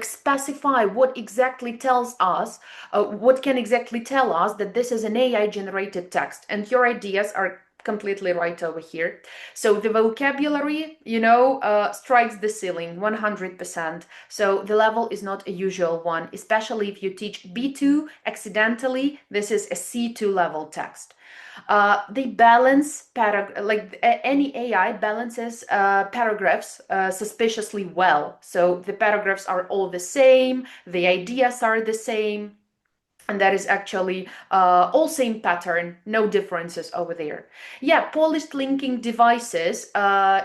Speaker 4: specify what exactly tells us, what can exactly tell us that this is an AI generated text. And your ideas are completely right over here. So the vocabulary, strikes the ceiling 100%. So the level is not a usual one, especially if you teach B2 accidentally. This is a C2 level text. They balance any AI balances paragraphs suspiciously well. So the paragraphs are all the same, the ideas are the same, and that is actually all same pattern, no differences over there. Yeah, polished linking devices.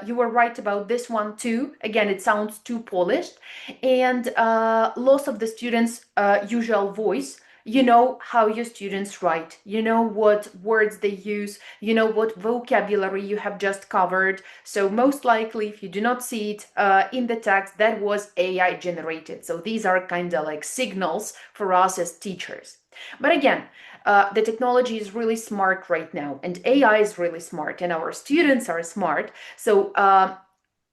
Speaker 4: You were right about this one too. Again, it sounds too polished. And loss of the students' usual voice. You know how your students write, you know what words they use, you know what vocabulary you have just covered. So most likely, if you do not see it in the text, that was AI generated. So these are kind of like signals for us as teachers. But again, the technology is really smart right now, and AI is really smart, and our students are smart. So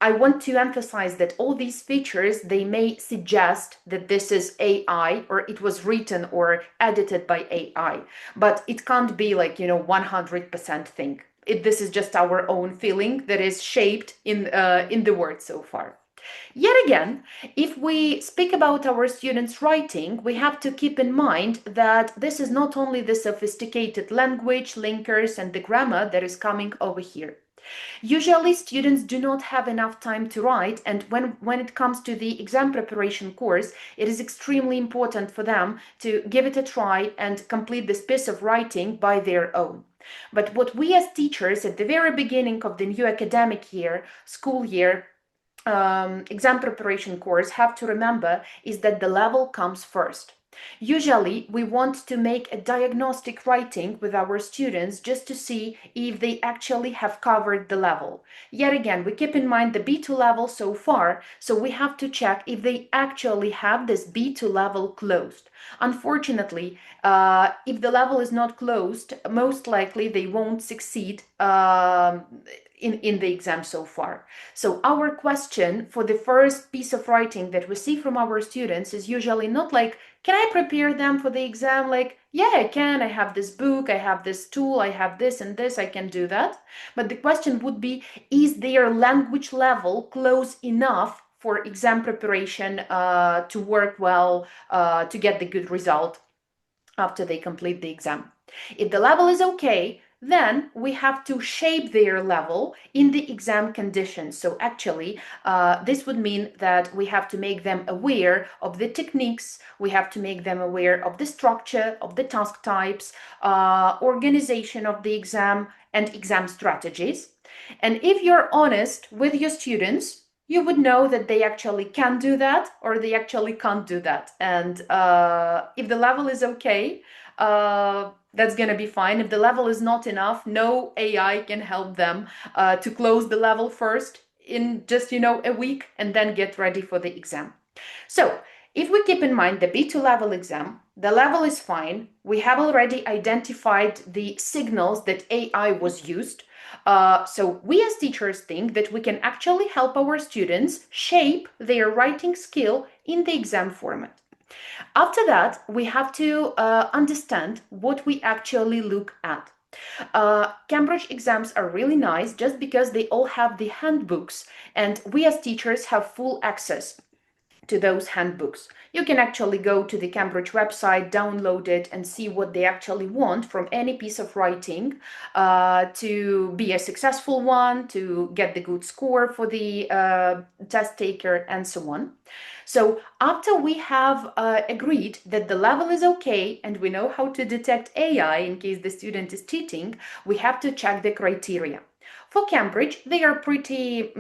Speaker 4: I want to emphasize that all these features, they may suggest that this is AI or it was written or edited by AI, but it can't be like, 100% thing. This is just our own feeling that is shaped in the word so far. Yet again, if we speak about our students' writing, we have to keep in mind that this is not only the sophisticated language, linkers, and the grammar that is coming over here. Usually students do not have enough time to write, and when it comes to the exam preparation course, it is extremely important for them to give it a try and complete this piece of writing by their own. But what we as teachers at the very beginning of the new academic year, school year, exam preparation course have to remember is that the level comes first. Usually, we want to make a diagnostic writing with our students just to see if they actually have covered the level. Yet again, we keep in mind the B2 level so far, so we have to check if they actually have this B2 level closed. Unfortunately, if the level is not closed, most likely they won't succeed in the exam so far. So our question for the first piece of writing that we see from our students is usually not like, can I prepare them for the exam? Like, yeah, I can, I have this book, I have this tool, I have this and this, I can do that. But the question would be, is their language level close enough for exam preparation to work well, to get the good result after they complete the exam? If the level is okay, then we have to shape their level in the exam conditions. So actually, this would mean that we have to make them aware of the techniques, we have to make them aware of the structure, of the task types, organization of the exam, and exam strategies. And if you're honest with your students, you would know that they actually can do that or they actually can't do that. And if the level is okay, that's going to be fine. If the level is not enough, no AI can help them to close the level first in just, a week and then get ready for the exam. So if we keep in mind the B2 level exam, the level is fine. We have already identified the signals that AI was used. So we as teachers think that we can actually help our students shape their writing skill in the exam format. After that, we have to understand what we actually look at. Cambridge exams are really nice just because they all have the handbooks, and we as teachers have full access to those handbooks. You can actually go to the Cambridge website, download it, and see what they actually want from any piece of writing to be a successful one, to get the good score for the test taker, and so on. So after we have agreed that the level is okay and we know how to detect AI in case the student is cheating, we have to check the criteria. For Cambridge, they are pretty,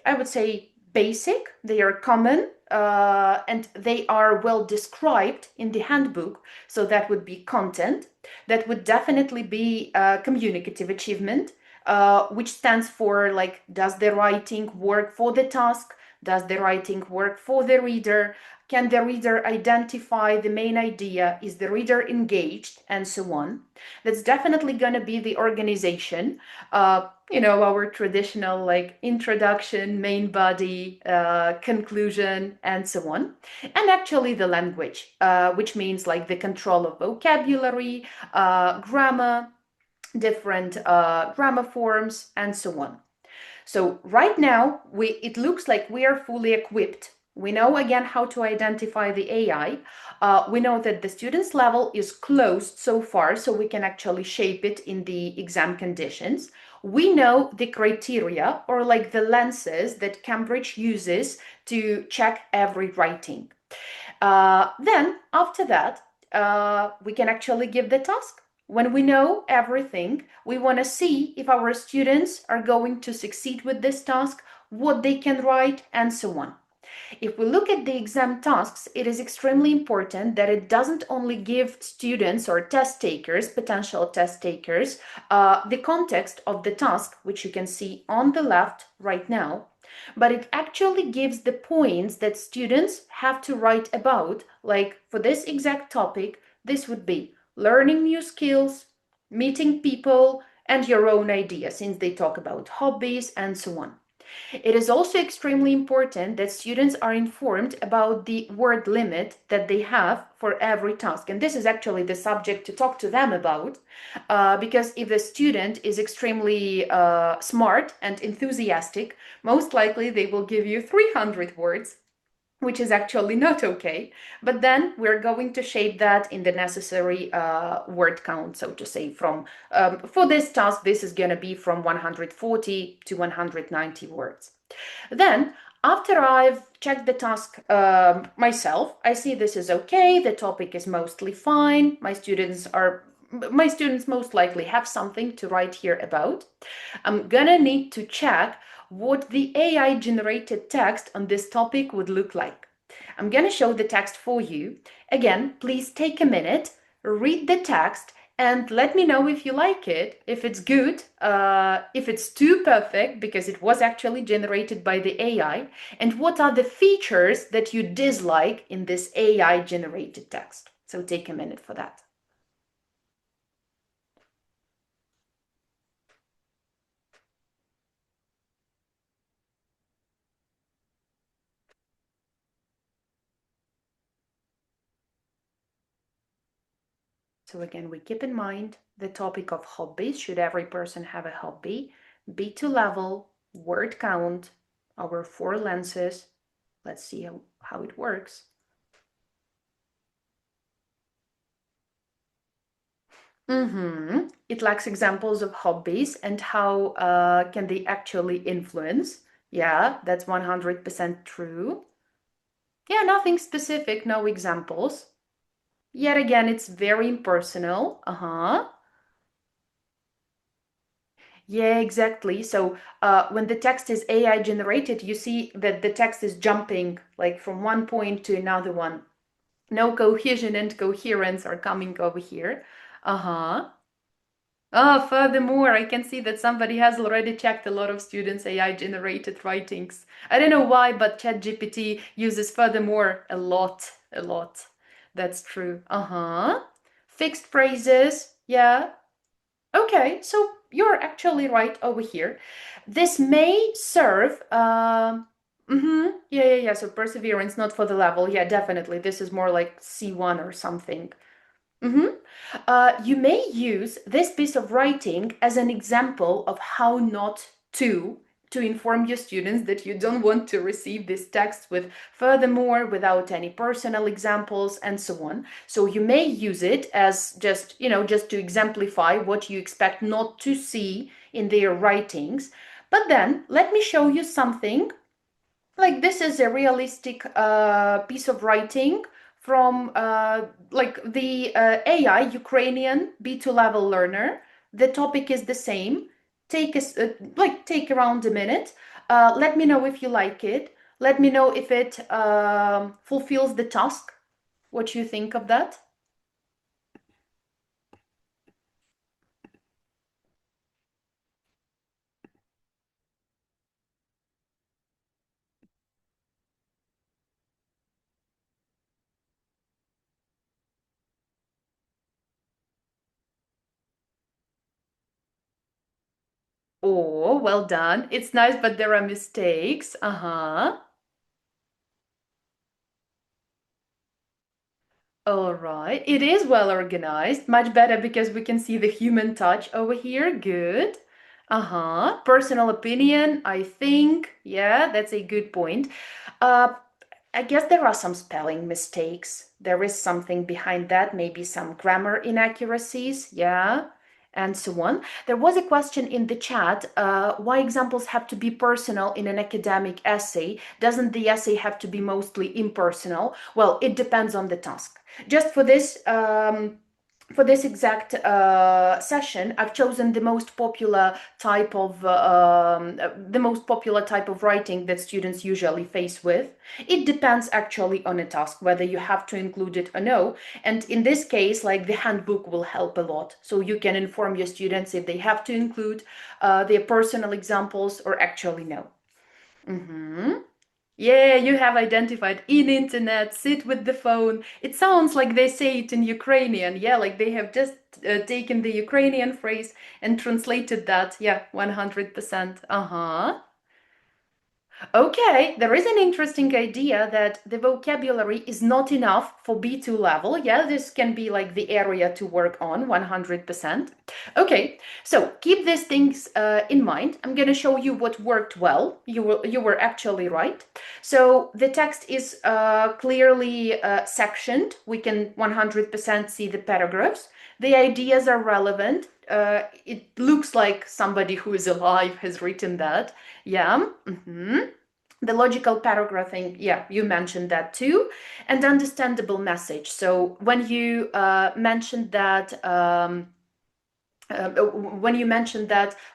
Speaker 4: I would say, basic, they are common, and they are well described in the handbook. So that would be content, that would definitely be communicative achievement, which stands for like, does the writing work for the task? Does the writing work for the reader? Can the reader identify the main idea? Is the reader engaged? And so on. That's definitely going to be the organization. Our traditional like introduction, main body, conclusion, and so on. And actually the language, which means like the control of vocabulary, grammar, different grammar forms, and so on. So right now, it looks like we are fully equipped. We know again how to identify the AI. We know that the student's level is closed so far, so we can actually shape it in the exam conditions. We know the criteria, or like the lenses that Cambridge uses to check every writing. Then after that, we can actually give the task. When we know everything, we want to see if our students are going to succeed with this task, what they can write, and so on. If we look at the exam tasks, it is extremely important that it doesn't only give students or test takers, potential test takers, the context of the task, which you can see on the left right now, but it actually gives the points that students have to write about. Like for this exact topic, this would be learning new skills, meeting people, and your own ideas, since they talk about hobbies and so on. It is also extremely important that students are informed about the word limit that they have for every task. And this is actually the subject to talk to them about, because if the student is extremely smart and enthusiastic, most likely they will give you 300 words, which is actually not okay. But then we're going to shape that in the necessary word count, so to say. From for this task, this is going to be from 140 to 190 words. Then, after I've checked the task myself, I see this is okay, the topic is mostly fine, my students most likely have something to write here about. I'm gonna need to check what the AI-generated text on this topic would look like. I'm gonna show the text for you. Again, please take a minute, read the text, and let me know if you like it, if it's good, if it's too perfect, because it was actually generated by the AI, and what are the features that you dislike in this AI-generated text. So take a minute for that. So again, we keep in mind the topic of hobbies. Should every person have a hobby? B2 level, word count, our 4 lenses. Let's see how it works. It lacks examples of hobbies and how can they actually influence. Yeah, that's 100% true. Yeah, nothing specific, no examples. Yet again, it's very impersonal. Yeah, exactly. So when the text is AI generated, you see that the text is jumping like from one point to another one. No cohesion and coherence are coming over here. Furthermore, I can see that somebody has already checked a lot of students' AI-generated writings. I don't know why, but ChatGPT uses furthermore a lot. That's true. Fixed phrases, yeah. Okay, so you're actually right over here. This may serve, yeah, so perseverance, not for the level. Yeah, definitely. This is more like C1 or something. You may use this piece of writing as an example of how not to inform your students that you don't want to receive this text with furthermore without any personal examples and so on. So you may use it as just to exemplify what you expect not to see in their writings. But then let me show you something. Like this is a realistic piece of writing from like the AI Ukrainian B2 level learner. The topic is the same. Take around a minute. Let me know if you like it. Let me know if it fulfills the task. What you think of that? Oh, well done. It's nice, but there are mistakes. All right, it is well organized, much better because we can see the human touch over here. Good. Personal opinion, I think. Yeah, that's a good point. I guess there are some spelling mistakes. There is something behind that, maybe some grammar inaccuracies. Yeah. And so on. There was a question in the chat, why examples have to be personal in an academic essay? Doesn't the essay have to be mostly impersonal? Well, it depends on the task. Just for this exact session, I've chosen the most popular type of writing that students usually face with. It depends actually on a task, whether you have to include it or no. And in this case, like, the handbook will help a lot. So you can inform your students if they have to include their personal examples or actually no. Yeah, you have identified in internet, sit with the phone. It sounds like they say it in Ukrainian. Yeah, like they have just taken the Ukrainian phrase and translated that. Yeah, 100%. Okay, there is an interesting idea that the vocabulary is not enough for B2 level. Yeah, this can be like the area to work on, 100%. Okay, so keep these things in mind. I'm going to show you what worked well. You were actually right. So the text is clearly sectioned. We can 100% see the paragraphs. The ideas are relevant. It looks like somebody who is alive has written that. Yeah. The logical paragraphing, yeah, you mentioned that too. And understandable message. So when you mentioned that,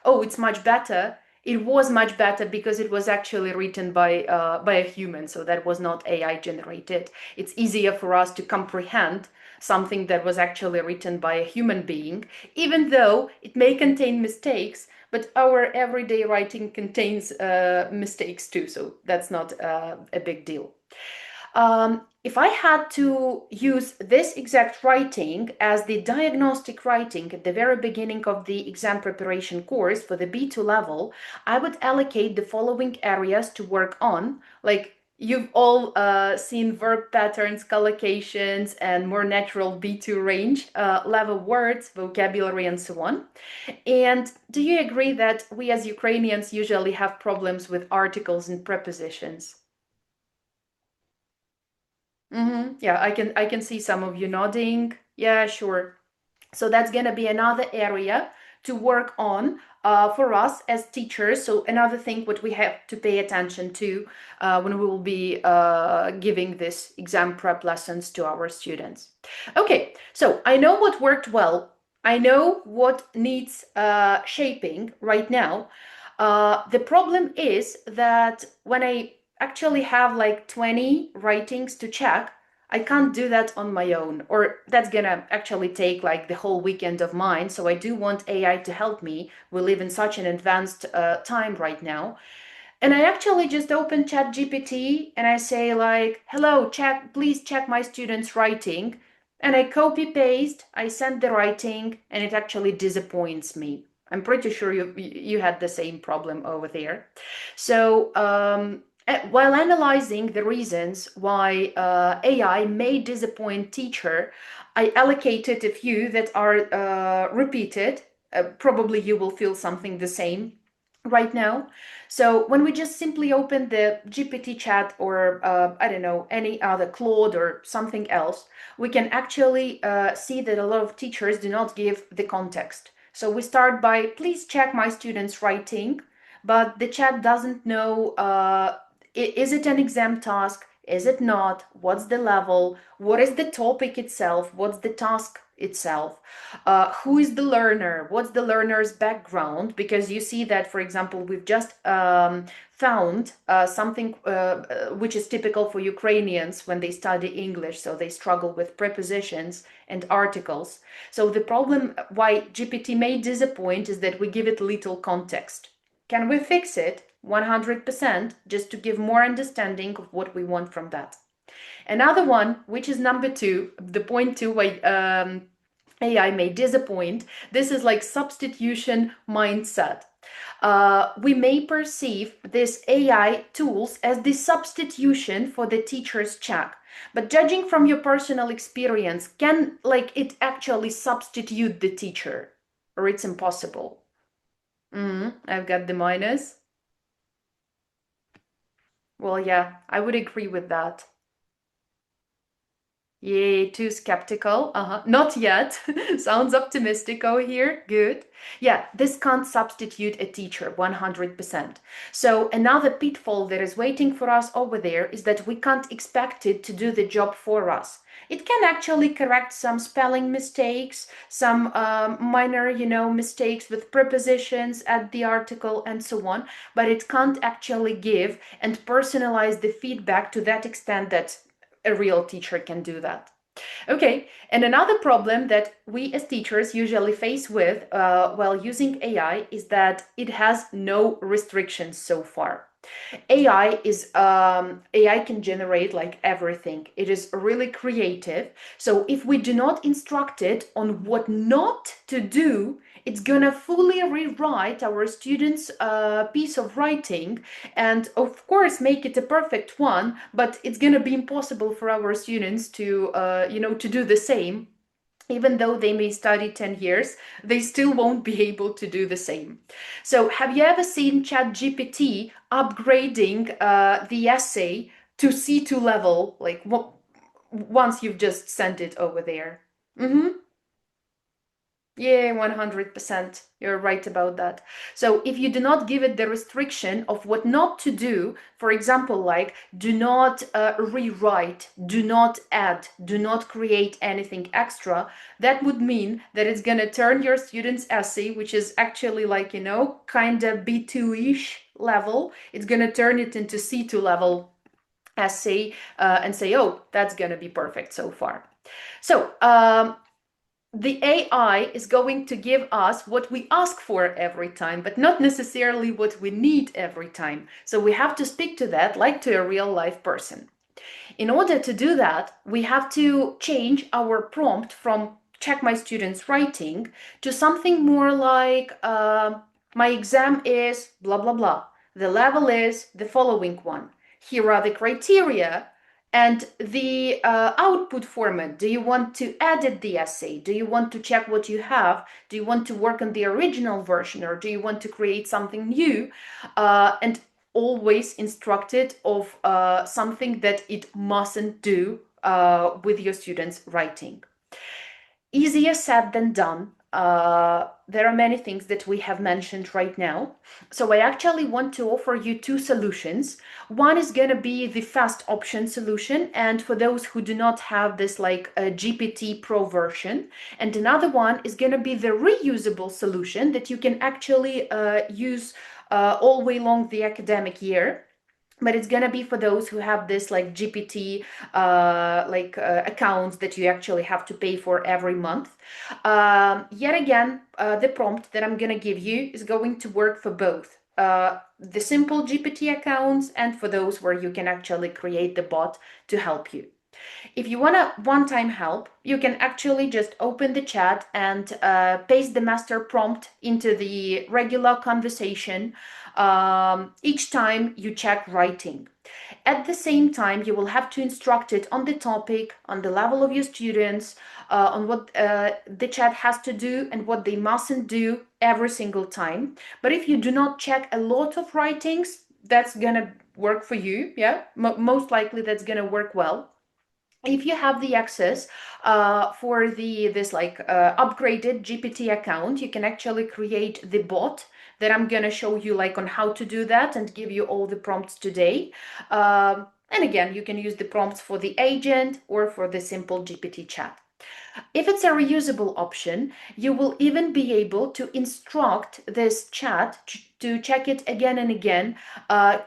Speaker 4: oh, it's much better, it was much better because it was actually written by a human. So that was not AI generated. It's easier for us to comprehend something that was actually written by a human being, even though it may contain mistakes, but our everyday writing contains mistakes too, so that's not a big deal. If I had to use this exact writing as the diagnostic writing at the very beginning of the exam preparation course for the B2 level, I would allocate the following areas to work on, like, you've all seen verb patterns, collocations, and more natural B2 range, level words, vocabulary, and so on. And do you agree that we as Ukrainians usually have problems with articles and prepositions? Yeah, I can see some of you nodding. Yeah, sure. So that's gonna be another area to work on for us as teachers. So another thing what we have to pay attention to when we will be giving this exam prep lessons to our students. Okay, so I know what worked well. I know what needs shaping right now. The problem is that when I actually have like 20 writings to check, I can't do that on my own, or that's gonna actually take like the whole weekend of mine. So I do want AI to help me. We live in such an advanced time right now. And I actually just open ChatGPT and I say like, hello, please check my student's writing. And I copy paste, I send the writing, and it actually disappoints me. I'm pretty sure you had the same problem over there. So while analyzing the reasons why AI may disappoint teacher, I allocated a few that are repeated. Probably you will feel something the same right now. So when we just simply open the GPT chat or I don't know, any other Claude or something else, we can actually see that a lot of teachers do not give the context. So we start by, please check my student's writing, but the chat doesn't know, is it an exam task? Is it not? What's the level? What is the topic itself? What's the task itself? Who is the learner? What's the learner's background? Because you see that, for example, we've just found something which is typical for Ukrainians when they study English. So they struggle with prepositions and articles. So the problem why GPT may disappoint is that we give it little context. Can we fix it? 100%, just to give more understanding of what we want from that. Another one, which is number 2, the point 2 why AI may disappoint, this is like substitution mindset. we may perceive these AI tools as the substitution for the teacher's check. But judging from your personal experience, can it actually substitute the teacher? Or it's impossible? I've got the minus. Well, yeah, I would agree with that. Yay, too skeptical. Not yet. Sounds optimistic over here. Good. Yeah, this can't substitute a teacher 100%. So another pitfall that is waiting for us over there is that we can't expect it to do the job for us. It can actually correct some spelling mistakes, some minor, mistakes with prepositions at the article and so on, but it can't actually give and personalize the feedback to that extent that a real teacher can do that. Okay, and another problem that we as teachers usually face with while using AI is that it has no restrictions so far. AI can generate everything. It is really creative. So if we do not instruct it on what not to do, it's gonna fully rewrite our students' piece of writing, and of course make it a perfect one. But it's gonna be impossible for our students to do the same. Even though they may study 10 years, they still won't be able to do the same. So have you ever seen ChatGPT upgrading the essay to C2 level, once you've just sent it over there? Yeah, 100%. You're right about that. So if you do not give it the restriction of what not to do, for example, do not rewrite, do not add, do not create anything extra, that would mean that it's going to turn your student's essay, which is actually kind of B2-ish level, it's going to turn it into C2 level essay and say, oh, that's going to be perfect so far. So, the AI is going to give us what we ask for every time, but not necessarily what we need every time. So we have to speak to that like to a real life person. In order to do that, we have to change our prompt from check my students' writing to something more like my exam is blah, blah, blah. The level is the following one. Here are the criteria. And the output format, do you want to edit the essay? Do you want to check what you have? Do you want to work on the original version, or do you want to create something new? And always instructed of something that it mustn't do with your students' writing. Easier said than done. There are many things that we have mentioned right now. So I actually want to offer you two solutions. One is going to be the fast option solution, and for those who do not have this a GPT Pro version. And another one is going to be the reusable solution that you can actually use all way long the academic year. But it's going to be for those who have this GPT accounts that you actually have to pay for every month. Yet again, the prompt that I'm going to give you is going to work for both the simple GPT accounts and for those where you can actually create the bot to help you. If you want a one-time help, you can actually just open the chat and paste the master prompt into the regular conversation each time you check writing. At the same time, you will have to instruct it on the topic, on the level of your students, on what the chat has to do and what they mustn't do every single time. But if you do not check a lot of writings, that's gonna work for you. Yeah, most likely that's gonna work well. If you have the access for this upgraded GPT account, you can actually create the bot that I'm going to show you on how to do that and give you all the prompts today. And again, you can use the prompts for the agent or for the simple GPT chat. If it's a reusable option, you will even be able to instruct this chat to check it again and again,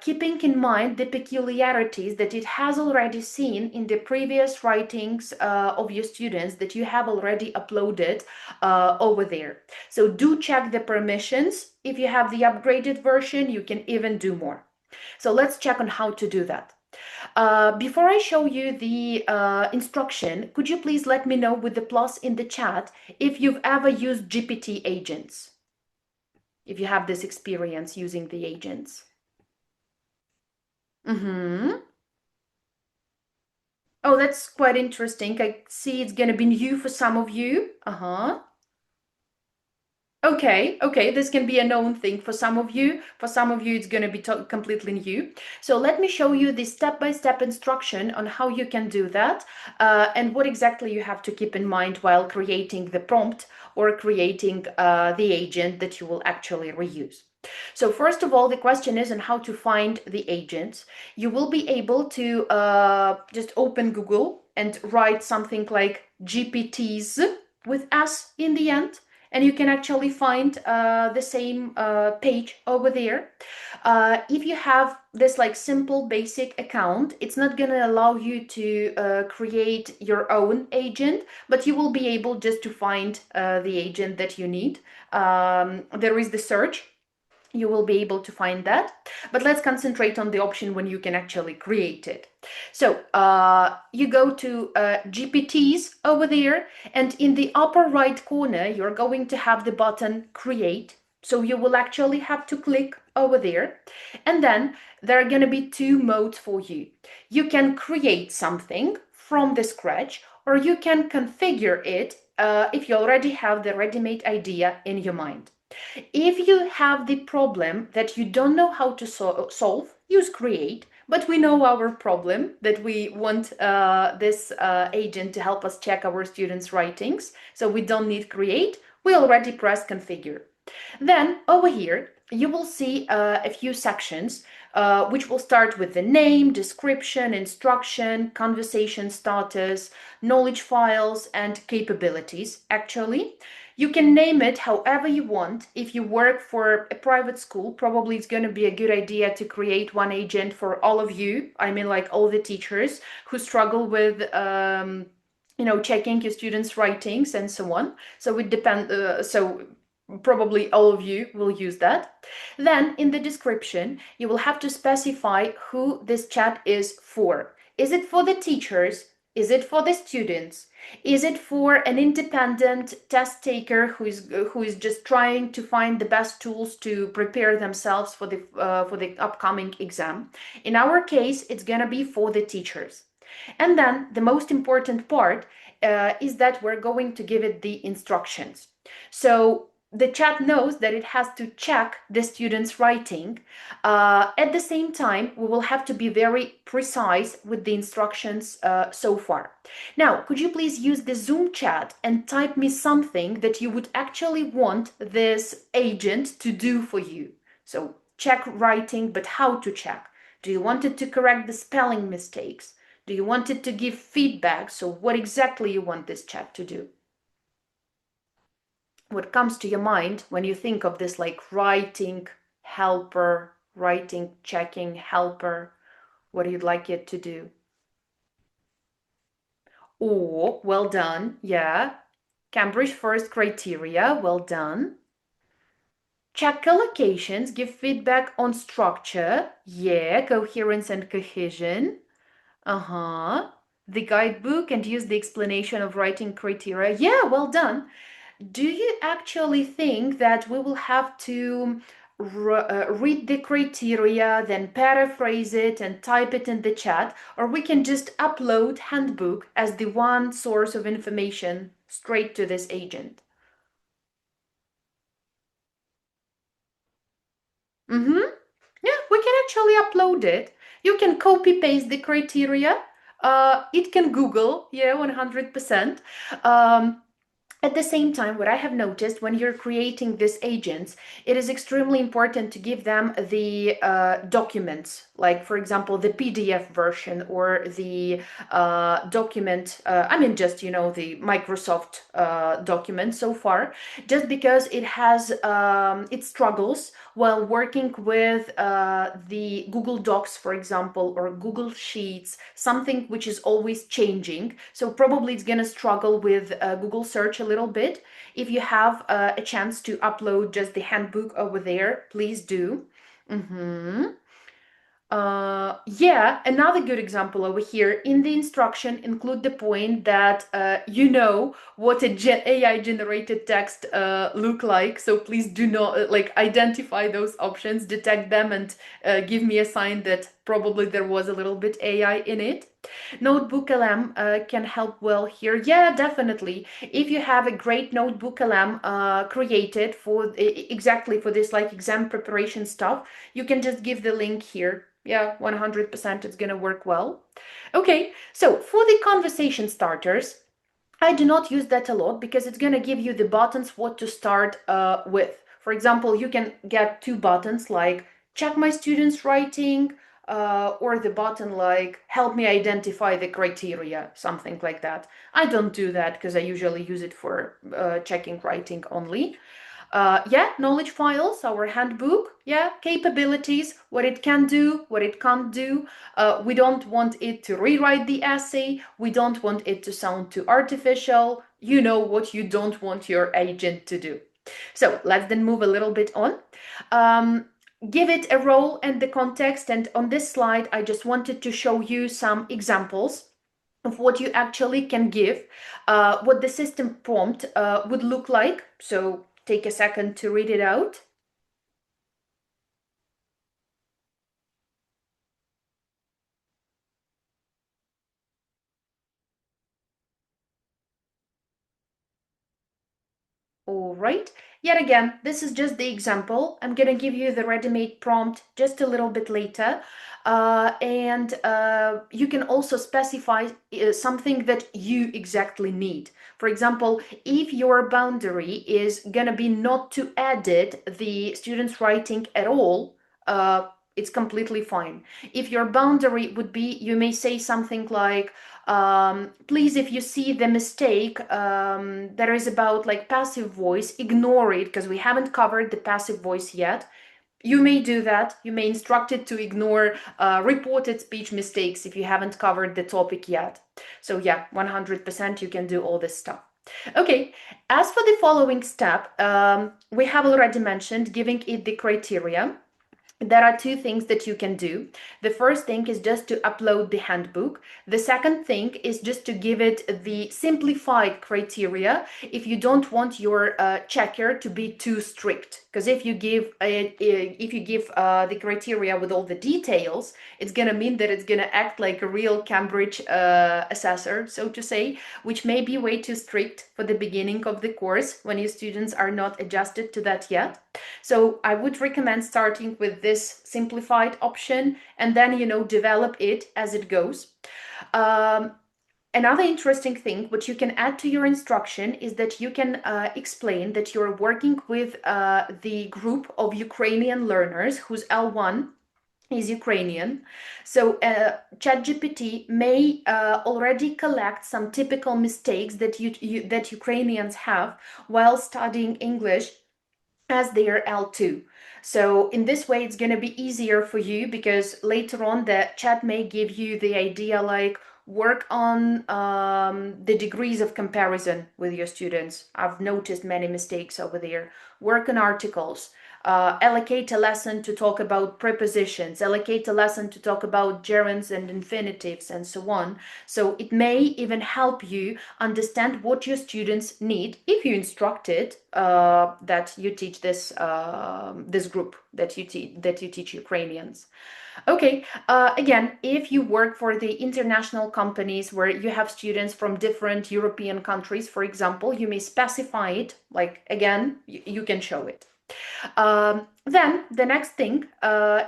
Speaker 4: keeping in mind the peculiarities that it has already seen in the previous writings of your students that you have already uploaded over there. So do check the permissions. If you have the upgraded version, you can even do more. So let's check on how to do that. Before I show you the instruction, could you please let me know with the plus in the chat if you've ever used GPT agents? if you have this experience using the agents. Oh, that's quite interesting. I see it's going to be new for some of you. Okay, this can be a known thing for some of you. For some of you, it's going to be completely new. So let me show you the step-by-step instruction on how you can do that and what exactly you have to keep in mind while creating the prompt or creating the agent that you will actually reuse. So first of all, the question is on how to find the agents. You will be able to just open Google and write something like GPTs with S in the end. And you can actually find the same page over there. If you have this like simple basic account, it's not going to allow you to create your own agent, but you will be able just to find the agent that you need. There is the search. You will be able to find that, but let's concentrate on the option when you can actually create it. So you go to GPTs over there, and in the upper right corner, you're going to have the button Create. So you will actually have to click over there, and then there are going to be two modes for you. You can create something from the scratch, or you can configure it if you already have the ready-made idea in your mind. If you have the problem that you don't know how to solve, use Create, but we know our problem, that we want this agent to help us check our students' writings, so we don't need Create, we already press Configure. Then over here, you will see a few sections which will start with the name, description, instruction, conversation status, knowledge files, and capabilities, actually. You can name it however you want. If you work for a private school, probably it's going to be a good idea to create one agent for all of you. I mean, like all the teachers who struggle with checking your students' writings and so on. So it depends. So probably all of you will use that. Then in the description, you will have to specify who this chat is for. Is it for the teachers? Is it for the students? Is it for an independent test taker who is just trying to find the best tools to prepare themselves for the upcoming exam? In our case, it's gonna be for the teachers. And then the most important part is that we're going to give it the instructions. So the chat knows that it has to check the student's writing. At the same time, we will have to be very precise with the instructions so far. Now, could you please use the Zoom chat and type me something that you would actually want this agent to do for you? So check writing, but how to check? Do you want it to correct the spelling mistakes? Do you want it to give feedback? So what exactly you want this chat to do? What comes to your mind when you think of this like writing helper, writing checking helper? What you'd like it to do? Oh, well done. Yeah. Cambridge first criteria. Well done. Check collocations, give feedback on structure. Yeah. Coherence and cohesion. The guidebook and use the explanation of writing criteria. Yeah, well done. Do you actually think that we will have to read the criteria, then paraphrase it and type it in the chat, or we can just upload handbook as the one source of information straight to this agent? Yeah, we can actually upload it. You can copy paste the criteria. It can Google, yeah, 100%. At the same time, what I have noticed when you're creating these agents, it is extremely important to give them the documents, like, for example, the PDF version or the document, the Microsoft document so far, just because it has its struggles while working with the Google Docs, for example, or Google Sheets, something which is always changing. So probably it's going to struggle with Google search a little bit. If you have a chance to upload just the handbook over there, please do. Yeah, another good example over here in the instruction include the point that you know what a AI-generated text look like. So please do not identify those options, detect them, and give me a sign that probably there was a little bit AI in it. Notebook LM can help well here. Yeah, definitely. If you have a great notebook LM created for exactly for this exam preparation stuff, you can just give the link here. Yeah, 100% it's gonna work well. Okay, so for the conversation starters, I do not use that a lot because it's gonna give you the buttons what to start with. For example, you can get 2 buttons like check my students' writing, or the button like help me identify the criteria, something like that. I don't do that because I usually use it for checking writing only. Yeah, knowledge files, our handbook, yeah, capabilities, what it can do, what it can't do. We don't want it to rewrite the essay. We don't want it to sound too artificial. You know what you don't want your agent to do. So let's then move a little bit on. Give it a role and the context. And on this slide, I just wanted to show you some examples of what you actually can give, what the system prompt would look like. So take a second to read it out. All right. Yet again, this is just the example. I'm going to give you the ready-made prompt just a little bit later. And you can also specify something that you exactly need. For example, if your boundary is going to be not to edit the student's writing at all, it's completely fine. If your boundary would be, you may say something like, please, if you see the mistake that is about passive voice, ignore it because we haven't covered the passive voice yet. You may do that. You may instruct it to ignore reported speech mistakes if you haven't covered the topic yet. So yeah, 100% you can do all this stuff. Okay, as for the following step, we have already mentioned giving it the criteria. There are 2 things that you can do. The first thing is just to upload the handbook. The second thing is just to give it the simplified criteria if you don't want your checker to be too strict. Because if you give the criteria with all the details, it's going to mean that it's going to act like a real Cambridge assessor, so to say, which may be way too strict for the beginning of the course when your students are not adjusted to that yet. So I would recommend starting with this simplified option and then, develop it as it goes. Another interesting thing which you can add to your instruction is that you can explain that you're working with the group of Ukrainian learners whose L1 is Ukrainian. So ChatGPT may already collect some typical mistakes that that Ukrainians have while studying English as their L2. So in this way, it's going to be easier for you because later on the chat may give you the idea work on the degrees of comparison with your students. I've noticed many mistakes over there. Work on articles. Allocate a lesson to talk about prepositions, allocate a lesson to talk about gerunds and infinitives and so on. So it may even help you understand what your students need if you instruct it that you teach this group, that you teach Ukrainians. Okay, again, if you work for the international companies where you have students from different European countries, for example, you may specify it, again, you can show it. Then the next thing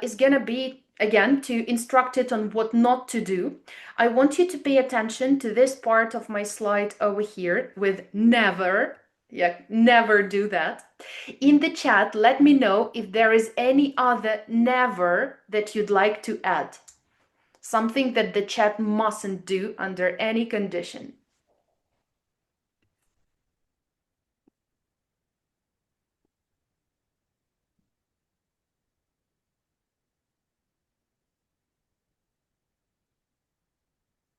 Speaker 4: is gonna be, again, to instruct it on what not to do. I want you to pay attention to this part of my slide over here with never. Yeah, never do that. In the chat, let me know if there is any other never that you'd like to add. Something that the chat mustn't do under any condition.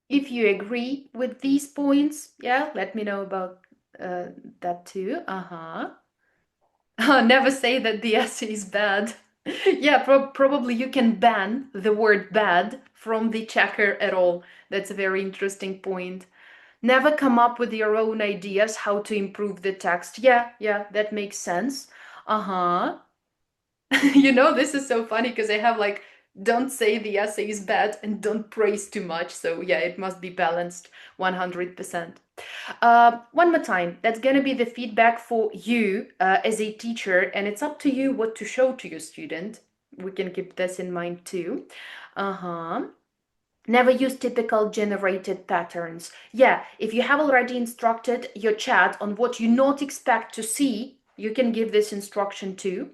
Speaker 4: If you agree with these points, yeah, let me know about that too. Never say that the essay is bad. Yeah, probably you can ban the word bad from the checker at all. That's a very interesting point. Never come up with your own ideas how to improve the text. Yeah, that makes sense. Uh-huh. You know, this is so funny because I have like, don't say the essay is bad and don't praise too much. So yeah, it must be balanced 100%. One more time, that's going to be the feedback for you as a teacher, and it's up to you what to show to your student. We can keep this in mind too. Never use typical generated patterns. Yeah, if you have already instructed your chat on what you not expect to see, you can give this instruction too.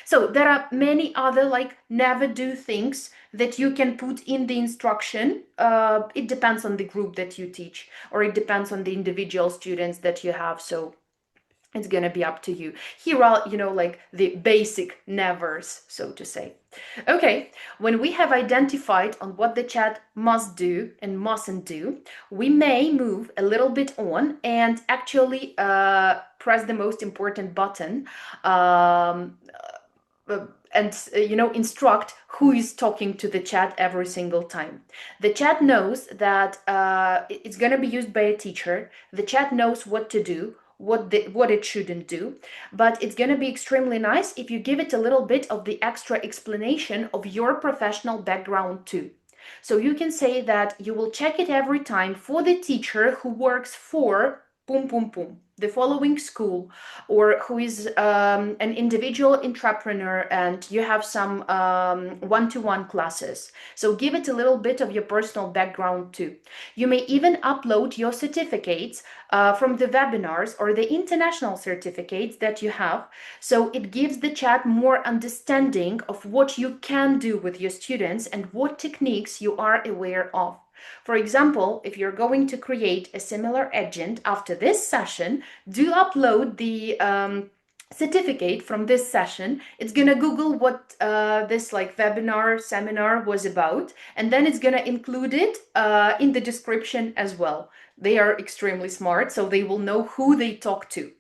Speaker 4: So there are many other like never do things that you can put in the instruction. It depends on the group that you teach, or it depends on the individual students that you have. So it's going to be up to you. Here are, you know, like the basic nevers, so to say. Okay, when we have identified on what the chat must do and mustn't do, we may move a little bit on and actually press the most important button and you know, instruct who is talking to the chat every single time. The chat knows that it's going to be used by a teacher. The chat knows what to do, what it shouldn't do, but it's going to be extremely nice if you give it a little bit of the extra explanation of your professional background too. So you can say that you will check it every time for the teacher who works for the following school, or who is an individual entrepreneur and you have some one-to-one classes. So give it a little bit of your personal background too. You may even upload your certificates from the webinars or the international certificates that you have. So it gives the chat more understanding of what you can do with your students and what techniques you are aware of. For example, if you're going to create a similar agent after this session, do upload the certificate from this session. It's gonna Google what this like webinar, seminar was about, and then it's gonna include it in the description as well. They are extremely smart, so they will know who they talk to.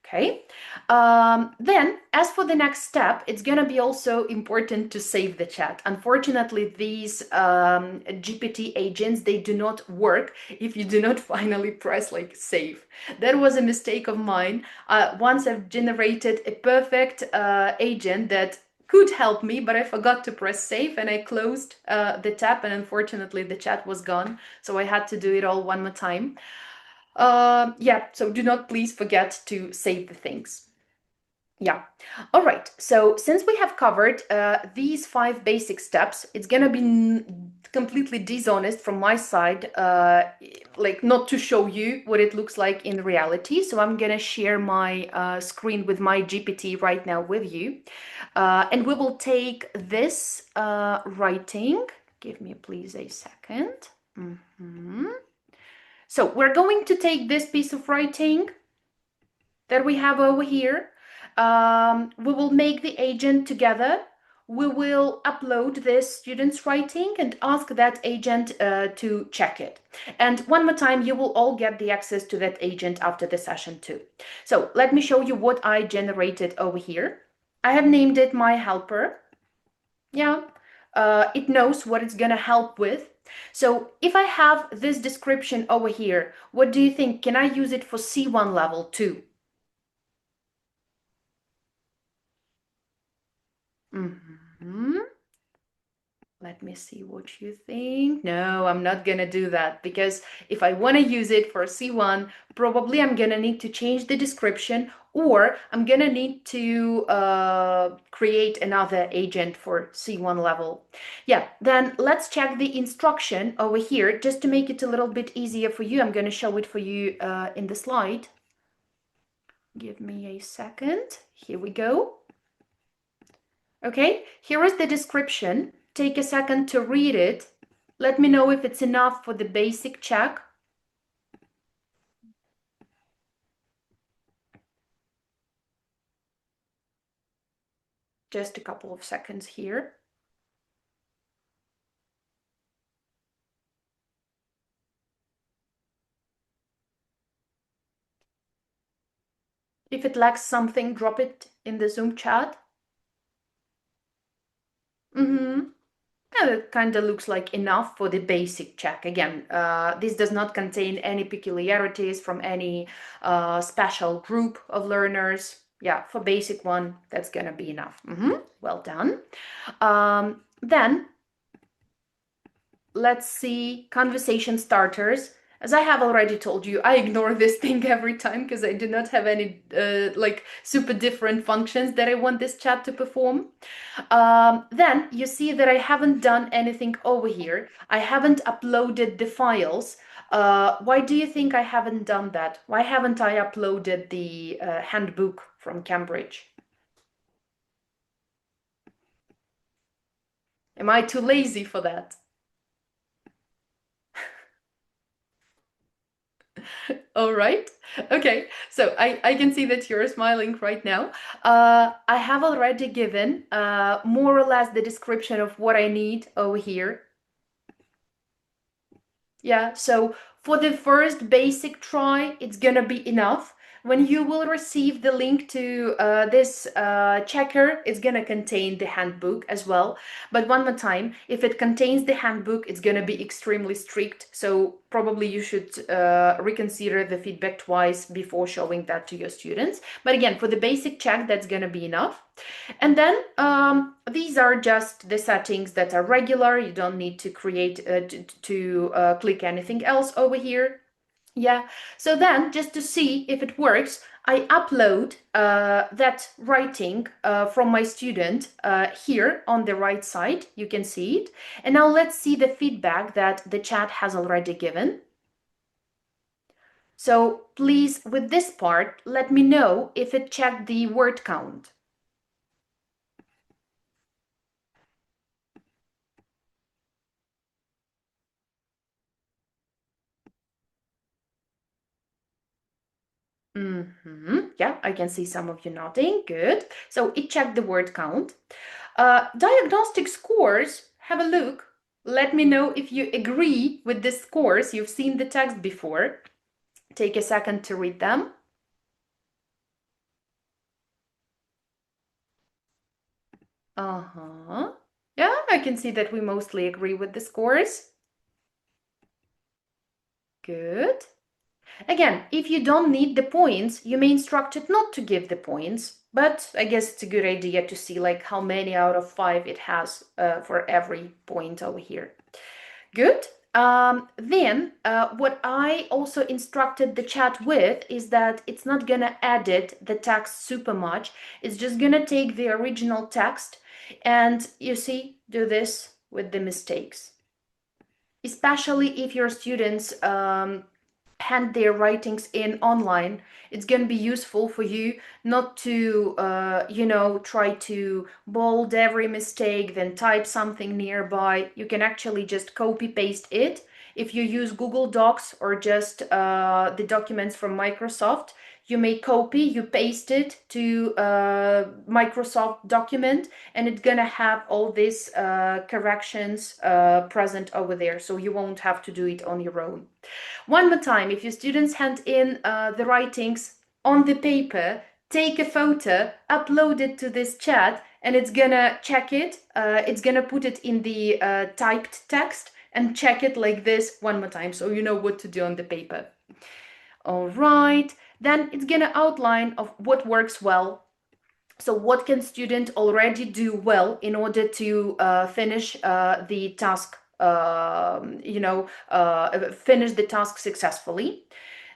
Speaker 4: Okay, then as for the next step, it's going to be also important to save the chat. Unfortunately, these GPT agents, they do not work if you do not finally press like save. That was a mistake of mine. Once I've generated a perfect agent that could help me, but I forgot to press save and I closed the tab, and unfortunately the chat was gone. So I had to do it all one more time. Yeah, so do not please forget to save the things. Yeah. All right. So since we have covered these 5 basic steps, it's gonna be completely dishonest from my side, like not to show you what it looks like in reality. So I'm gonna share my screen with my GPT right now with you, and we will take this writing. Give me please a second. So we're going to take this piece of writing that we have over here. We will make the agent together. We will upload this student's writing and ask that agent to check it. And one more time, you will all get the access to that agent after the session too. So let me show you what I generated over here. I have named it my helper. Yeah, it knows what it's gonna help with. So if I have this description over here, what do you think? Can I use it for C1 level too? Let me see what you think. No, I'm not gonna do that, because if I want to use it for C1, probably I'm gonna need to change the description, or I'm gonna need to create another agent for C1 level. Yeah, then let's check the instruction over here just to make it a little bit easier for you. I'm gonna show it for you in the slide. Give me a second. Here we go. Okay, here is the description. Take a second to read it. Let me know if it's enough for the basic check. Just a couple of seconds here. If it lacks something, drop it in the Zoom chat. And it kind of looks like enough for the basic check. Again, this does not contain any peculiarities from any special group of learners. Yeah, for basic one, that's gonna be enough. Well done. Then let's see conversation starters. As I have already told you, I ignore this thing every time because I do not have any like super different functions that I want this chat to perform. Then you see that I haven't done anything over here. I haven't uploaded the files. Why do you think I haven't done that? Why haven't I uploaded the handbook from Cambridge? Am I too lazy for that? All right. Okay. So I can see that you're smiling right now. I have already given more or less the description of what I need over here. Yeah. So for the first basic try, it's gonna be enough. When you will receive the link to this checker, it's gonna contain the handbook as well. But one more time, if it contains the handbook, it's gonna be extremely strict. So probably you should reconsider the feedback twice before showing that to your students. But again, for the basic check, that's gonna be enough. And then these are just the settings that are regular. You don't need to create click anything else over here. Yeah, so then just to see if it works, I upload that writing from my student here on the right side. You can see it. And now let's see the feedback that the chat has already given. So please, with this part, let me know if it checked the word count. Yeah, I can see some of you nodding. Good. So it checked the word count. Diagnostic scores, have a look. Let me know if you agree with the scores. You've seen the text before. Take a second to read them. Yeah, I can see that we mostly agree with the scores. Good. Again, if you don't need the points, you may instruct it not to give the points, but I guess it's a good idea to see like how many out of 5 it has for every point over here. Good. Then what I also instructed the chat with is that it's not gonna edit the text super much. It's just gonna take the original text and you see, do this with the mistakes. Especially if your students hand their writings in online, it's going to be useful for you not to, try to bold every mistake, then type something nearby. You can actually just copy paste it. If you use Google Docs or just the documents from Microsoft, you may copy, you paste it to Microsoft document, and it's gonna have all these corrections present over there, so you won't have to do it on your own. One more time, if your students hand in the writings on the paper, take a photo, upload it to this chat, and it's gonna check it. It's gonna put it in the typed text and check it like this one more time, so you know what to do on the paper. All right, then it's gonna outline of what works well. So what can student already do well in order to finish the task, finish the task successfully.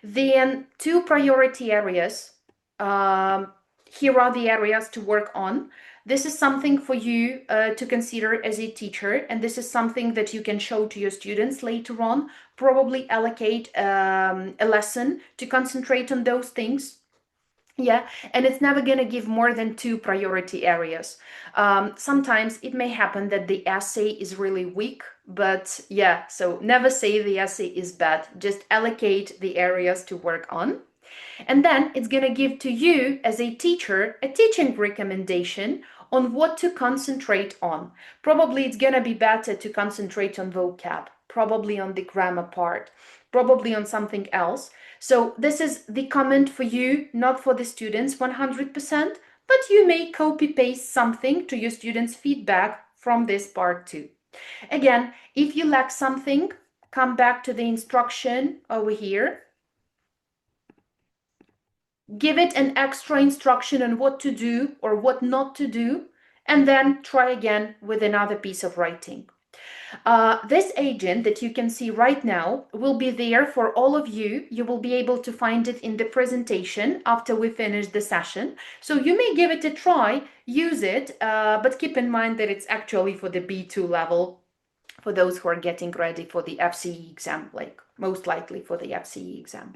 Speaker 4: Then 2 priority areas. Here are the areas to work on. This is something for you to consider as a teacher, and this is something that you can show to your students later on. Probably allocate a lesson to concentrate on those things. Yeah, and it's never going to give more than 2 priority areas. Sometimes it may happen that the essay is really weak, but yeah, so never say the essay is bad. Just allocate the areas to work on. And then it's going to give to you as a teacher a teaching recommendation on what to concentrate on. Probably it's going to be better to concentrate on vocab, probably on the grammar part, probably on something else. So this is the comment for you, not for the students 100%, but you may copy paste something to your students' feedback from this part too. Again, if you lack something, come back to the instruction over here. Give it an extra instruction on what to do or what not to do, and then try again with another piece of writing. This agent that you can see right now will be there for all of you. You will be able to find it in the presentation after we finish the session. So you may give it a try, use it, but keep in mind that it's actually for the B2 level, for those who are getting ready for the FCE exam, like most likely for the FCE exam.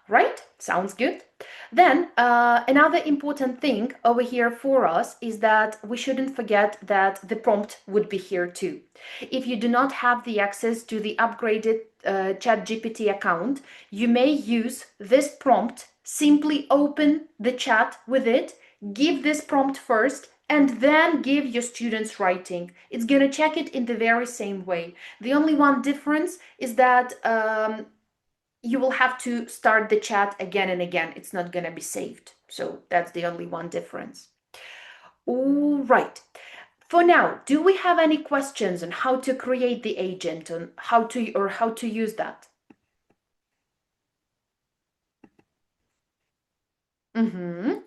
Speaker 4: Right? Sounds good. Then another important thing over here for us is that we shouldn't forget that the prompt would be here too. If you do not have the access to the upgraded ChatGPT account, you may use this prompt. Simply open the chat with it, give this prompt first, and then give your students writing. It's going to check it in the very same way. The only one difference is that you will have to start the chat again and again. It's not going to be saved. So that's the only one difference. All right. For now, do we have any questions on how to create the agent, on how to use that?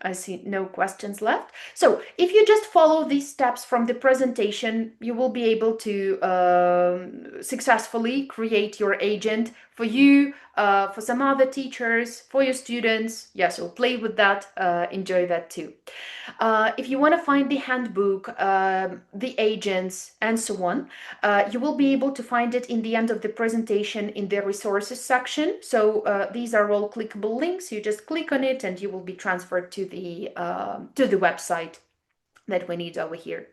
Speaker 4: I see no questions left. So if you just follow these steps from the presentation, you will be able to successfully create your agent for you, for some other teachers, for your students. Yeah, so play with that, enjoy that too. If you want to find the handbook, the agents, and so on, you will be able to find it in the end of the presentation in the resources section. So these are all clickable links. You just click on it and you will be transferred to the website that we need over here.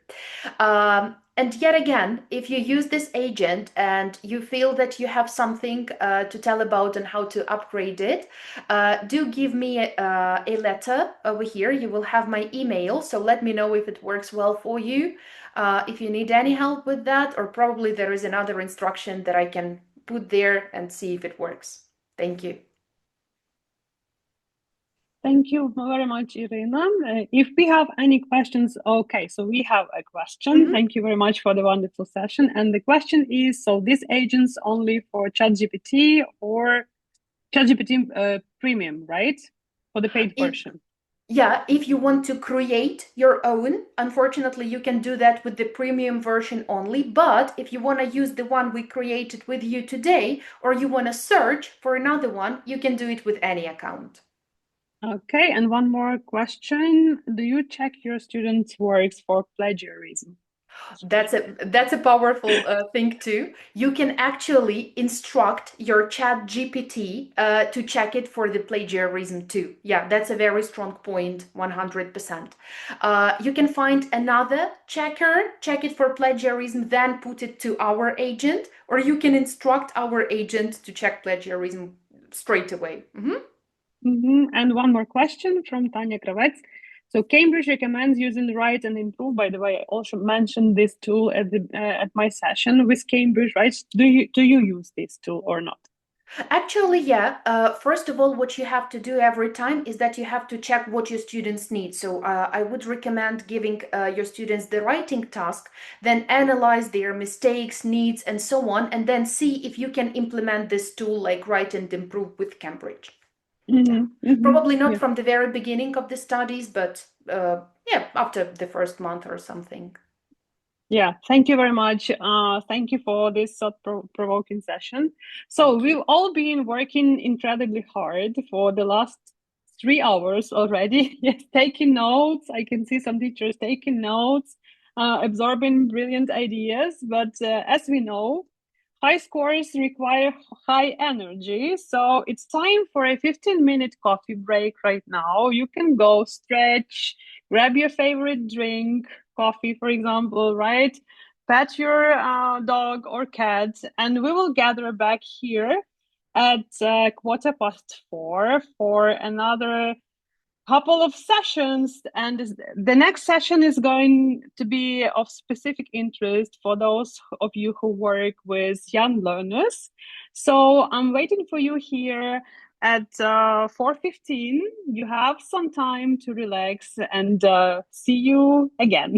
Speaker 4: And yet again, if you use this agent and you feel that you have something to tell about and how to upgrade it, do give me a letter over here. You will have my email, so let me know if it works well for you. If you need any help with that, or probably there is another instruction that I can put there and see if it works. Thank you.
Speaker 1: Thank you very much, Irina. If we have any questions, okay, so we have a question. Thank you very much for the wonderful session. And the question is, so this agent's only for ChatGPT or ChatGPT Premium, right? For the paid version.
Speaker 4: Yeah, if you want to create your own, unfortunately, you can do that with the premium version only. But if you want to use the one we created with you today, or you want to search for another one, you can do it with any account.
Speaker 1: Okay, and one more question. Do you check your students' works for plagiarism?
Speaker 4: That's a powerful thing too. You can actually instruct your ChatGPT to check it for the plagiarism too. Yeah, that's a very strong point, 100%. You can find another checker, check it for plagiarism, then put it to our agent, or you can instruct our agent to check plagiarism straight away.
Speaker 1: And one more question from Tanya Kravets. So Cambridge recommends using Write and Improve. By the way, I also mentioned this tool at my session with Cambridge, right? Do you use this tool or not?
Speaker 4: Actually, yeah. First of all, what you have to do every time is that you have to check what your students need. So I would recommend giving your students the writing task, then analyze their mistakes, needs, and so on, and then see if you can implement this tool like Write and Improve with Cambridge. Probably not from the very beginning of the studies, but yeah, after the first month or something.
Speaker 1: Yeah, thank you very much. Thank you for this thought-provoking session. So we've all been working incredibly hard for the last 3 hours already. Yes, taking notes. I can see some teachers taking notes, absorbing brilliant ideas. But as we know, high scores require high energy. So it's time for a 15-minute coffee break right now. You can go stretch, grab your favorite drink, coffee, for example, right? Pet your dog or cat, and we will gather back here at 4:15 for another couple of sessions. And the next session is going to be of specific interest for those of you who work with young learners. So I'm waiting for you here at 4:15. You have some time to relax, and see you again.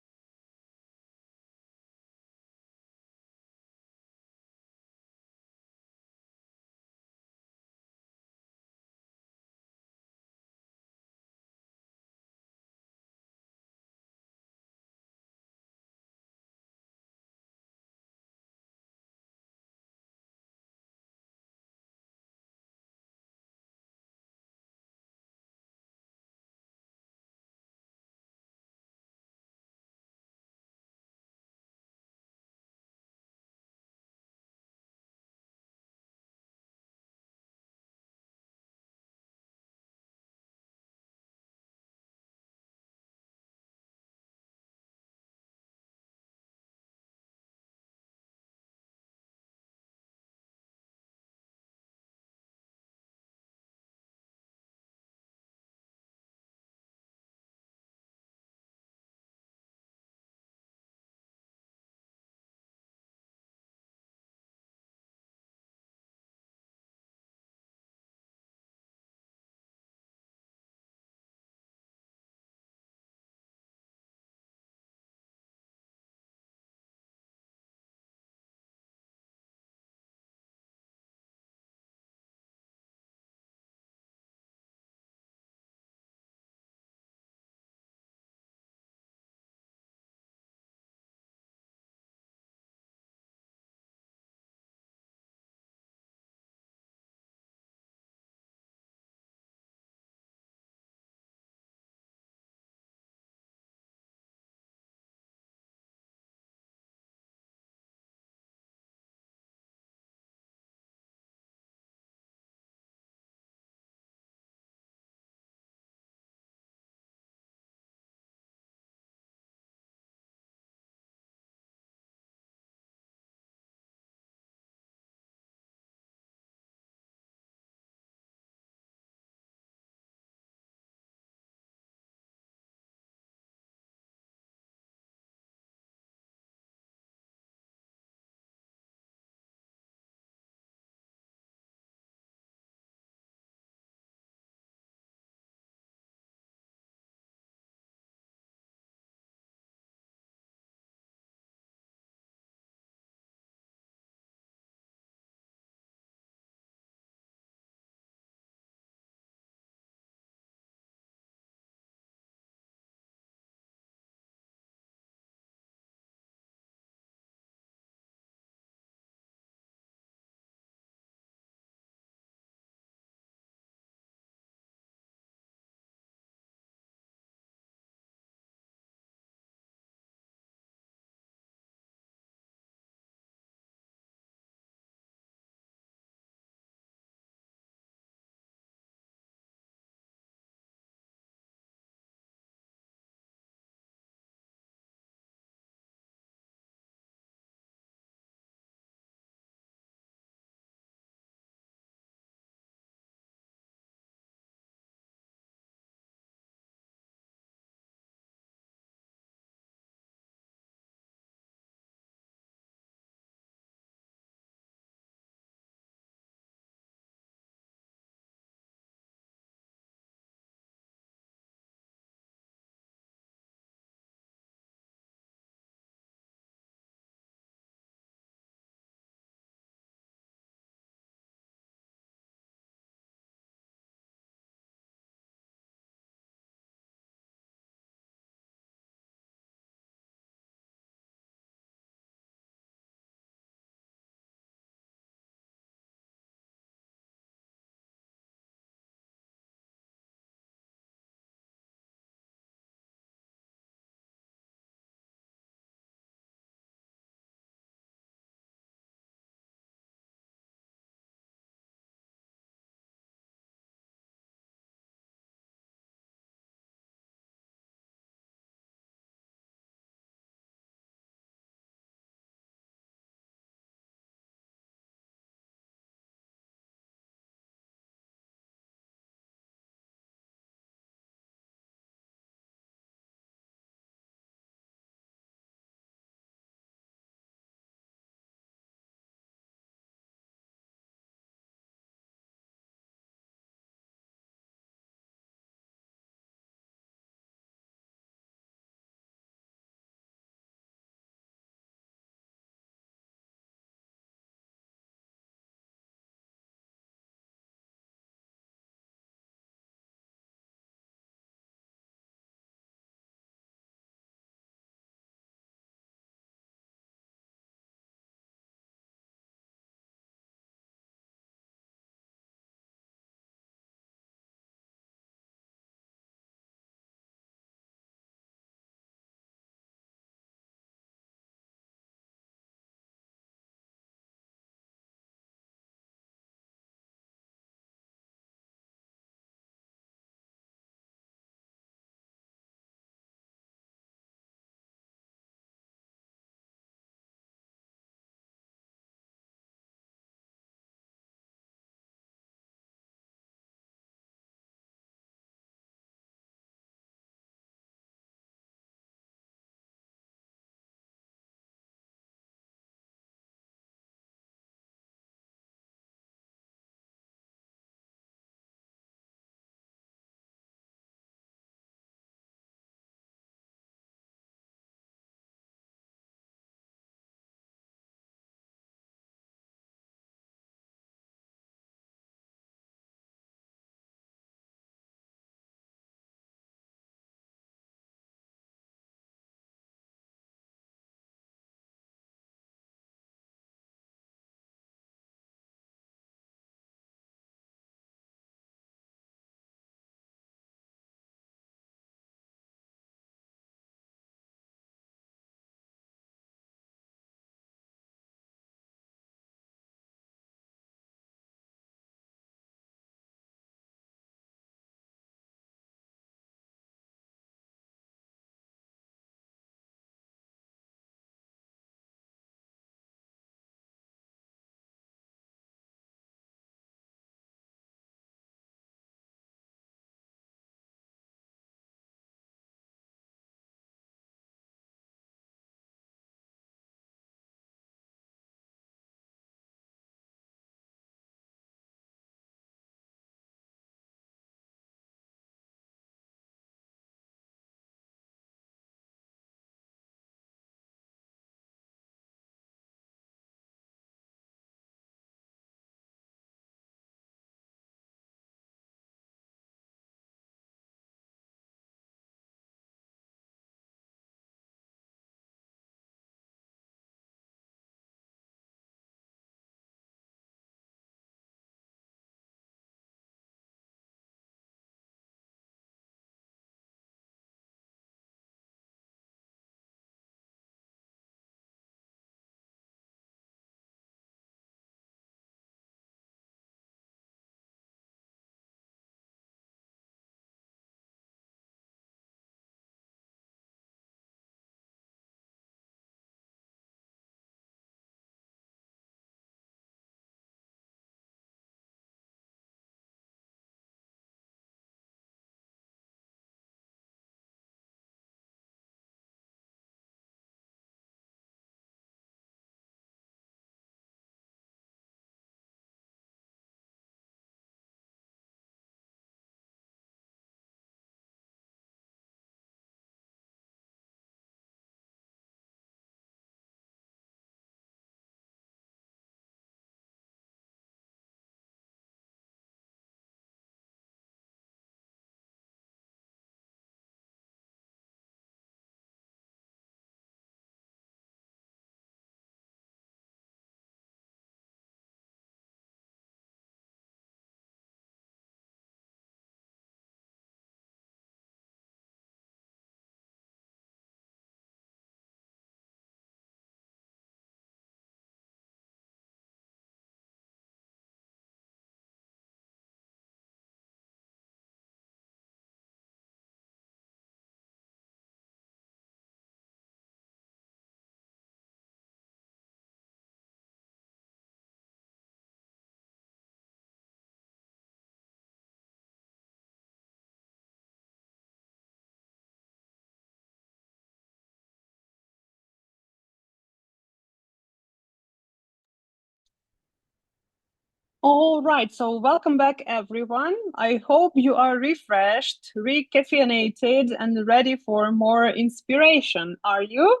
Speaker 1: All right, so welcome back, everyone. I hope you are refreshed, recaffeinated, and ready for more inspiration. Are you?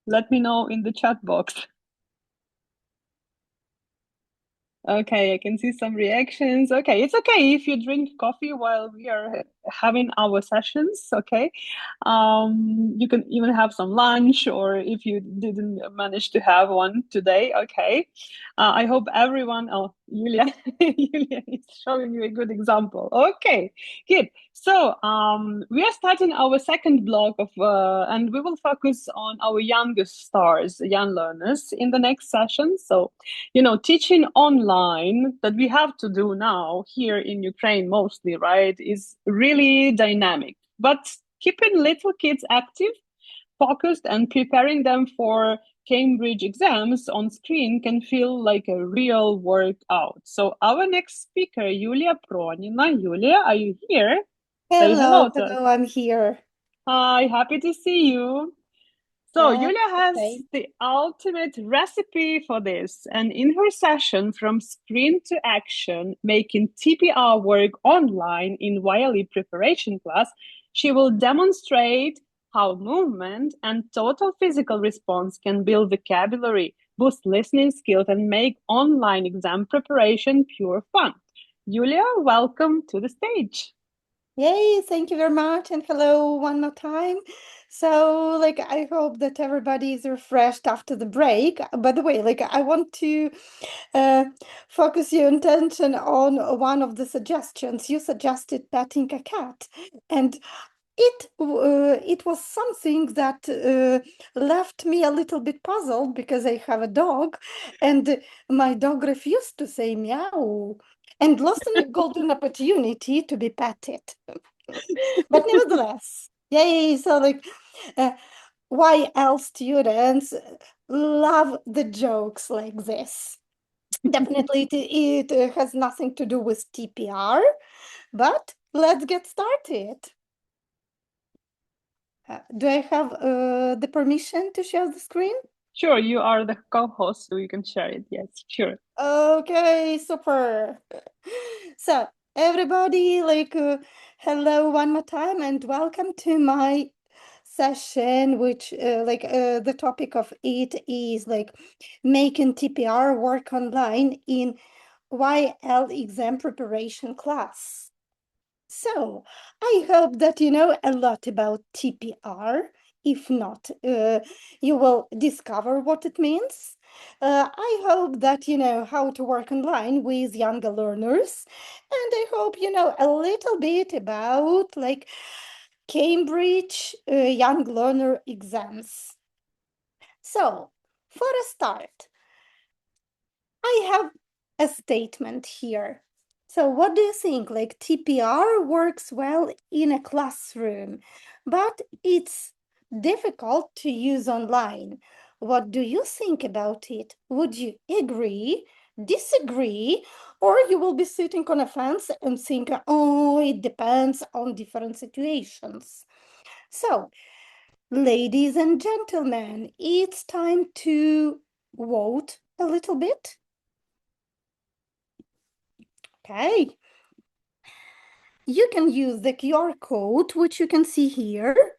Speaker 1: Let me know in the chat box. Okay, I can see some reactions. Okay, it's okay if you drink coffee while we are having our sessions, okay? You can even have some lunch, or if you didn't manage to have one today, okay? I hope everyone, oh, Julia, Julia is showing you a good example. Okay, good. So we are starting our second block of, and we will focus on our youngest stars, young learners in the next session. So, you know, teaching online that we have to do now here in Ukraine mostly, right, is really dynamic. But keeping little kids active, focused, and preparing them for Cambridge exams on screen can feel like a real workout. So our next speaker, Yulia Pronina. Yulia, are you here? Say hello to us.
Speaker 5: Hello, I'm here.
Speaker 1: Hi, happy to see you. So
Speaker 5: Yeah,
Speaker 1: Yulia has
Speaker 5: okay.
Speaker 1: the ultimate recipe for this. And in her session, From Screen to Action, making TPR work online in YLE preparation class, she will demonstrate how movement and total physical response can build vocabulary, boost listening skills, and make online exam preparation pure fun. Yulia, welcome to the stage.
Speaker 5: Yay, thank you very much. And hello one more time. So, I hope that everybody is refreshed after the break. By the way, I want to focus your attention on one of the suggestions. You suggested petting a cat. And it was something that left me a little bit puzzled because I have a dog and my dog refused to say meow and lost a golden opportunity to be petted. But nevertheless, yay! So YL students love the jokes like this. Definitely it has nothing to do with TPR, but let's get started. Do I have the permission to share the screen?
Speaker 1: Sure, you are the co-host, so you can share it. Yes, sure.
Speaker 5: Okay, super. So everybody, hello one more time and welcome to my session, which the topic of it is making TPR work online in YL exam preparation class. So I hope that you know a lot about TPR. If not, you will discover what it means. I hope that you know how to work online with younger learners. And I hope you know a little bit about Cambridge young learner exams. So for a start, I have a statement here. So what do you think? TPR works well in a classroom, but it's difficult to use online. What do you think about it? Would you agree, disagree, or you will be sitting on a fence and think, oh, it depends on different situations. So, ladies and gentlemen, it's time to vote a little bit. Okay. You can use the QR code, which you can see here.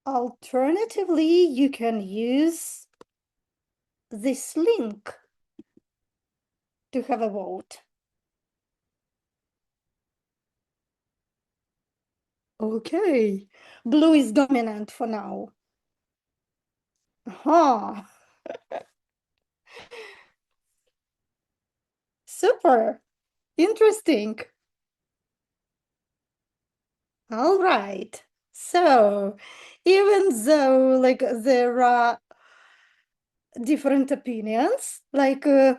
Speaker 5: Alternatively, you can use this link to have a vote. Okay, blue is dominant for now. Super, interesting. All right, so even though there are different opinions, the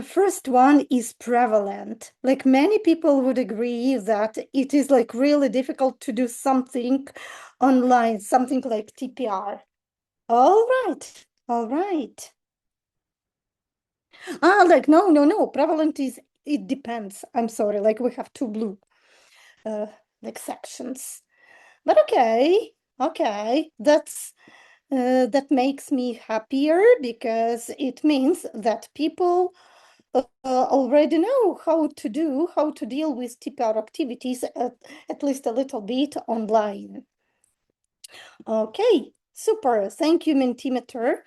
Speaker 5: first one is prevalent. Many people would agree that it is really difficult to do something online, something like TPR. All right, all right. No. Prevalent is, it depends. I'm sorry, we have two blue sections. But okay, that's that makes me happier because it means that people already know how to deal with TPR activities at least a little bit online. Okay, super. Thank you, Mentimeter,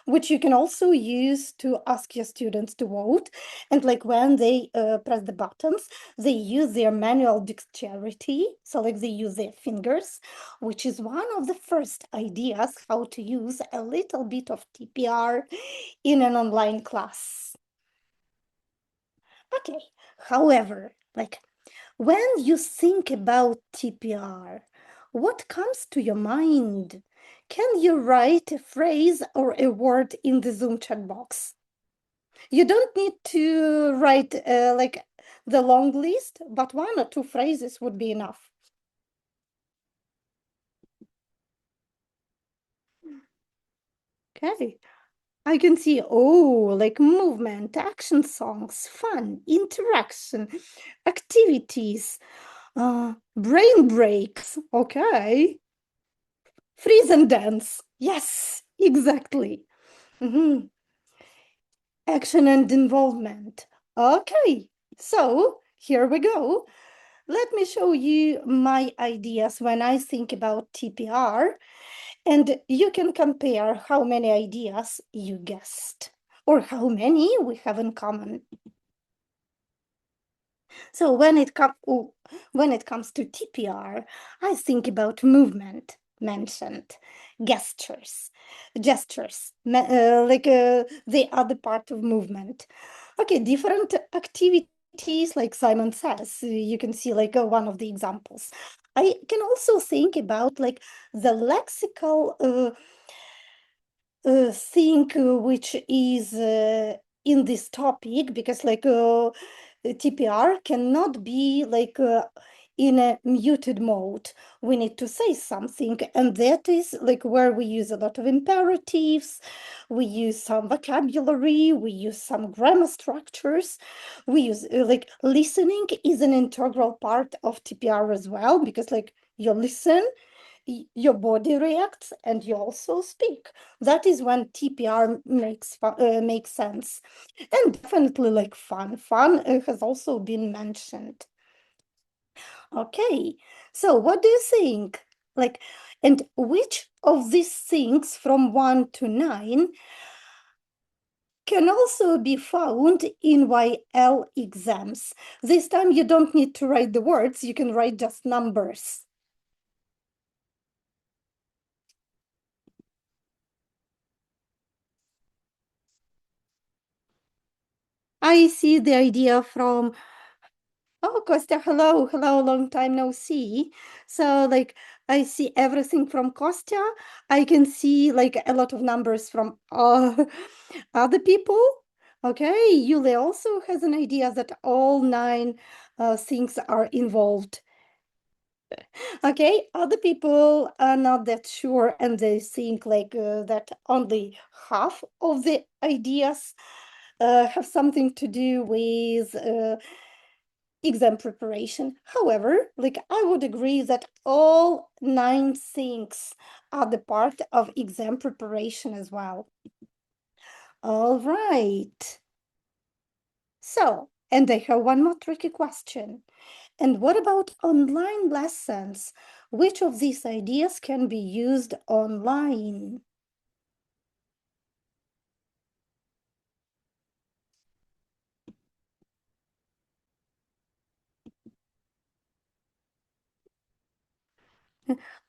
Speaker 5: which you can also use to ask your students to vote. And like when they press the buttons, they use their manual dexterity. So like they use their fingers, which is one of the first ideas how to use a little bit of TPR in an online class. Okay, however, like when you think about TPR, what comes to your mind? Can you write a phrase or a word in the Zoom chat box? You don't need to write like the long list, but 1 or 2 phrases would be enough. Okay. I can see, like movement, action songs, fun, interaction, activities, brain breaks. Okay. Freeze and dance. Yes, exactly. Action and involvement. Okay, so here we go. Let me show you my ideas when I think about TPR, and you can compare how many ideas you guessed or how many we have in common. So when it comes to TPR, I think about movement, mentioned, gestures, like the other part of movement. Okay, different activities, like Simon says, you can see like one of the examples. I can also think about like the lexical thing which is in this topic, because like TPR cannot be like in a muted mode. We need to say something, and that is like where we use a lot of imperatives, we use some vocabulary, we use some grammar structures, we use like listening is an integral part of TPR as well, because like you listen, your body reacts, and you also speak. That is when TPR makes sense. And definitely like fun has also been mentioned. Okay, so what do you think? Like, and which of these things from 1 to 9 can also be found in YL exams? This time you don't need to write the words, you can write just numbers. I see the idea from, Kostya, hello, long time no see. So like, I see everything from Kostya. I can see like a lot of numbers from other people. Okay, Yulia also has an idea that all 9 things are involved. Okay, other people are not that sure, and they think like that only half of the ideas have something to do with exam preparation. However, like I would agree that all 9 things are the part of exam preparation as well. All right. So, and I have one more tricky question. And what about online lessons? Which of these ideas can be used online?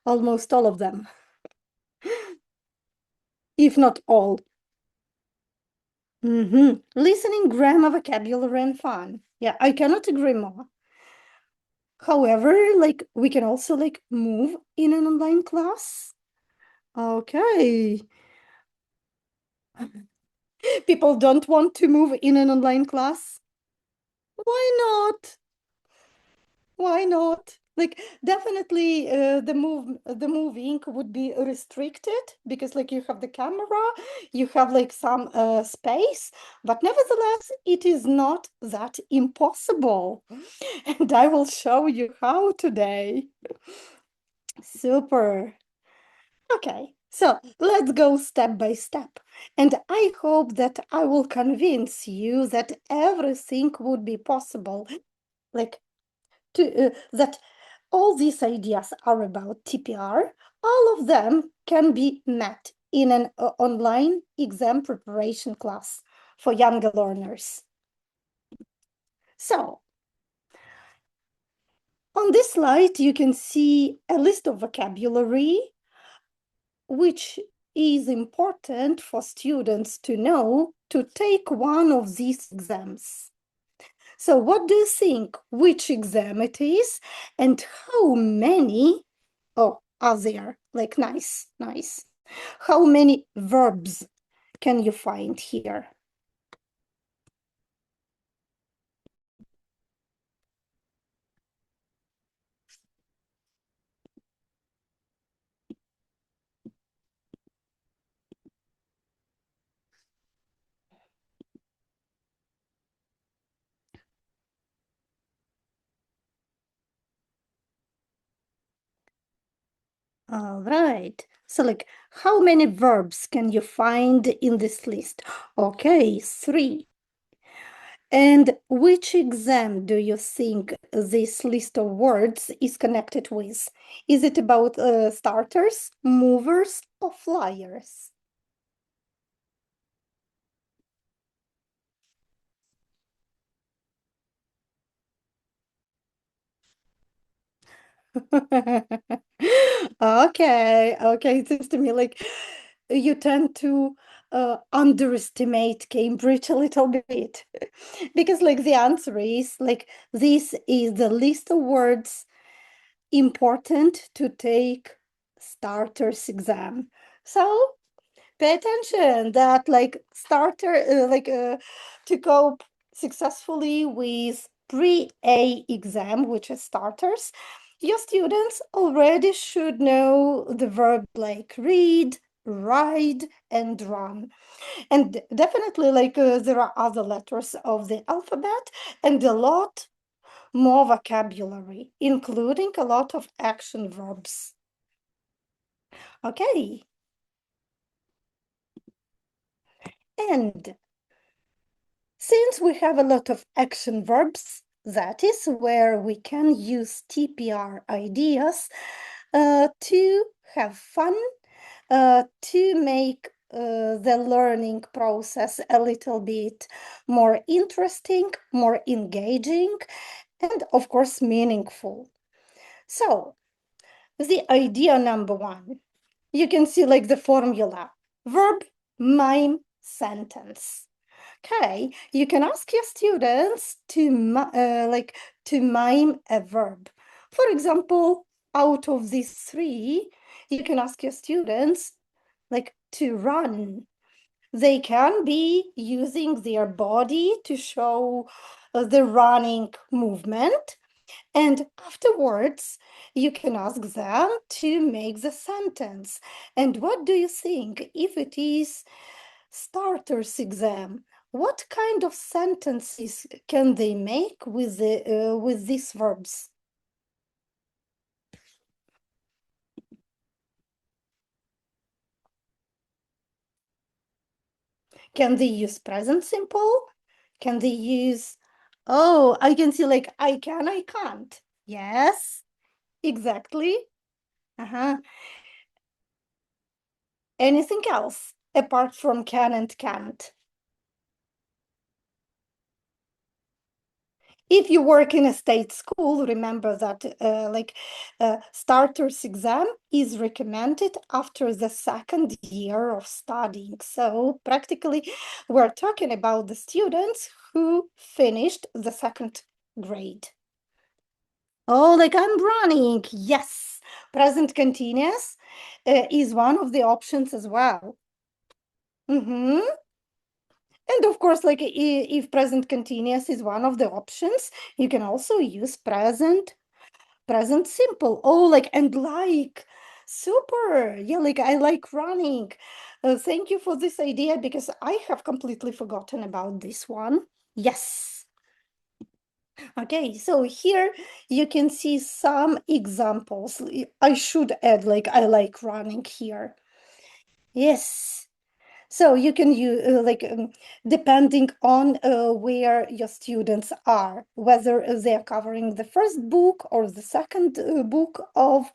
Speaker 5: Almost all of them, if not all. Listening, grammar, vocabulary, and fun. Yeah, I cannot agree more. However, like we can also like move in an online class. Okay. People don't want to move in an online class. Why not? Why not? Like definitely the moving would be restricted, because like you have the camera, you have like some space, but nevertheless it is not that impossible. And I will show you how today. Super. Okay, So let's go step by step. And I hope that I will convince you that everything would be possible, like that all these ideas are about TPR. All of them can be met in an online exam preparation class for younger learners. So on this slide, you can see a list of vocabulary which is important for students to know to take one of these exams. So what do you think, which exam it is, and how many, are there? Like, nice. How many verbs can you find here? All right. So like, how many verbs can you find in this list? Okay, 3. And which exam do you think this list of words is connected with? Is it about starters, movers, or flyers? Okay, it seems to me like you tend to underestimate Cambridge a little bit because like the answer is like this is the list of words important to take starters exam. So pay attention that like to cope successfully with pre-A exam, which is starters, your students already should know the verb like read, ride, and run. And definitely like there are other letters of the alphabet and a lot more vocabulary, including a lot of action verbs. Okay. And since we have a lot of action verbs, that is where we can use TPR ideas to have fun, to make the learning process a little bit more interesting, more engaging, and of course, meaningful. So, the idea number 1, you can see like the formula, verb, mime, sentence. Okay, you can ask your students to mime a verb. For example, out of these 3, you can ask your students like to run. They can be using their body to show the running movement. And afterwards, you can ask them to make the sentence. And what do you think if it is starters exam? What kind of sentences can they make with these verbs? Can they use present simple? Can they use, oh, I can see like I can, I can't. Yes, exactly. Anything else apart from can and can't? If you work in a state school, remember that starters exam is recommended after the 2nd year of studying. So practically, we're talking about the students who finished the 2nd grade. Oh, like I'm running. Yes, present continuous is one of the options as well. And of course, like if present continuous is one of the options, you can also use present simple. Oh, like, and like, super. Yeah, like I like running. Thank you for this idea because I have completely forgotten about this one. Yes. Okay, so here you can see some examples. I should add like I like running here. Yes. So you can use, depending on where your students are, whether they're covering the first book or the second book of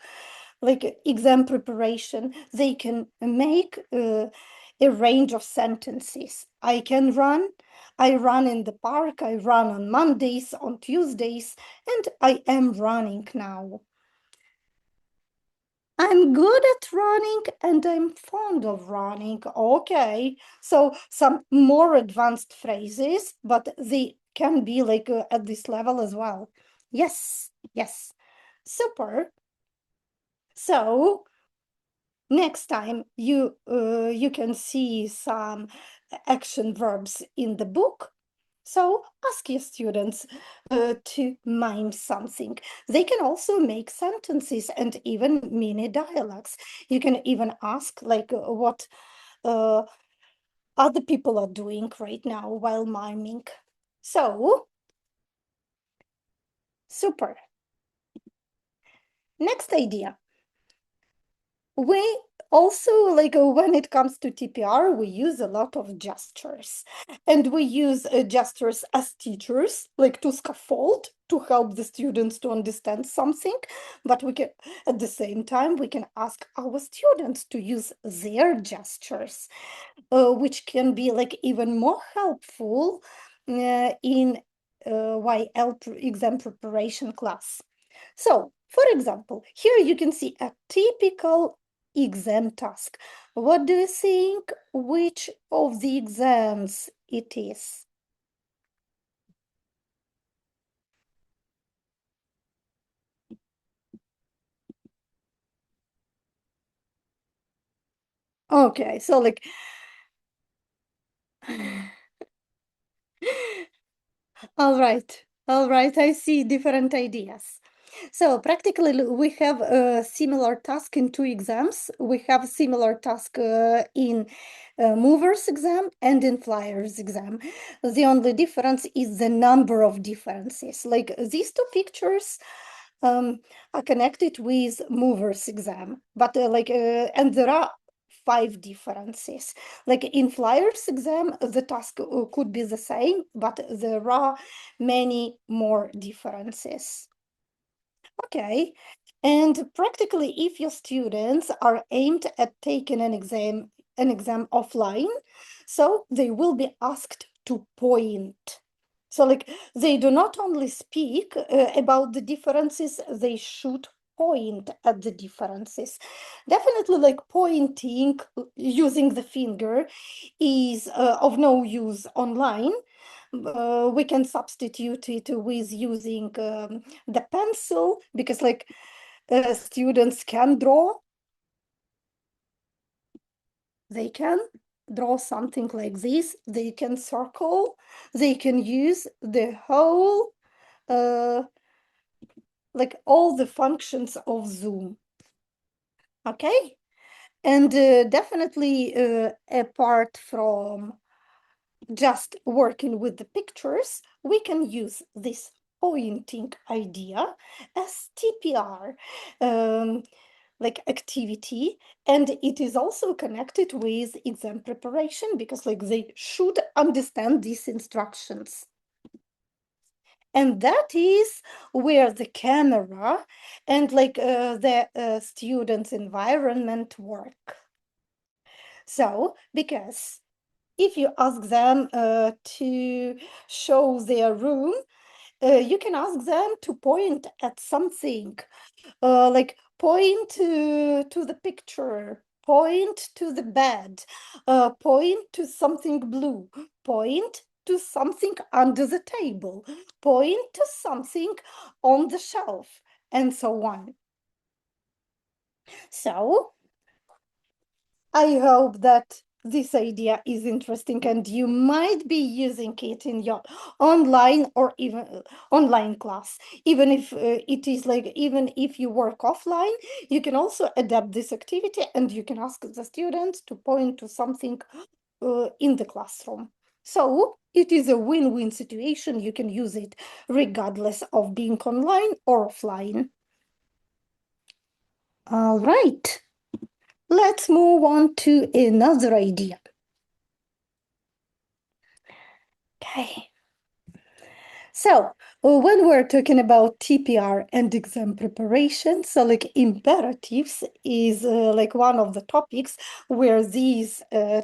Speaker 5: exam preparation, they can make a range of sentences. I run in the park, I run on Mondays, on Tuesdays, and I am running now. I'm good at running and I'm fond of running. Okay, so some more advanced phrases, but they can be at this level as well. Yes, yes, super. So next time you can see some action verbs in the book. So ask your students to mime something. They can also make sentences and even mini dialogues. You can even ask what other people are doing right now while miming. So, super. Next idea. We also, when it comes to TPR, we use a lot of gestures. And we use gestures as teachers, to scaffold, to help the students to understand something. But we can, at the same time, we can ask our students to use their gestures, which can be even more helpful in YL exam preparation class. So, for example, here you can see a typical exam task. What do you think? Which of the exams it is? Okay, so all right, I see different ideas. So practically we have a similar task in two exams. We have similar task in movers exam and in flyers exam. The only difference is the number of differences. These two pictures are connected with movers exam, but and there are 5 differences. In flyers exam, the task could be the same, but there are many more differences. Okay, and practically if your students are aimed at taking an exam offline, so they will be asked to point. So they do not only speak about the differences, they should point at the differences. Definitely pointing using the finger is of no use online. We can substitute it with using the pencil, because students can draw. They can draw something like this. They can circle. They can use the whole, all the functions of Zoom. Okay? And definitely apart from just working with the pictures, we can use this pointing idea as TPR activity, and it is also connected with exam preparation, because they should understand these instructions. And that is where the camera and the student's environment work. So, because if you ask them to show their room, you can ask them to point at something, point to the picture, point to the bed, point to something blue, point to something under the table, point to something on the shelf, and so on. So, I hope that this idea is interesting and you might be using it in your online or even online class. Even if it is even if you work offline, you can also adapt this activity and you can ask the students to point to something in the classroom. So it is a win-win situation. You can use it regardless of being online or offline. All right. let's move on to another idea. Okay. So when we're talking about TPR and exam preparation, so like imperatives is like one of the topics where these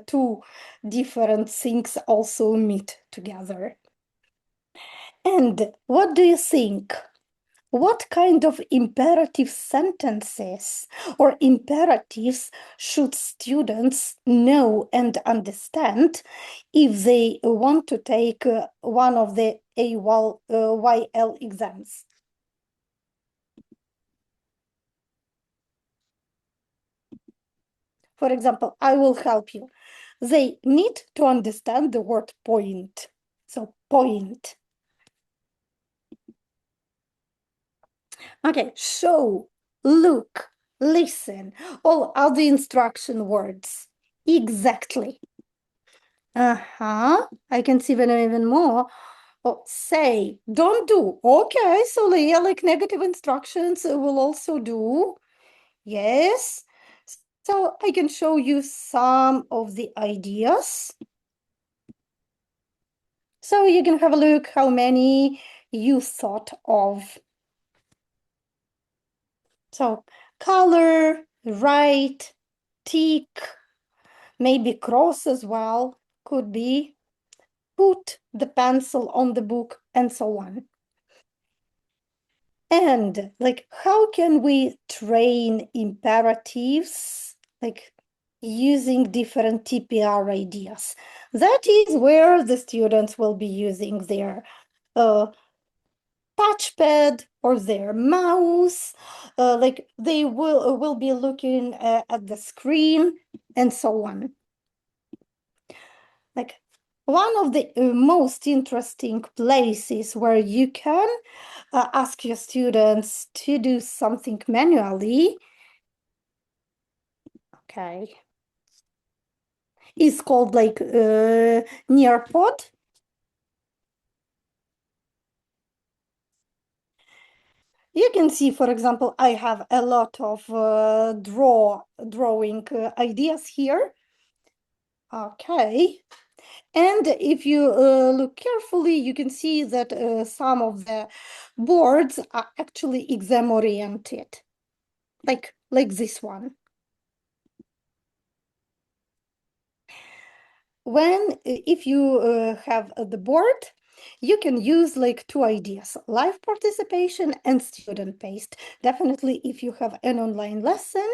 Speaker 5: two different things also meet together. And what do you think? What kind of imperative sentences or imperatives should students know and understand if they want to take one of the YL exams? For example, I will help you. They need to understand the word point. So point. Okay, show, look, listen, all other instruction words. Exactly. I can see them even more. Oh, say, don't do. Okay, so yeah, like negative instructions will also do. Yes. So I can show you some of the ideas. So you can have a look how many you thought of. So color, write, tick, maybe cross as well, could be, put the pencil on the book, and so on. And like, how can we train imperatives, like using different TPR ideas? That is where the students will be using their touchpad or their mouse, like they will be looking at the screen and so on. Like one of the most interesting places where you can ask your students to do something manually, okay, is called like Nearpod. You can see, for example, I have a lot of drawing ideas here. Okay. And if you look carefully, you can see that some of the boards are actually exam-oriented, like this one. If you have the board, you can use like two ideas, live participation and student-based. Definitely, if you have an online lesson,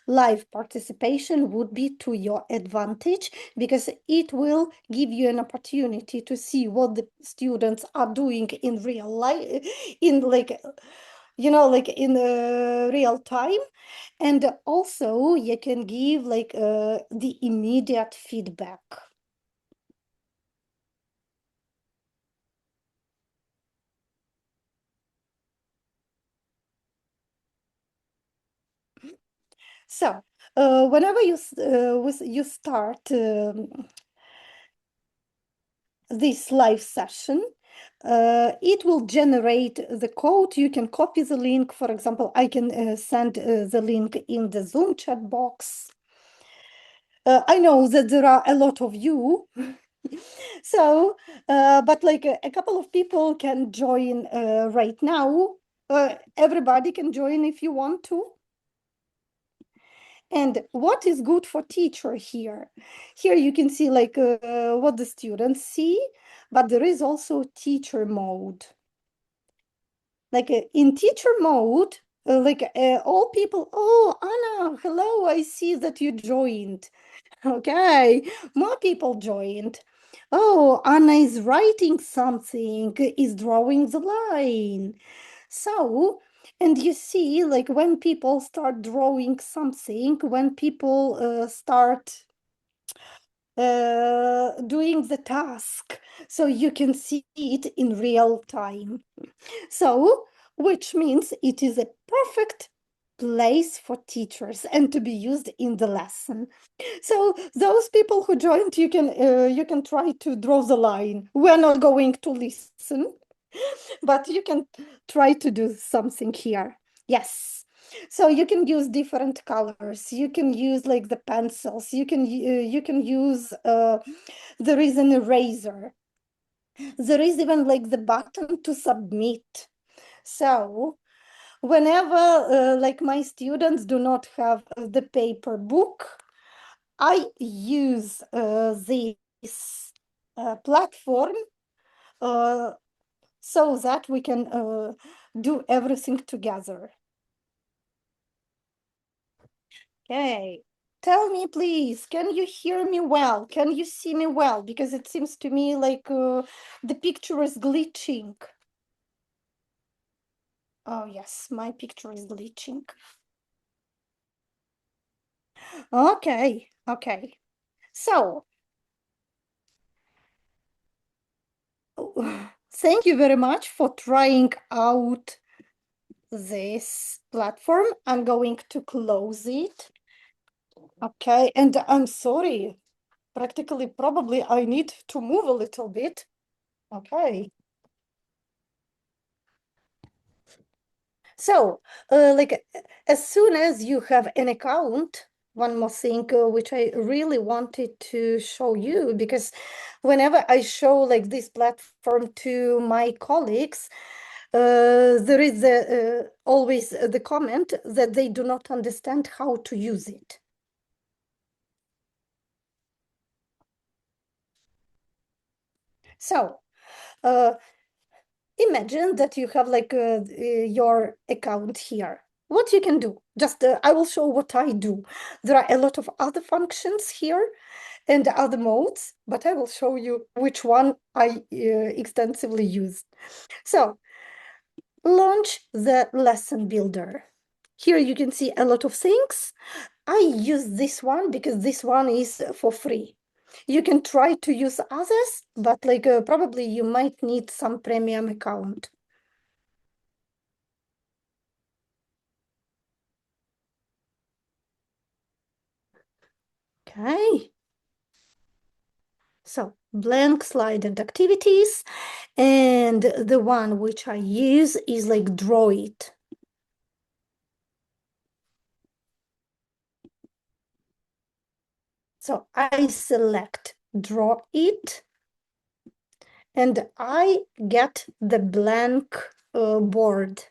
Speaker 5: live participation would be to your advantage because it will give you an opportunity to see what the students are doing in real life, in like, you know, like in real time. And also you can give like the immediate feedback. So whenever you start this live session, it will generate the code. You can copy the link. For example, I can send the link in the Zoom chat box. I know that there are a lot of you. So, but like a couple of people can join right now. Everybody can join if you want to. And what is good for teacher here? Here you can see like what the students see, but there is also teacher mode. Like in teacher mode, all people, oh, Anna, hello, I see that you joined. Okay, more people joined. Oh, Anna is writing something, is drawing the line. So, and you see, like when people start drawing something, when people start doing the task, so you can see it in real time. So, which means it is a perfect place for teachers and to be used in the lesson. So those people who joined, you can try to draw the line. We're not going to listen, but you can try to do something here. Yes. So you can use different colors. You can use like the pencils. You can use there is an eraser. There is even like the button to submit. So whenever like my students do not have the paper book, I use this platform so that we can do everything together. Okay, tell me please, can you hear me well? Can you see me well? Because it seems to me like the picture is glitching. Oh yes, my picture is glitching. Okay, okay. So, thank you very much for trying out this platform. I'm going to close it. Okay, and I'm sorry, practically probably I need to move a little bit. Okay. So, like as soon as you have an account, one more thing which I really wanted to show you, because whenever I show like this platform to my colleagues, there is always the comment that they do not understand how to use it. So, imagine that you have like your account here. What you can do, just I will show what I do. There are a lot of other functions here and other modes, but I will show you which one I extensively use. So, launch the lesson builder. Here you can see a lot of things. I use this one because this one is for free. You can try to use others, but like probably you might need some premium account. Okay. So blank slide and activities, and the one which I use is like draw it. So I select draw it, and I get the blank board.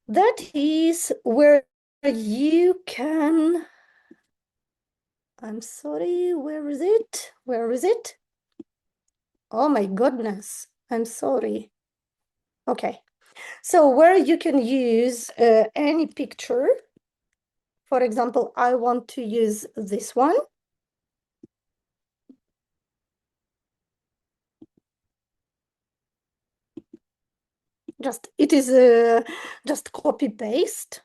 Speaker 5: That is where you can, I'm sorry, where is it? Where is it? Oh my goodness, I'm sorry. Okay, so where you can use any picture. For example, I want to use this one. It is just copy paste.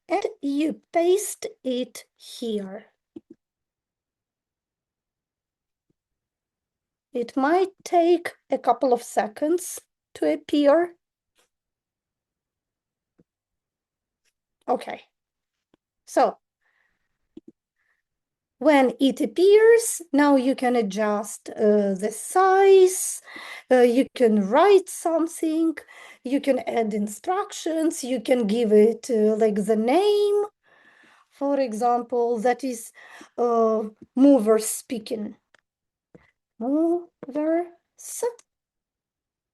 Speaker 5: And you paste it here. It might take a couple of seconds to appear. Okay. So when it appears, now you can adjust the size, you can write something, you can add instructions, you can give it like the name, for example, that is mover speaking. Mover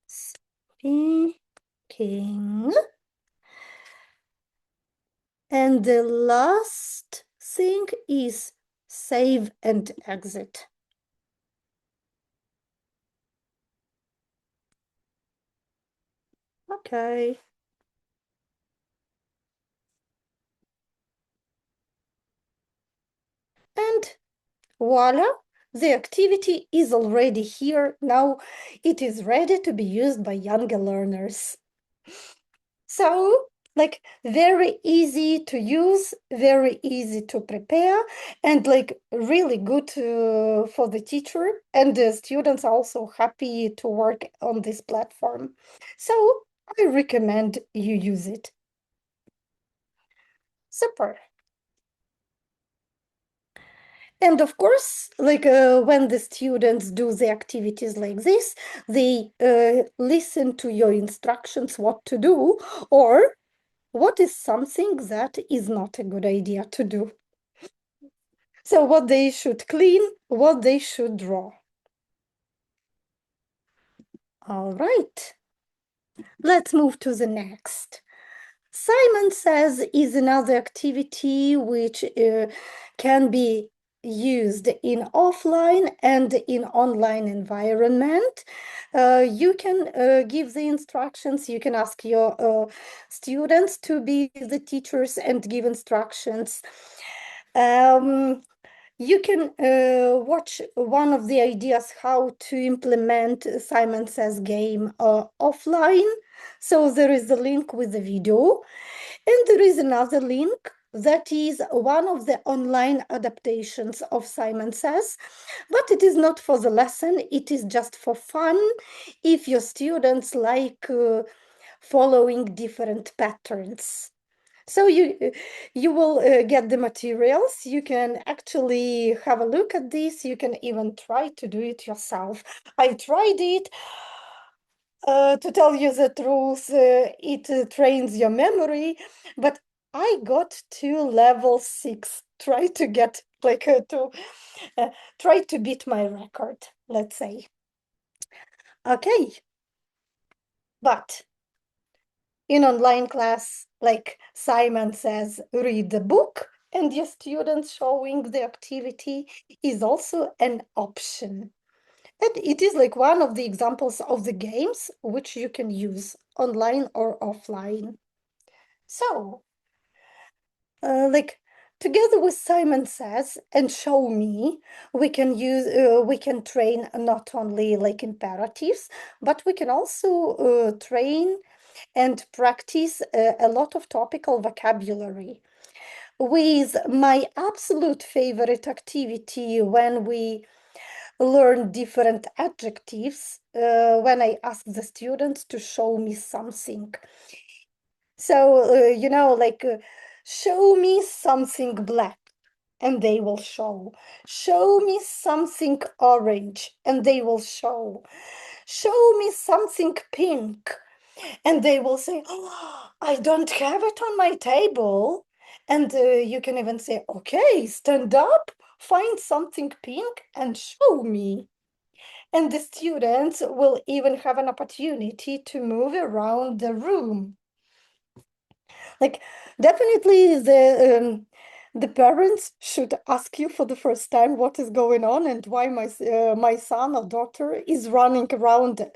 Speaker 5: speaking. And the last thing is save and exit. Okay. And voila, the activity is already here. Now it is ready to be used by younger learners. So, like, very easy to use, very easy to prepare, and like really good for the teacher, and the students are also happy to work on this platform. So I recommend you use it. Super. And of course, like when the students do the activities like this, they listen to your instructions what to do, or what is something that is not a good idea to do. So what they should clean, what they should draw. All right, let's move to the next. Simon Says is another activity which can be used in offline and in online environment. You can give the instructions, you can ask your students to be the teachers and give instructions. You can watch one of the ideas how to implement Simon Says game offline. So there is a link with the video, and there is another link that is one of the online adaptations of Simon Says, but it is not for the lesson, it is just for fun if your students like following different patterns. So you will get the materials, you can actually have a look at this, you can even try to do it yourself. I tried it. To tell you the truth, it trains your memory, but I got to level 6. Try to get try to beat my record, let's say. Okay, but in online class, like Simon Says, read the book, and your students showing the activity is also an option. And it is like one of the examples of the games which you can use online or offline. So, like together with Simon Says and Show Me, we can train not only like imperatives, but we can also train and practice a lot of topical vocabulary. With my absolute favorite activity when we learn different adjectives, when I ask the students to show me something. So, show me something black, and they will show. Show me something orange, and they will show. Show me something pink, and they will say, oh, I don't have it on my table. And you can even say, okay, stand up, find something pink and show me. And the students will even have an opportunity to move around the room. Like, definitely the parents should ask you for the first time what is going on and why my son or daughter is running around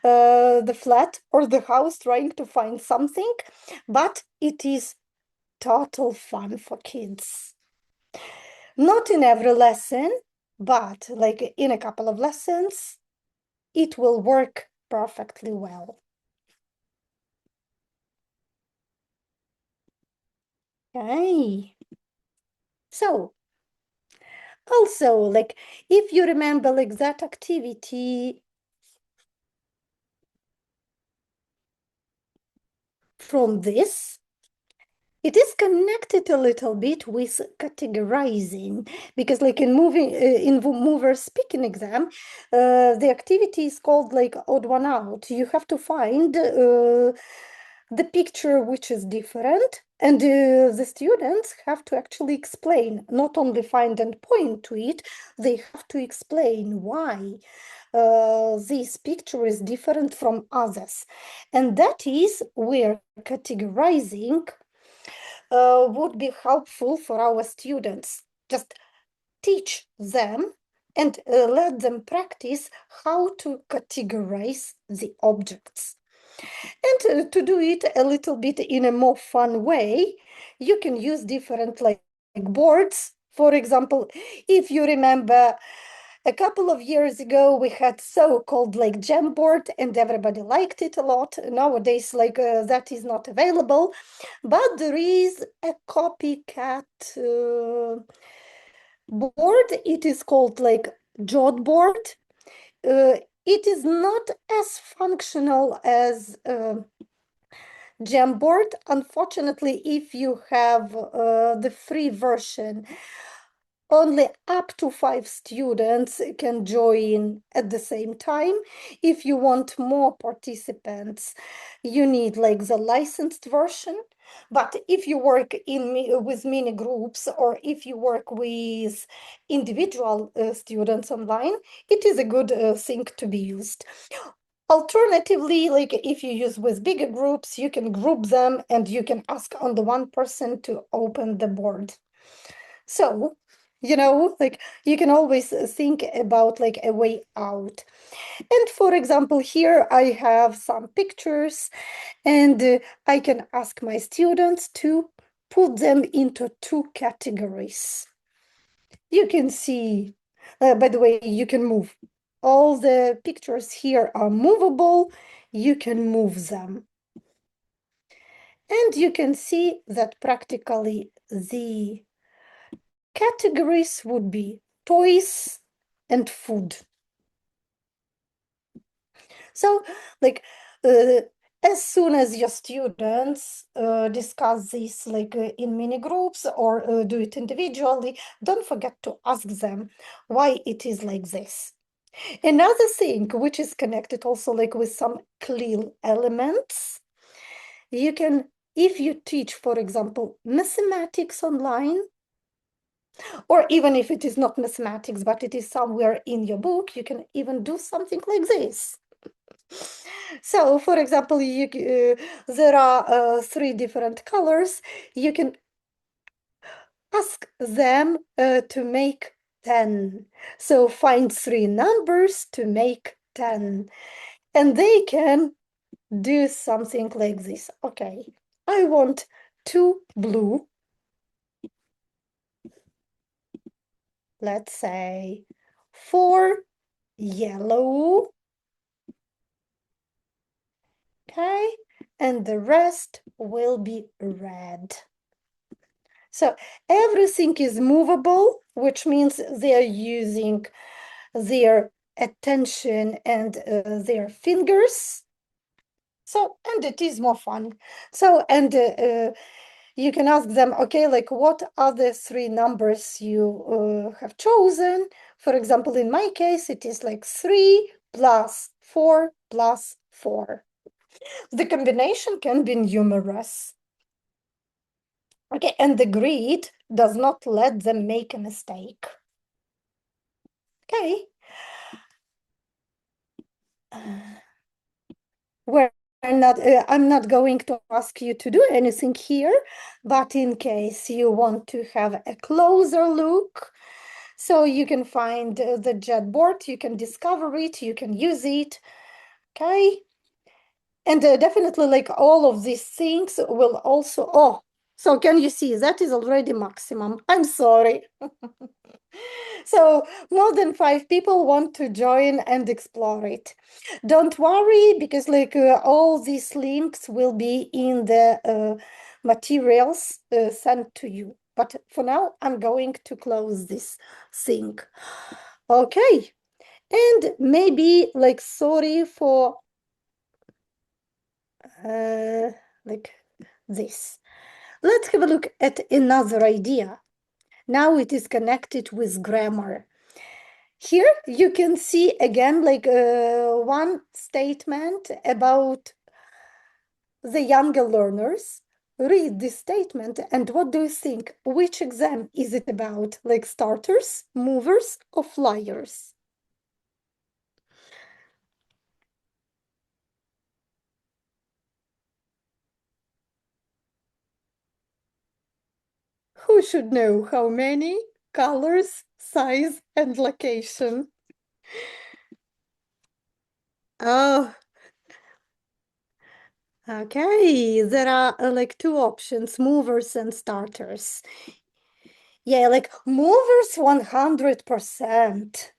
Speaker 5: the flat or the house trying to find something, but it is total fun for kids. Not in every lesson, but like in a couple of lessons, it will work perfectly well. Okay. So, also, like, if you remember like that activity from this, it is connected a little bit with categorizing, because like in mover speaking exam, the activity is called like odd one out. You have to find the picture which is different, and the students have to actually explain, not only find and point to it, they have to explain why this picture is different from others. And that is where categorizing would be helpful for our students. Just teach them and let them practice how to categorize the objects. And to do it a little bit in a more fun way, you can use different like boards. For example, if you remember, a couple of years ago, we had so-called like Jamboard, and everybody liked it a lot. Nowadays, like that is not available, but there is a copycat board. It is called like Jotboard. It is not as functional as Jamboard. Unfortunately, if you have the free version, only up to 5 students can join at the same time. If you want more participants, you need like the licensed version. But if you work with mini groups, or if you work with individual students online, it is a good thing to be used. Alternatively, like if you use with bigger groups, you can group them and you can ask only one person to open the board. So, you know, like you can always think about like a way out. And for example, here I have some pictures, and I can ask my students to put them into 2 categories. You can see, by the way, you can move. All the pictures here are movable. You can move them. And you can see that practically the categories would be toys and food. So, like, as soon as your students discuss this like in mini groups or do it individually, don't forget to ask them why it is like this. Another thing which is connected also like with some clear elements, you can, if you teach, for example, mathematics online, or even if it is not mathematics, but it is somewhere in your book, you can even do something like this. So, for example, there are 3 different colors. You can ask them to make 10. So find 3 numbers to make 10. And they can do something like this. Okay, I want 2 blue. Let's say 4 yellow. Okay, and the rest will be red. So everything is movable, which means they are using their attention and their fingers. So, and it is more fun. So, and you can ask them, okay, like what are the 3 numbers you have chosen? For example, in my case, it is like 3 plus 4 plus 4. The combination can be numerous. Okay, and the grid does not let them make a mistake. Okay. I'm not going to ask you to do anything here, but in case you want to have a closer look, so you can find the Jetboard, you can discover it, you can use it, okay? And definitely like all of these things will also, oh, so can you see, that is already maximum. I'm sorry. So more than 5 people want to join and explore it. Don't worry, because like all these links will be in the materials sent to you. But for now, I'm going to close this thing. Okay, and maybe like sorry for like this. Let's have a look at another idea. Now it is connected with grammar. Here you can see again like one statement about the younger learners. Read this statement and what do you think? Which exam is it about? Like starters, movers, or flyers? Who should know how many? Colors, size, and location. Oh, okay. There are like 2 options, movers and starters. Yeah, like movers 100%.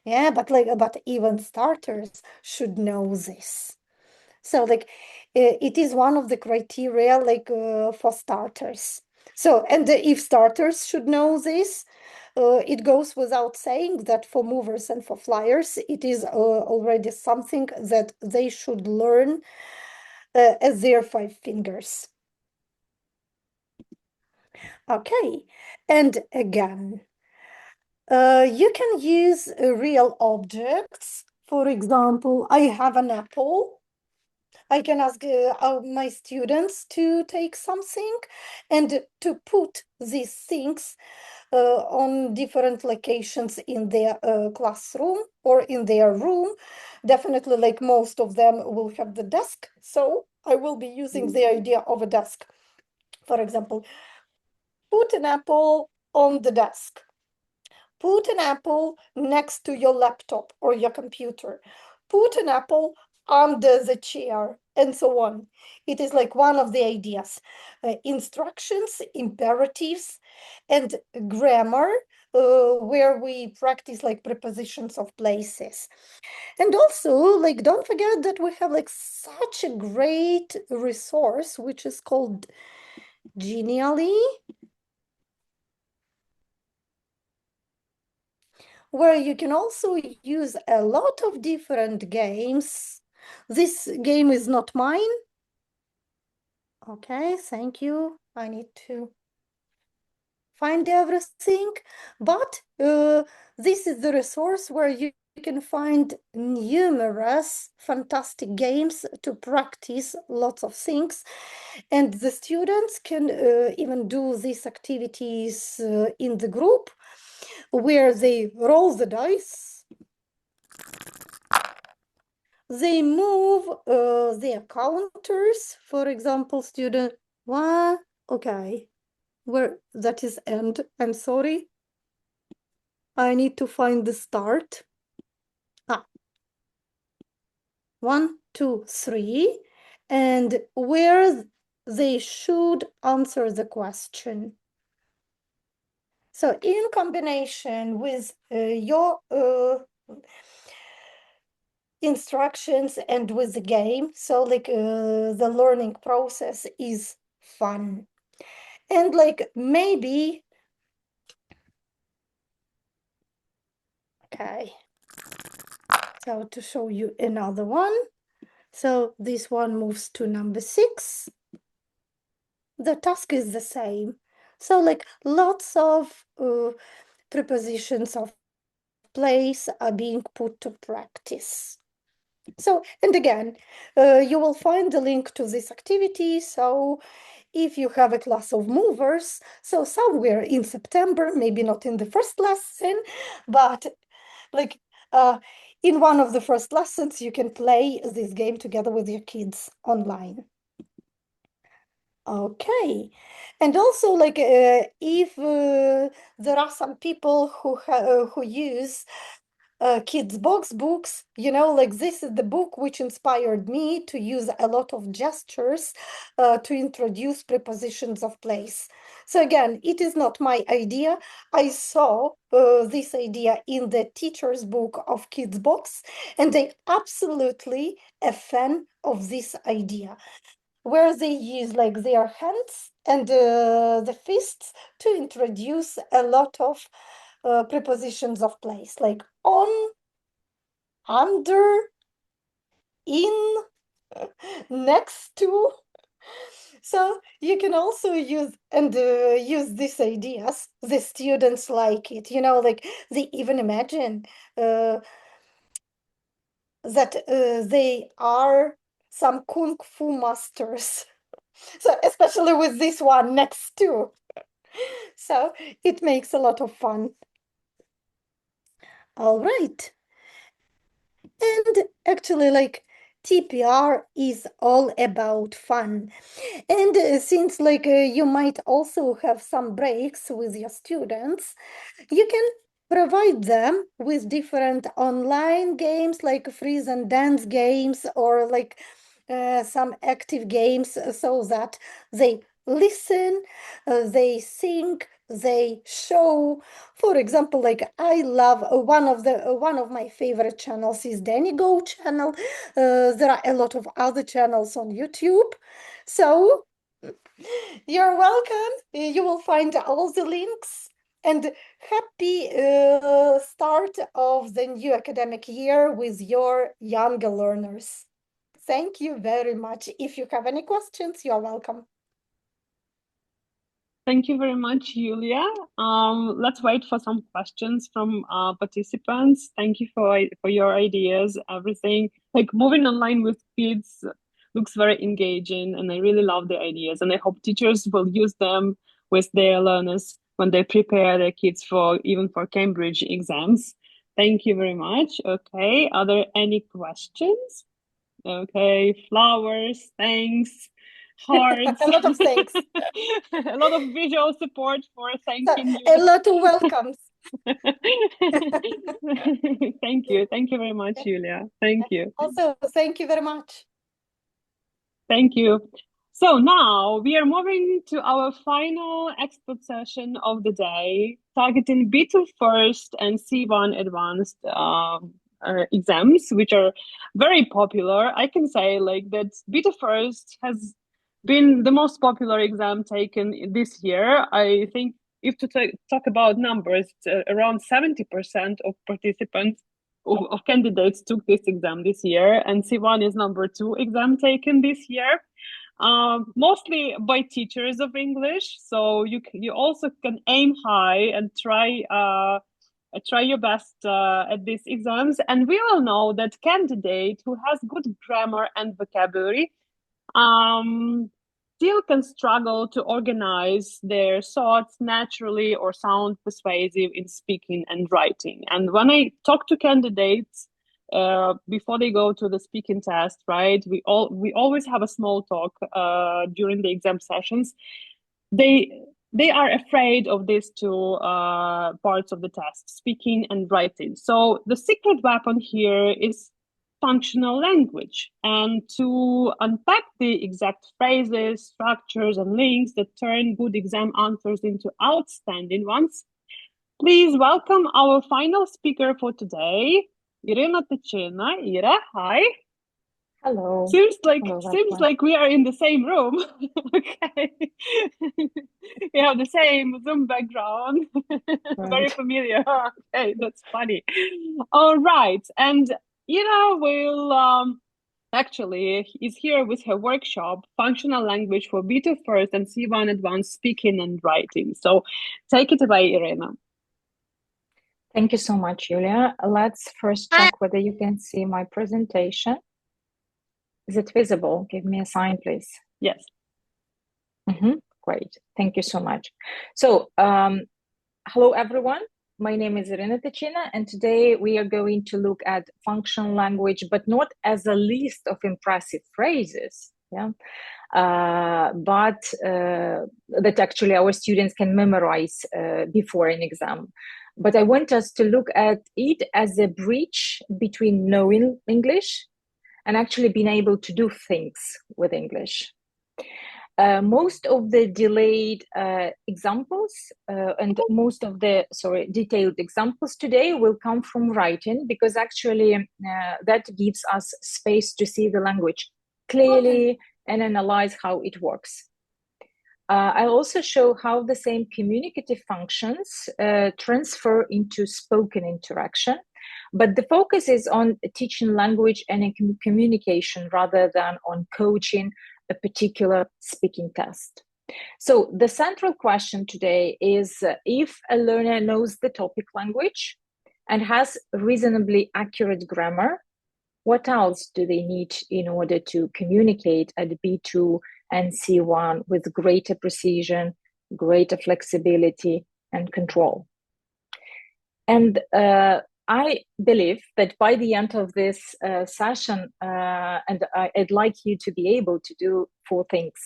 Speaker 5: Yeah, but even starters should know this. So like it is one of the criteria like for starters. So, and if starters should know this, it goes without saying that for movers and for flyers, it is already something that they should learn as their 5 fingers. Okay, and again, You can use real objects. For example, I have an apple. I can ask my students to take something and to put these things on different locations in their classroom or in their room. Definitely, like most of them will have the desk. So I will be using the idea of a desk. For example, put an apple on the desk. Put an apple next to your laptop or your computer. Put an apple under the chair, and so on. It is like one of the ideas. Instructions, imperatives, and grammar, where we practice like prepositions of places. And also, like, don't forget that we have like such a great resource, which is called Genially, where you can also use a lot of different games. This game is not mine. Okay, thank you. I need to find everything. But this is the resource where you can find numerous fantastic games to practice lots of things. And the students can even do these activities in the group, where they roll the dice, they move their counters. For example, student one, okay, where that is end. I'm sorry. I need to find the start. 1, 2, 3, and where they should answer the question. So in combination with your instructions and with the game, so like the learning process is fun. And like maybe, okay, so to show you another one, so this one moves to number 6. The task is the same. So like lots of prepositions of place are being put to practice. So, and again, you will find the link to this activity. So if you have a class of movers, so somewhere in September, maybe not in the first lesson, but like in one of the first lessons, you can play this game together with your kids online. Okay, and also like if there are some people who use kids box books, you know, like this is the book which inspired me to use a lot of gestures to introduce prepositions of place. So again, it is not my idea. I saw this idea in the teacher's book of kids box, and they absolutely a fan of this idea, where they use like their hands and the fists to introduce a lot of prepositions of place, like on, under, in, next to. So you can also use and use these ideas. The students like it, you know, like they even imagine that they are some kung fu masters. So especially with this one next to. So it makes a lot of fun. All right. And actually, like TPR is all about fun. And since like you might also have some breaks with your students, you can provide them with different online games like freeze and dance games, or like some active games, so that they listen, they think, they show. For example, like I love one of my favorite channels is Danny Go channel. There are a lot of other channels on YouTube. So you're welcome. You will find all the links. And happy start of the new academic year with your younger learners. Thank you very much. If you have any questions, you're welcome.
Speaker 1: Thank you very much, Julia. Let's wait for some questions from participants. Thank you for your ideas, everything. Like moving online with kids looks very engaging, and I really love the ideas. And I hope teachers will use them with their learners when they prepare their kids for Cambridge exams. Thank you very much. Okay, are there any questions? Okay, flowers, thanks. Hearts.
Speaker 5: A lot of thanks.
Speaker 1: A lot of visual support for thanking you.
Speaker 5: A lot of welcomes.
Speaker 1: Thank you very much, Julia. Thank you.
Speaker 5: Also, thank you very much.
Speaker 1: Thank you. So now we are moving to our final expert session of the day, targeting B2 first and C1 advanced exams, which are very popular. I can say like that B2 first has been the most popular exam taken this year. I think if to talk about numbers, around 70% of participants of candidates took this exam this year, and C1 is number 2 exam taken this year, mostly by teachers of English. So you also can aim high and try your best at these exams. And we all know that candidate who has good grammar and vocabulary still can struggle to organize their thoughts naturally or sound persuasive in speaking and writing. And when I talk to candidates before they go to the speaking test, right, we always have a small talk during the exam sessions. They are afraid of these two parts of the test, speaking and writing. So the secret weapon here is functional language. And to unpack the exact phrases, structures, and links that turn good exam answers into outstanding ones, please welcome our final speaker for today, Irina Ticina. Ira, hi.
Speaker 6: Hello.
Speaker 1: Seems
Speaker 6: Hello,
Speaker 1: like we are in the same room. Okay. We have the same Zoom background. Very familiar. Okay, that's funny. All right. And Ira will actually is here with her workshop, Functional Language for B2 First and C1 Advanced Speaking and Writing. So take it away, Irina.
Speaker 6: Thank you so much, Julia. Let's first check whether you can see my presentation. Is it visible? Give me a sign, please.
Speaker 1: Yes.
Speaker 6: Great. Thank you so much. So, hello, everyone. My name is Irina Ticina, and today we are going to look at functional language, but not as a list of impressive phrases, but that actually our students can memorize before an exam. But I want us to look at it as a bridge between knowing English and actually being able to do things with English. Most of the delayed examples and most of the detailed examples today will come from writing, because actually that gives us space to see the language clearly and analyze how it works. I'll also show how the same communicative functions transfer into spoken interaction, but the focus is on teaching language and communication rather than on coaching a particular speaking test. So the central question today is if a learner knows the topic language and has reasonably accurate grammar, what else do they need in order to communicate at B2 and C1 with greater precision, greater flexibility, and control? And I believe that by the end of this session, and I'd like you to be able to do 4 things.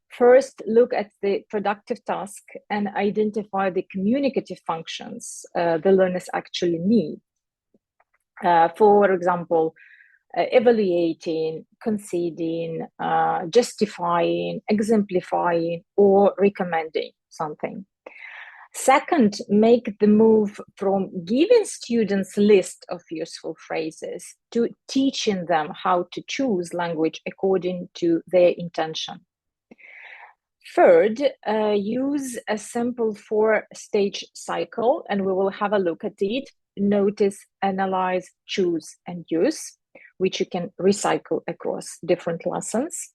Speaker 6: First, look at the productive task and identify the communicative functions the learners actually need. For example, evaluating, conceding, justifying, exemplifying, or recommending something. Second, make the move from giving students a list of useful phrases to teaching them how to choose language according to their intention. Third, use a simple 4-stage cycle, and we will have a look at it. Notice, analyze, choose, and use, which you can recycle across different lessons.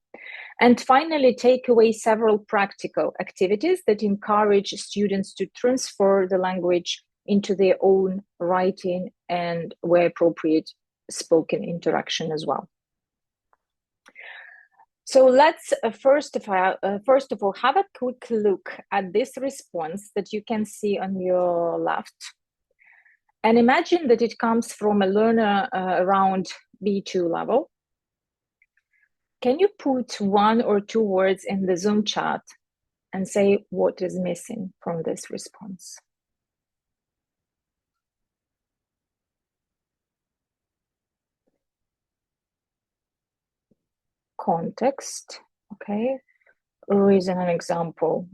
Speaker 6: And finally, take away several practical activities that encourage students to transfer the language into their own writing and, where appropriate, spoken interaction as well. So let's first of all have a quick look at this response that you can see on your left. And imagine that it comes from a learner around B2 level. Can you put 1 or 2 words in the Zoom chat and say what is missing from this response? Context, okay. Reason and example.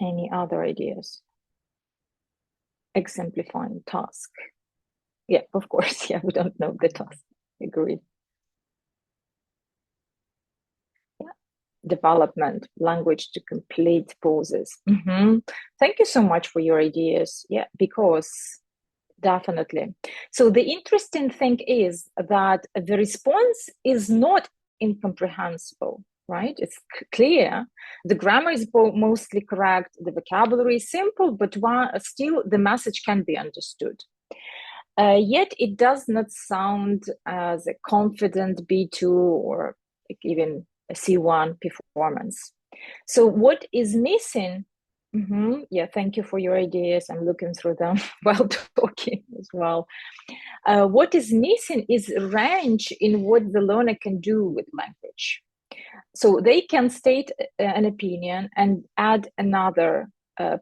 Speaker 6: Any other ideas? Exemplifying task. Yeah, of course. Yeah, we don't know the task. Agreed. Yeah. Development, language to complete pauses. Thank you so much for your ideas. Yeah, because definitely. So the interesting thing is that the response is not incomprehensible, right? It's clear. The grammar is mostly correct. The vocabulary is simple, but still the message can be understood. Yet it does not sound as a confident B2 or even a C1 performance. So what is missing? Yeah, thank you for your ideas. I'm looking through them while talking as well. What is missing is range in what the learner can do with language. So they can state an opinion and add another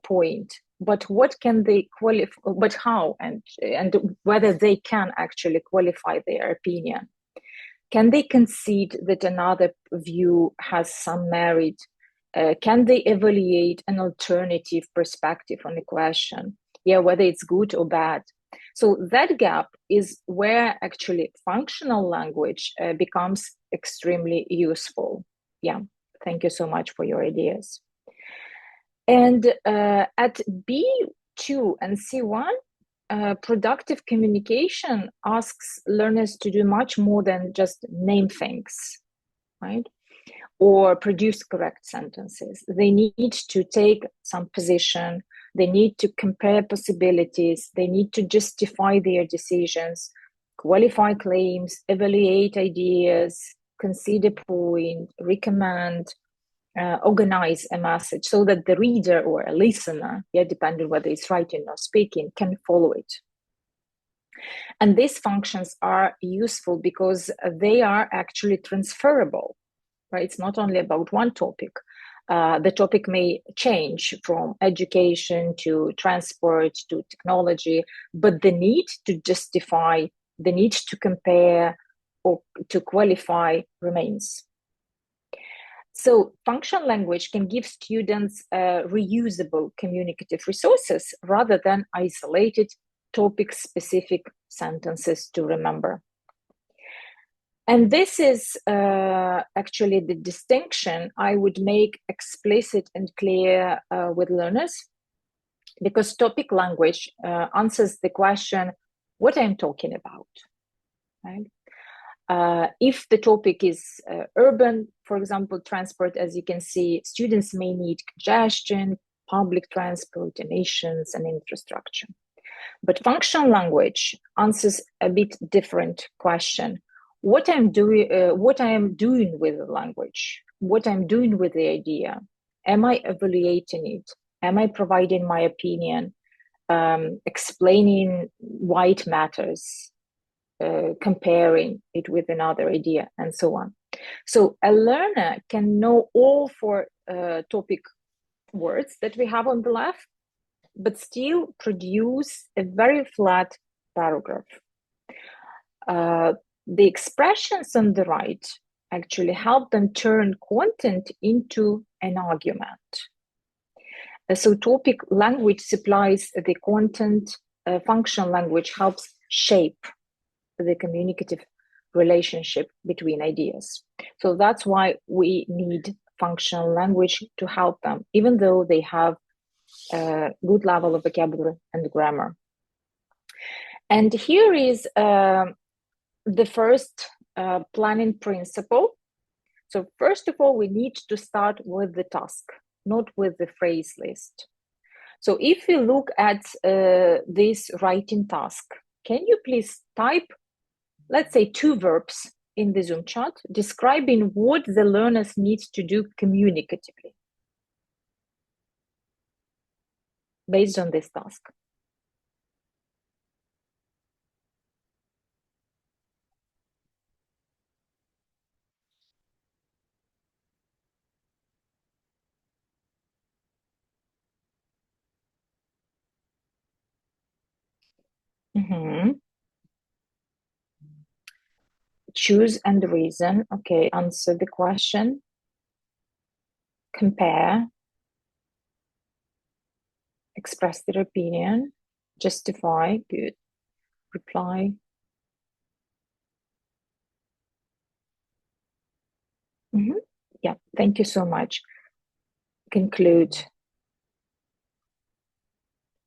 Speaker 6: point, but what can they qualify, but how, and whether they can actually qualify their opinion. Can they concede that another view has some merit? Can they evaluate an alternative perspective on the question? Yeah, whether it's good or bad. So that gap is where actually functional language becomes extremely useful. Yeah, thank you so much for your ideas. And at B2 and C1, productive communication asks learners to do much more than just name things, right? Or produce correct sentences. They need to take some position. They need to compare possibilities. They need to justify their decisions, qualify claims, evaluate ideas, concede a point, recommend, organize a message so that the reader or a listener, yeah, depending whether it's writing or speaking, can follow it. And these functions are useful because they are actually transferable, right? It's not only about one topic. The topic may change from education to transport to technology, but the need to justify, the need to compare or to qualify remains. So functional language can give students reusable communicative resources rather than isolated topic-specific sentences to remember. And this is actually the distinction I would make explicit and clear with learners, because topic language answers the question, what I'm talking about, right? If the topic is urban, for example, transport, as you can see, students may need congestion, public transport, emissions, and infrastructure. But functional language answers a bit different question. What I am doing with the language, what I'm doing with the idea. Am I evaluating it? Am I providing my opinion, explaining why it matters, comparing it with another idea, and so on. So a learner can know all 4 topic words that we have on the left, but still produce a very flat paragraph. The expressions on the right actually help them turn content into an argument. So topic language supplies the content, functional language helps shape the communicative relationship between ideas. So that's why we need functional language to help them, even though they have good level of vocabulary and grammar. And here is the first planning principle. So first of all, we need to start with the task, not with the phrase list. So if we look at this writing task, can you please type, let's say, 2 verbs in the Zoom chat describing what the learners need to do communicatively based on this task? Choose and reason. Okay, answer the question. Compare. Express their opinion. Justify. Good. Reply. Yeah, thank you so much. Conclude.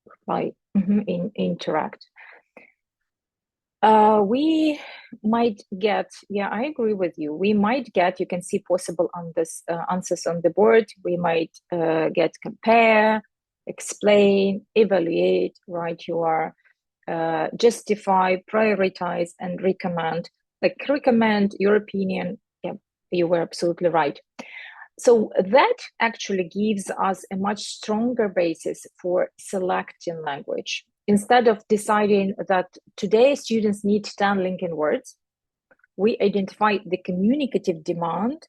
Speaker 6: Reply. Interact. We might get, yeah, I agree with you. We might get, you can see possible on this answers on the board. We might get compare, explain, evaluate, right? You are justify, prioritize, and recommend. Like recommend your opinion. Yeah, you were absolutely right. So that actually gives us a much stronger basis for selecting language. Instead of deciding that today students need 10 linking words, we identify the communicative demand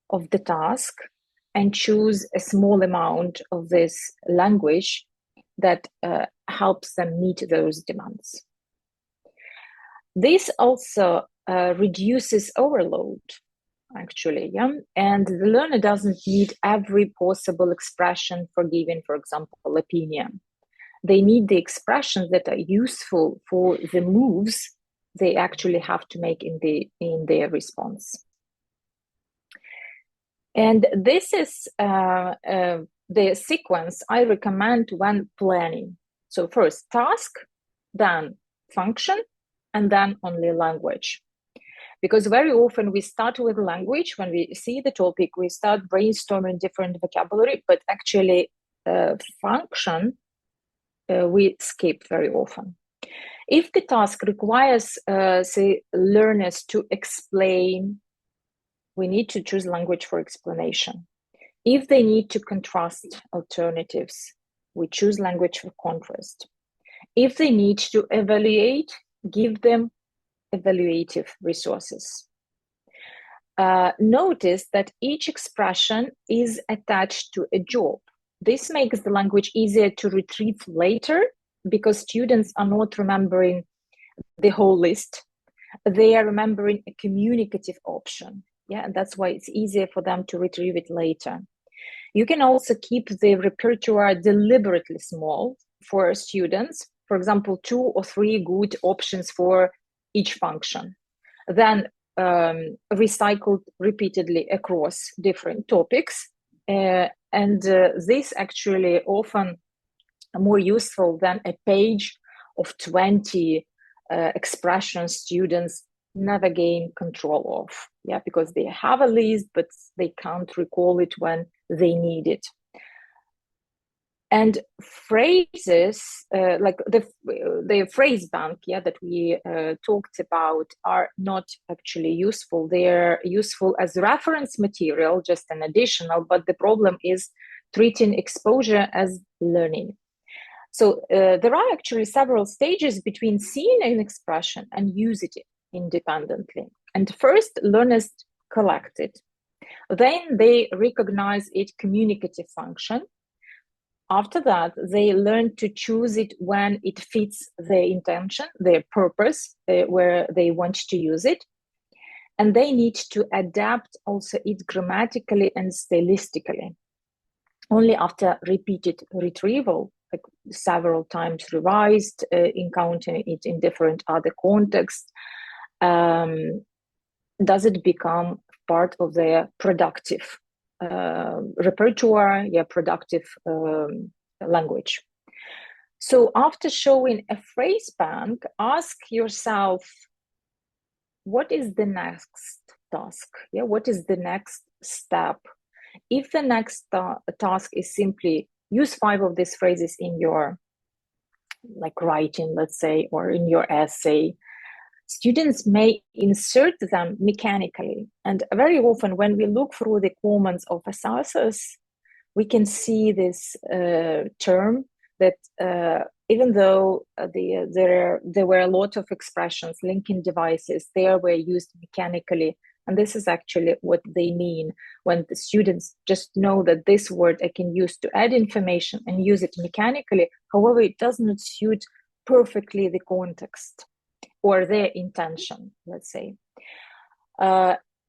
Speaker 6: of the task and choose a small amount of this language that helps them meet those demands. This also reduces overload, actually, yeah? And the learner doesn't need every possible expression for giving, for example, opinion. They need the expressions that are useful for the moves they actually have to make in their response. And this is the sequence I recommend when planning. So first task, then function, and then only language. Because very often we start with language. When we see the topic, we start brainstorming different vocabulary, but actually function, we skip very often. If the task requires, say, learners to explain, we need to choose language for explanation. If they need to contrast alternatives, we choose language for contrast. If they need to evaluate, give them evaluative resources. Notice that each expression is attached to a job. This makes the language easier to retrieve later because students are not remembering the whole list. They are remembering a communicative option. Yeah, and that's why it's easier for them to retrieve it later. You can also keep the repertoire deliberately small for students. For example, 2 or 3 good options for each function. Then recycled repeatedly across different topics. And this actually often more useful than a page of 20 expressions students never gain control of. Yeah, because they have a list, but they can't recall it when they need it. And phrases, like the phrase bank, yeah, that we talked about, are not actually useful. They're useful as reference material, just an additional, but the problem is treating exposure as learning. So there are actually several stages between seeing an expression and using it independently. And first, learners collect it. Then they recognize its communicative function. After that, they learn to choose it when it fits their intention, their purpose, where they want to use it. And they need to adapt also it grammatically and stylistically. Only after repeated retrieval, like several times revised, encountering it in different other contexts, does it become part of their productive repertoire, productive language. So after showing a phrase bank, ask yourself, what is the next task? Yeah, what is the next step? If the next task is simply use 5 of these phrases in your writing, let's say, or in your essay, students may insert them mechanically. And very often when we look through the comments of assessors, we can see this term that even though there were a lot of expressions, linking devices, they were used mechanically. And this is actually what they mean when the students just know that this word I can use to add information and use it mechanically. However, it does not suit perfectly the context or their intention, let's say.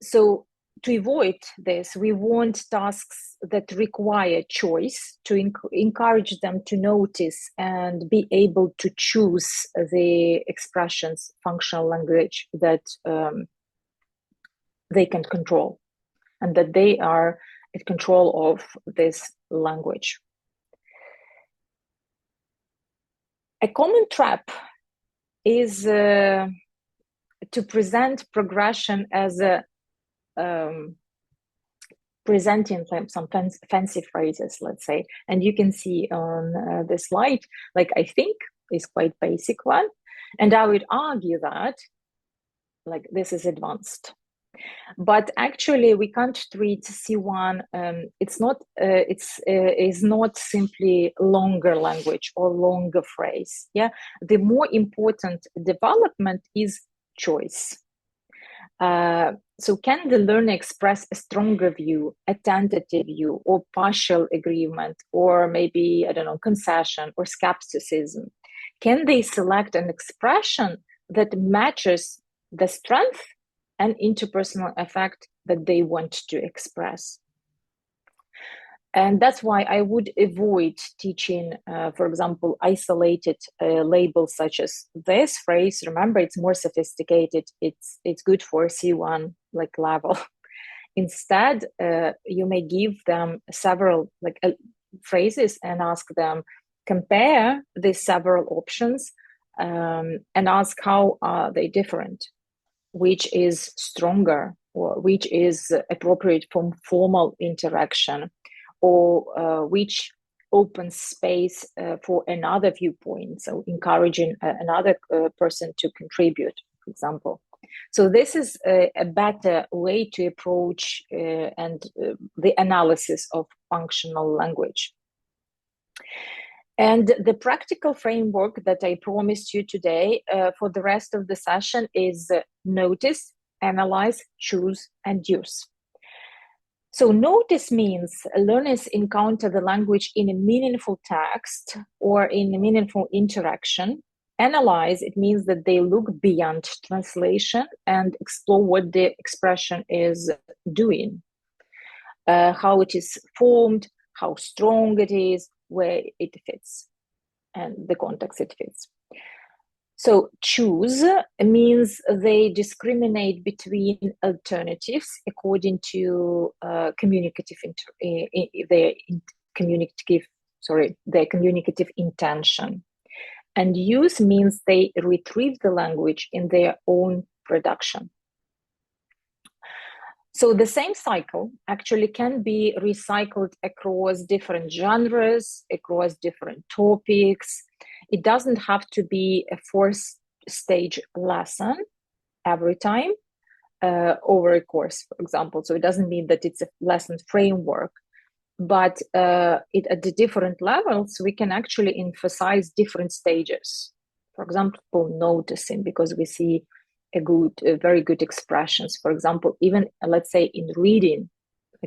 Speaker 6: So to avoid this, we want tasks that require choice to encourage them to notice and be able to choose the expressions, functional language that they can control, and that they are in control of this language. A common trap is to present progression as a presenting some fancy phrases, let's say. And you can see on the slide, I think is quite basic one. And I would argue that this is advanced. But actually, we can't treat C1. It's not simply longer language or longer phrase. Yeah, the more important development is choice. So can the learner express a stronger view, a tentative view, or partial agreement, or maybe, I don't know, concession or skepticism? Can they select an expression that matches the strength and interpersonal effect that they want to express? And that's why I would avoid teaching, for example, isolated labels such as this phrase. Remember, it's more sophisticated. It's good for C1 level. Instead, you may give them several phrases and ask them, compare these several options and ask how are they different, which is stronger, or which is appropriate for formal interaction, or which opens space for another viewpoint, so encouraging another person to contribute, for example. So this is a better way to approach the analysis of functional language. And the practical framework that I promised you today for the rest of the session is notice, analyze, choose, and use. So notice means learners encounter the language in a meaningful text or in a meaningful interaction. Analyze, it means that they look beyond translation and explore what the expression is doing, how it is formed, how strong it is, where it fits, and the context it fits. So choose means they discriminate between alternatives according to their communicative intention. And use means they retrieve the language in their own production. So the same cycle actually can be recycled across different genres, across different topics. It doesn't have to be a 4-stage lesson every time over a course, for example. So it doesn't mean that it's a lesson framework, but at the different levels, we can actually emphasize different stages. For example, noticing, because we see very good expressions. For example, even let's say in reading,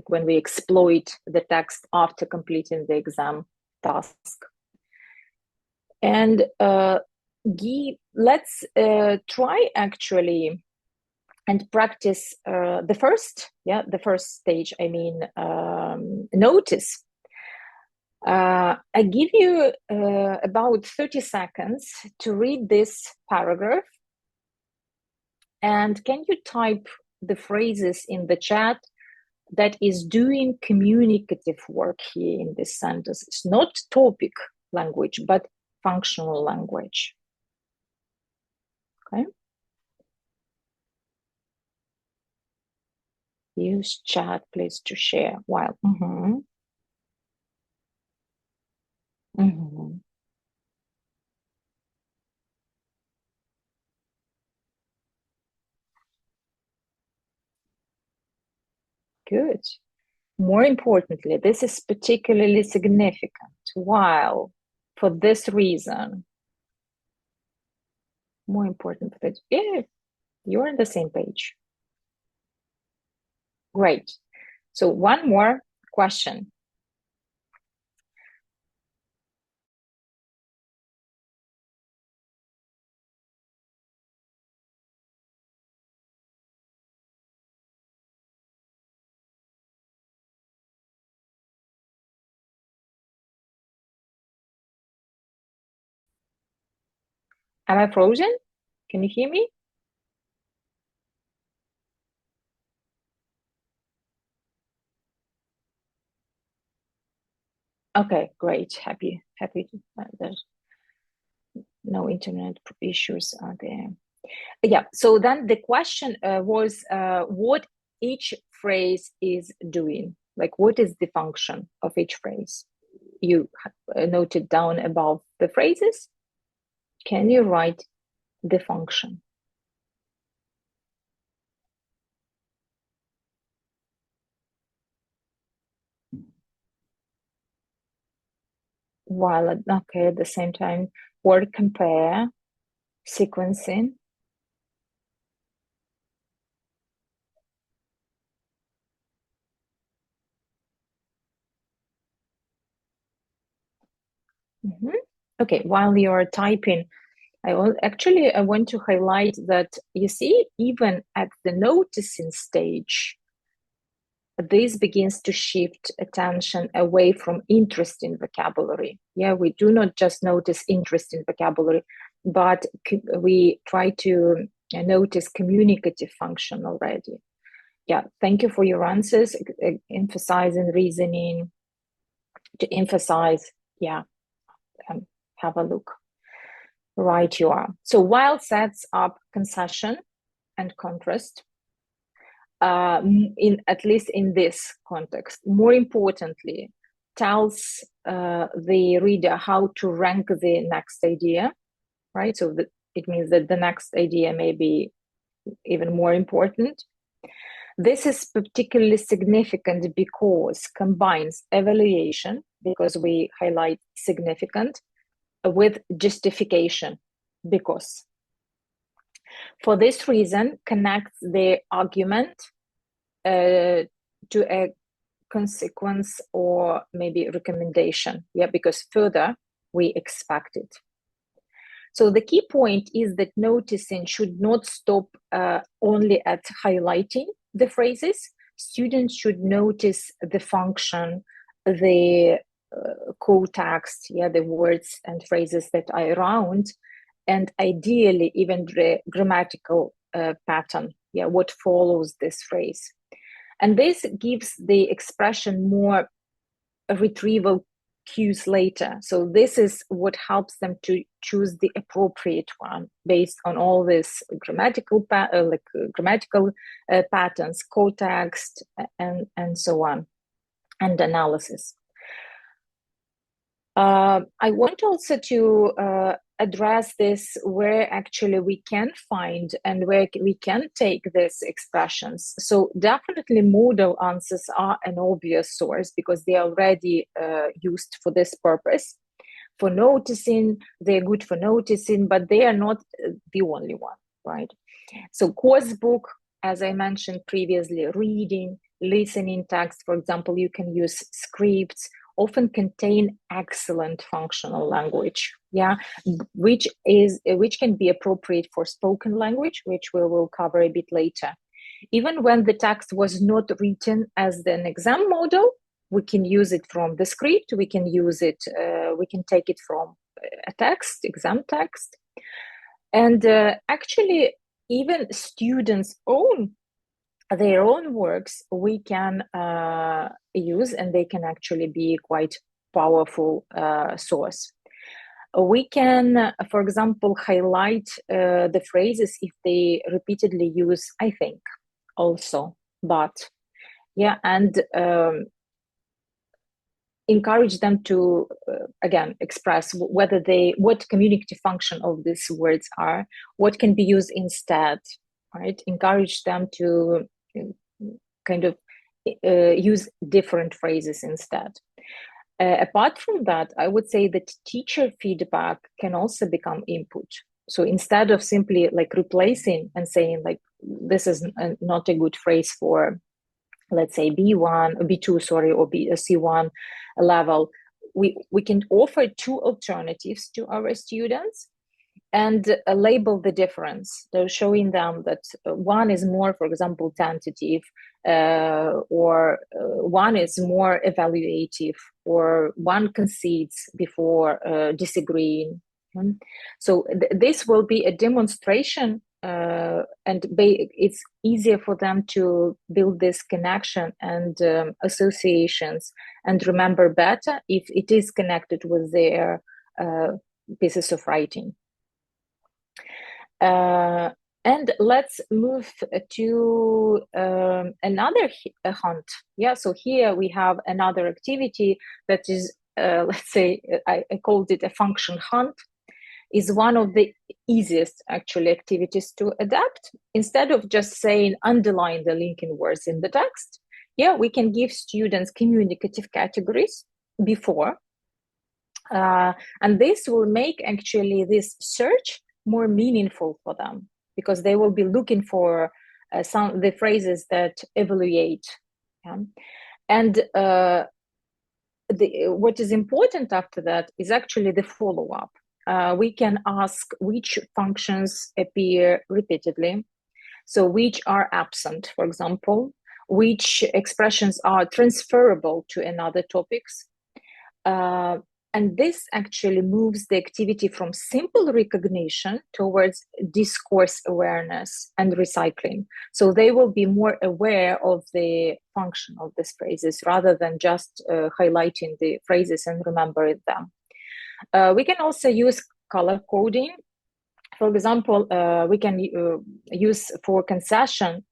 Speaker 6: when we exploit the text after completing the exam task. And let's try actually and practice the first stage. I mean, notice. I give you about 30 seconds to read this paragraph. And can you type the phrases in the chat that is doing communicative work here in this sentence. It's not topic language, but functional language. Okay. Use chat, please, to share while. Good. More importantly, this is particularly significant. While, for this reason, more important for that, yeah, you're on the same page. Great. So one more question. Am I frozen? Can you hear me? Okay, great. Happy. There's no internet issues are there. Yeah. So then the question was what each phrase is doing. Like, what is the function of each phrase? You noted down above the phrases. Can you write the function? While, okay, at the same time, word compare, sequencing. Okay, while you're typing, I want to highlight that, you see, even at the noticing stage, this begins to shift attention away from interesting vocabulary. Yeah, we do not just notice interesting vocabulary, but we try to notice communicative function already. Yeah, thank you for your answers, emphasizing reasoning, to emphasize, yeah, have a look. Right, you are. So while sets up concession and contrast, at least in this context, more importantly, tells the reader how to rank the next idea, right? So that it means that the next idea may be even more important. This is particularly significant because combines evaluation, because we highlight significant, with justification, because. For this reason, connects the argument to a consequence or maybe recommendation, yeah, because further we expect it. So the key point is that noticing should not stop only at highlighting the phrases. Students should notice the function, the context, yeah, the words and phrases that are around, and ideally even the grammatical pattern, yeah, what follows this phrase. And this gives the expression more retrieval cues later. So this is what helps them to choose the appropriate one based on all this grammatical patterns, context, and so on, and analysis. I want also to address this where actually we can find and where we can take these expressions. So definitely modal answers are an obvious source because they are already used for this purpose. For noticing, they're good for noticing, but they are not the only one, right? So course book, as I mentioned previously, reading, listening text, for example, you can use scripts, often contain excellent functional language, yeah, which can be appropriate for spoken language, which we will cover a bit later. Even when the text was not written as an exam model, we can use it from the script, we can use it, we can take it from a text, exam text. And actually, even students' own their own works we can use, and they can actually be quite powerful source. We can, for example, highlight the phrases if they repeatedly use I think, also, but, yeah, and encourage them to, again, express what communicative function of these words are, what can be used instead, right? Encourage them to kind of use different phrases instead. Apart from that, I would say that teacher feedback can also become input. So instead of simply like replacing and saying like, this is not a good phrase for, let's say B2, sorry, or C1 level, we can offer two alternatives to our students and label the difference. So showing them that one is more, for example, tentative, or one is more evaluative, or one concedes before disagreeing. So this will be a demonstration, and it's easier for them to build this connection and associations and remember better if it is connected with their pieces of writing. And let's move to another hunt. Yeah, so here we have another activity that is, let's say, I called it a function hunt. Is one of the easiest actually activities to adapt. Instead of just saying underline the linking words in the text, yeah, we can give students communicative categories before, and this will make actually this search more meaningful for them, because they will be looking for the phrases that evaluate. Yeah? And what is important after that is actually the follow-up. We can ask which functions appear repeatedly, so which are absent, for example, which expressions are transferable to another topics. And this actually moves the activity from simple recognition towards discourse awareness and recycling. So they will be more aware of the function of these phrases rather than just highlighting the phrases and remembering them. We can also use color coding. For example, we can use for concession,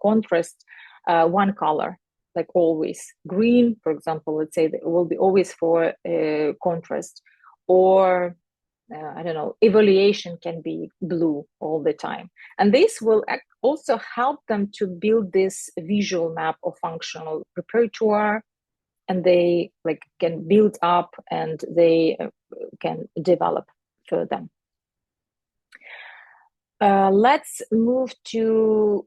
Speaker 6: contrast, one color. Like always, green, for example, let's say that it will be always for contrast, or I don't know, evaluation can be blue all the time. And this will also help them to build this visual map of functional repertoire, and they can build up and they can develop further. Let's move to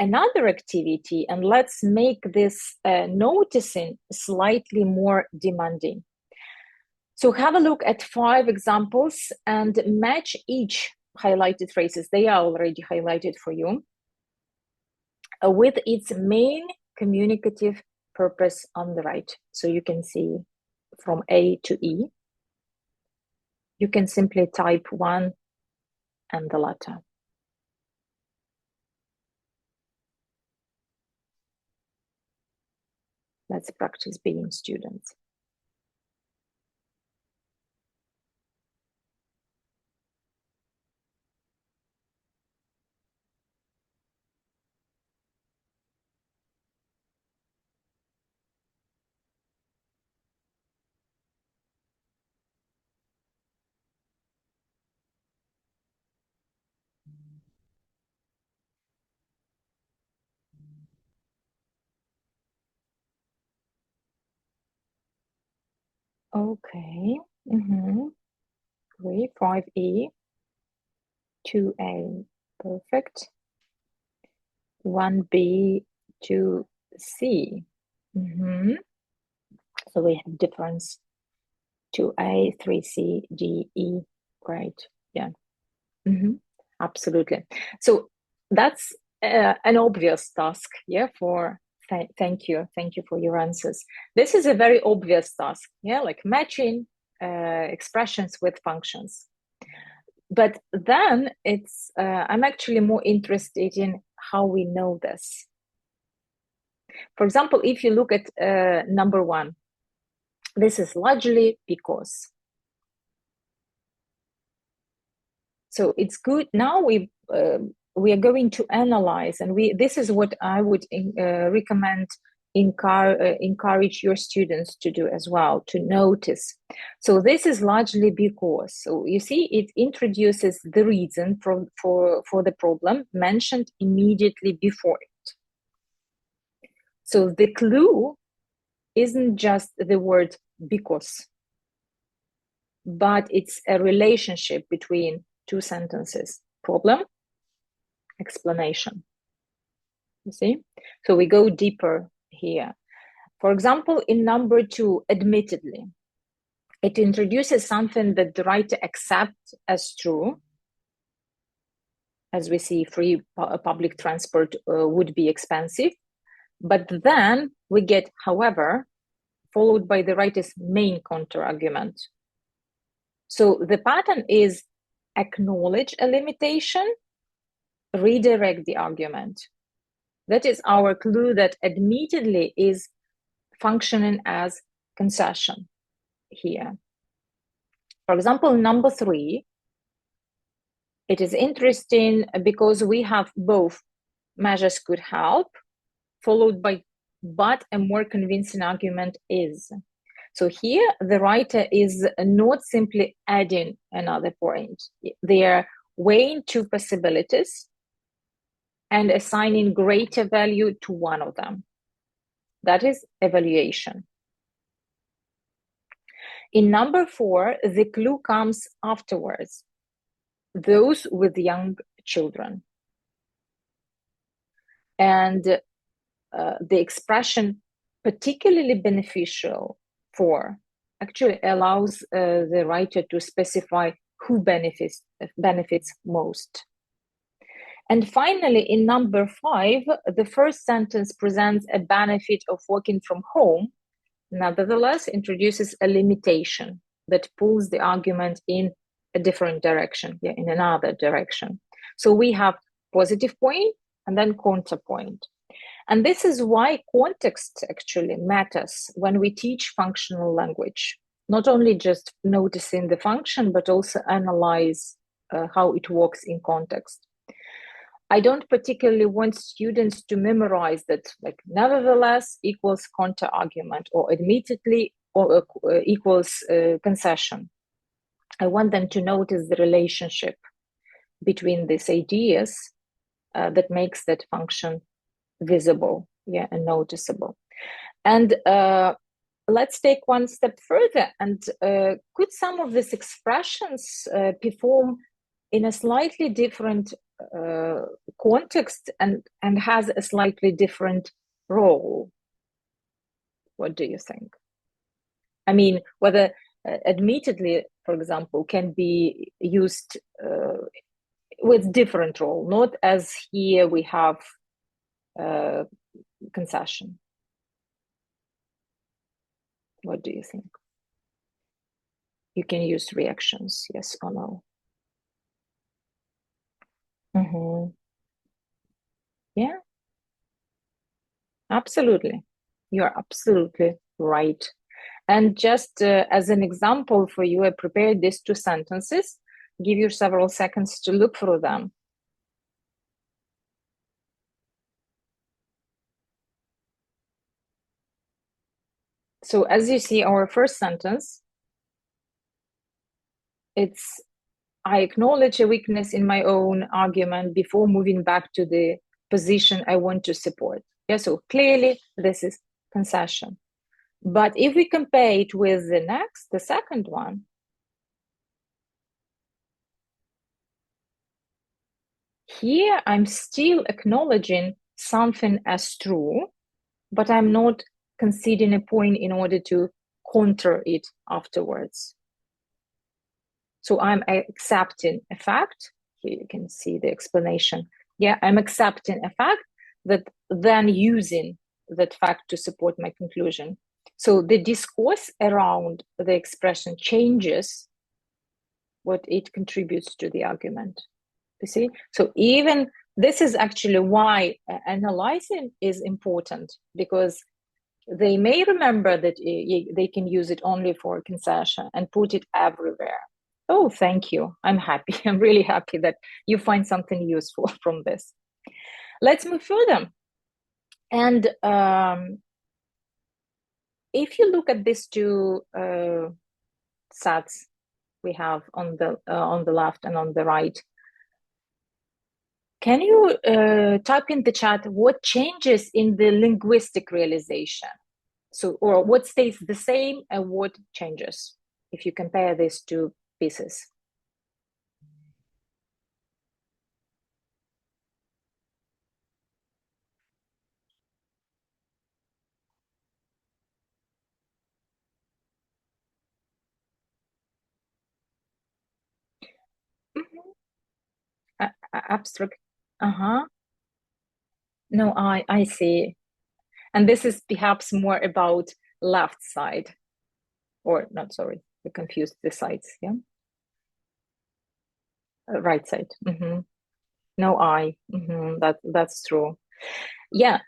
Speaker 6: another activity, and let's make this noticing slightly more demanding. So have a look at 5 examples and match each highlighted phrases, they are already highlighted for you, with its main communicative purpose on the right. So you can see from A to E. You can simply type one and the letter. Let's practice being students. Okay. Great. 5E, 2A, perfect. 1B, 2C. So we have difference 2A, 3C, D, E. Great. Yeah. Absolutely. So that's an obvious task. Yeah. For thank you for your answers. This is a very obvious task. Yeah, like matching expressions with functions. But then I'm actually more interested in how we know this. For example, if you look at number 1, this is largely because. So it's good. Now we are going to analyze, and this is what I would recommend, encourage your students to do as well, to notice. So this is largely because. So you see, it introduces the reason for the problem mentioned immediately before it. So the clue isn't just the word because, but it's a relationship between 2 sentences: problem, explanation. You see? So we go deeper here. For example, in number 2, admittedly, it introduces something that the writer accepts as true. As we see, free public transport would be expensive. But then we get, however, followed by the writer's main counter-argument. So the pattern is acknowledge a limitation, redirect the argument. That is our clue that admittedly is functioning as concession here. For example, number 3, it is interesting because we have both measures could help, followed by but a more convincing argument is. So here the writer is not simply adding another point. They are weighing 2 possibilities and assigning greater value to one of them. That is evaluation. In number 4, the clue comes afterwards. Those with young children. And the expression particularly beneficial for actually allows the writer to specify who benefits most. And finally, in number 5, the first sentence presents a benefit of working from home, nevertheless introduces a limitation that pulls the argument in a different direction, in another direction. So we have positive point and then counterpoint. And this is why context actually matters when we teach functional language. Not only just noticing the function, but also analyze how it works in context. I don't particularly want students to memorize that, like, nevertheless equals counter-argument, or admittedly or equals concession. I want them to notice the relationship between these ideas that makes that function visible, and noticeable. And let's take one step further. And could some of these expressions perform in a slightly different context and has a slightly different role? What do you think? I mean, whether admittedly, for example, can be used with different role, not as here we have concession. What do you think? You can use reactions, yes or no. Yeah, absolutely. You're absolutely right. And just as an example for you, I prepared these 2 sentences. Give you several seconds to look through them. So as you see, our first sentence, it's, I acknowledge a weakness in my own argument before moving back to the position I want to support. Yeah, so clearly this is concession. But if we compare it with the second one, here I'm still acknowledging something as true, but I'm not conceding a point in order to counter it afterwards. So I'm accepting a fact. Here you can see the explanation. Yeah, I'm accepting a fact, that then using that fact to support my conclusion. So the discourse around the expression changes what it contributes to the argument. You see? So even this is actually why analyzing is important, because they may remember that they can use it only for concession and put it everywhere. Oh, thank you. I'm happy. I'm really happy that you find something useful from this. Let's move further. And if you look at these two sets we have on the left and on the right, can you type in the chat what changes in the linguistic realization? So, or what stays the same and what changes if you compare these two pieces? Abstract. No, I see. And this is perhaps more about left side, or not, sorry, I confused the sides, yeah? Right side. No, that's true. Yeah,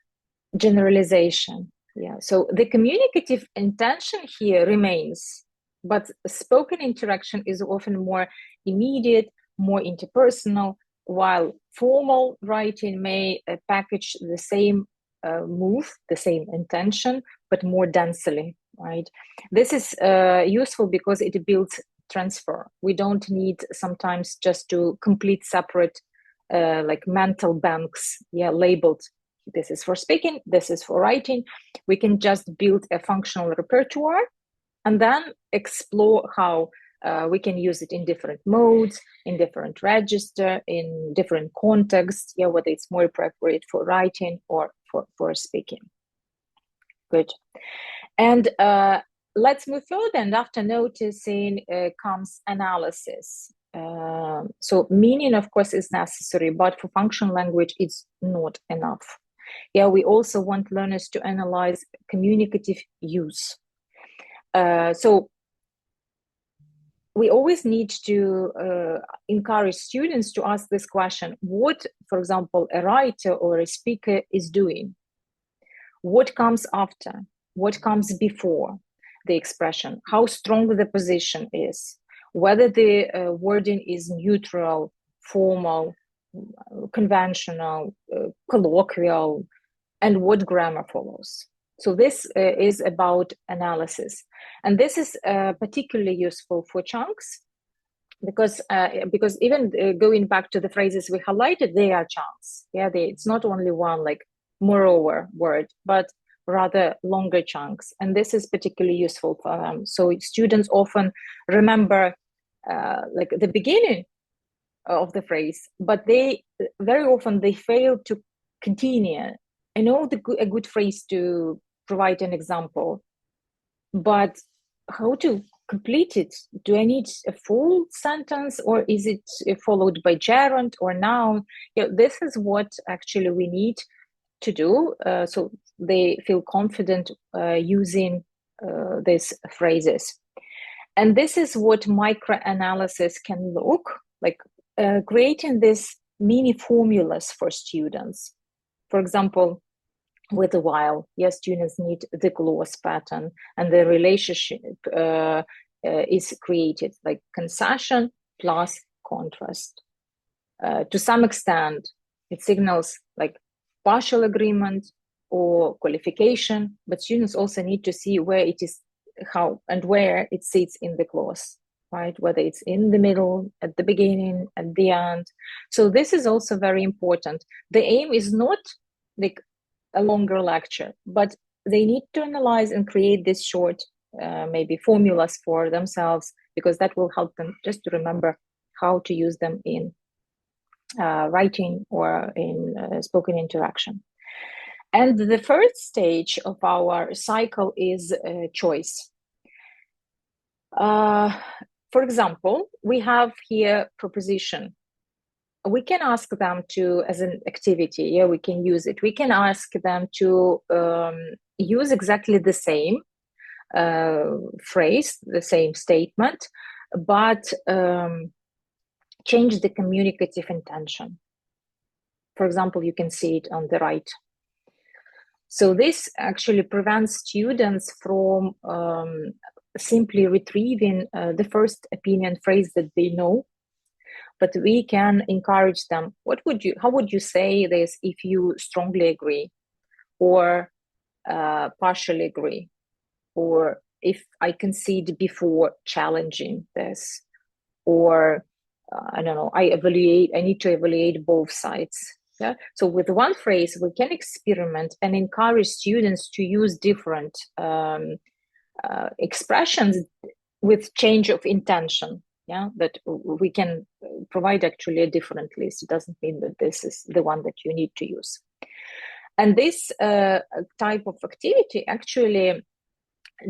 Speaker 6: generalization. Yeah, so the communicative intention here remains, but spoken interaction is often more immediate, more interpersonal, while formal writing may package the same move, the same intention, but more densely, right? This is useful because it builds transfer. We don't need sometimes just to complete separate like mental banks, yeah, labeled. This is for speaking, this is for writing. We can just build a functional repertoire and then explore how we can use it in different modes, in different register, in different contexts, yeah, whether it's more appropriate for writing or for speaking. Good. And let's move further. And after noticing comes analysis. So meaning, of course, is necessary, but for functional language, it's not enough. Yeah, we also want learners to analyze communicative use. So we always need to encourage students to ask this question: what, for example, a writer or a speaker is doing? What comes after? What comes before the expression? How strong the position is? Whether the wording is neutral, formal, conventional, colloquial, and what grammar follows. So this is about analysis. And this is particularly useful for chunks because even going back to the phrases we highlighted, they are chunks. Yeah, it's not only one like moreover word, but rather longer chunks. And this is particularly useful for them. So students often remember like the beginning of the phrase, but they very often they fail to continue. I know a good phrase to provide an example, but how to complete it? Do I need a full sentence, or is it followed by gerund or noun? Yeah, this is what actually we need to do, so they feel confident using these phrases. And this is what micro-analysis can look like, creating these mini formulas for students. For example, with a while, yes, students need the gloss pattern, and the relationship is created like concession plus contrast. To some extent, it signals like partial agreement or qualification, but students also need to see where it is, how and where it sits in the clause, right? Whether it's in the middle, at the beginning, at the end. So this is also very important. The aim is not like a longer lecture, but they need to analyze and create this short, maybe formulas for themselves, because that will help them just to remember how to use them in writing or in spoken interaction. And the first stage of our cycle is choice. For example, we have here proposition. We can ask them to, as an activity, yeah, we can use it. We can ask them to use exactly the same phrase, the same statement, but change the communicative intention. For example, you can see it on the right. So this actually prevents students from simply retrieving the first opinion phrase that they know, but we can encourage them. How would you say this if you strongly agree, or partially agree, or if I concede before challenging this, or I don't know, I need to evaluate both sides. Yeah. So with one phrase, we can experiment and encourage students to use different expressions with change of intention. Yeah, that we can provide actually a different list. It doesn't mean that this is the one that you need to use. And this type of activity actually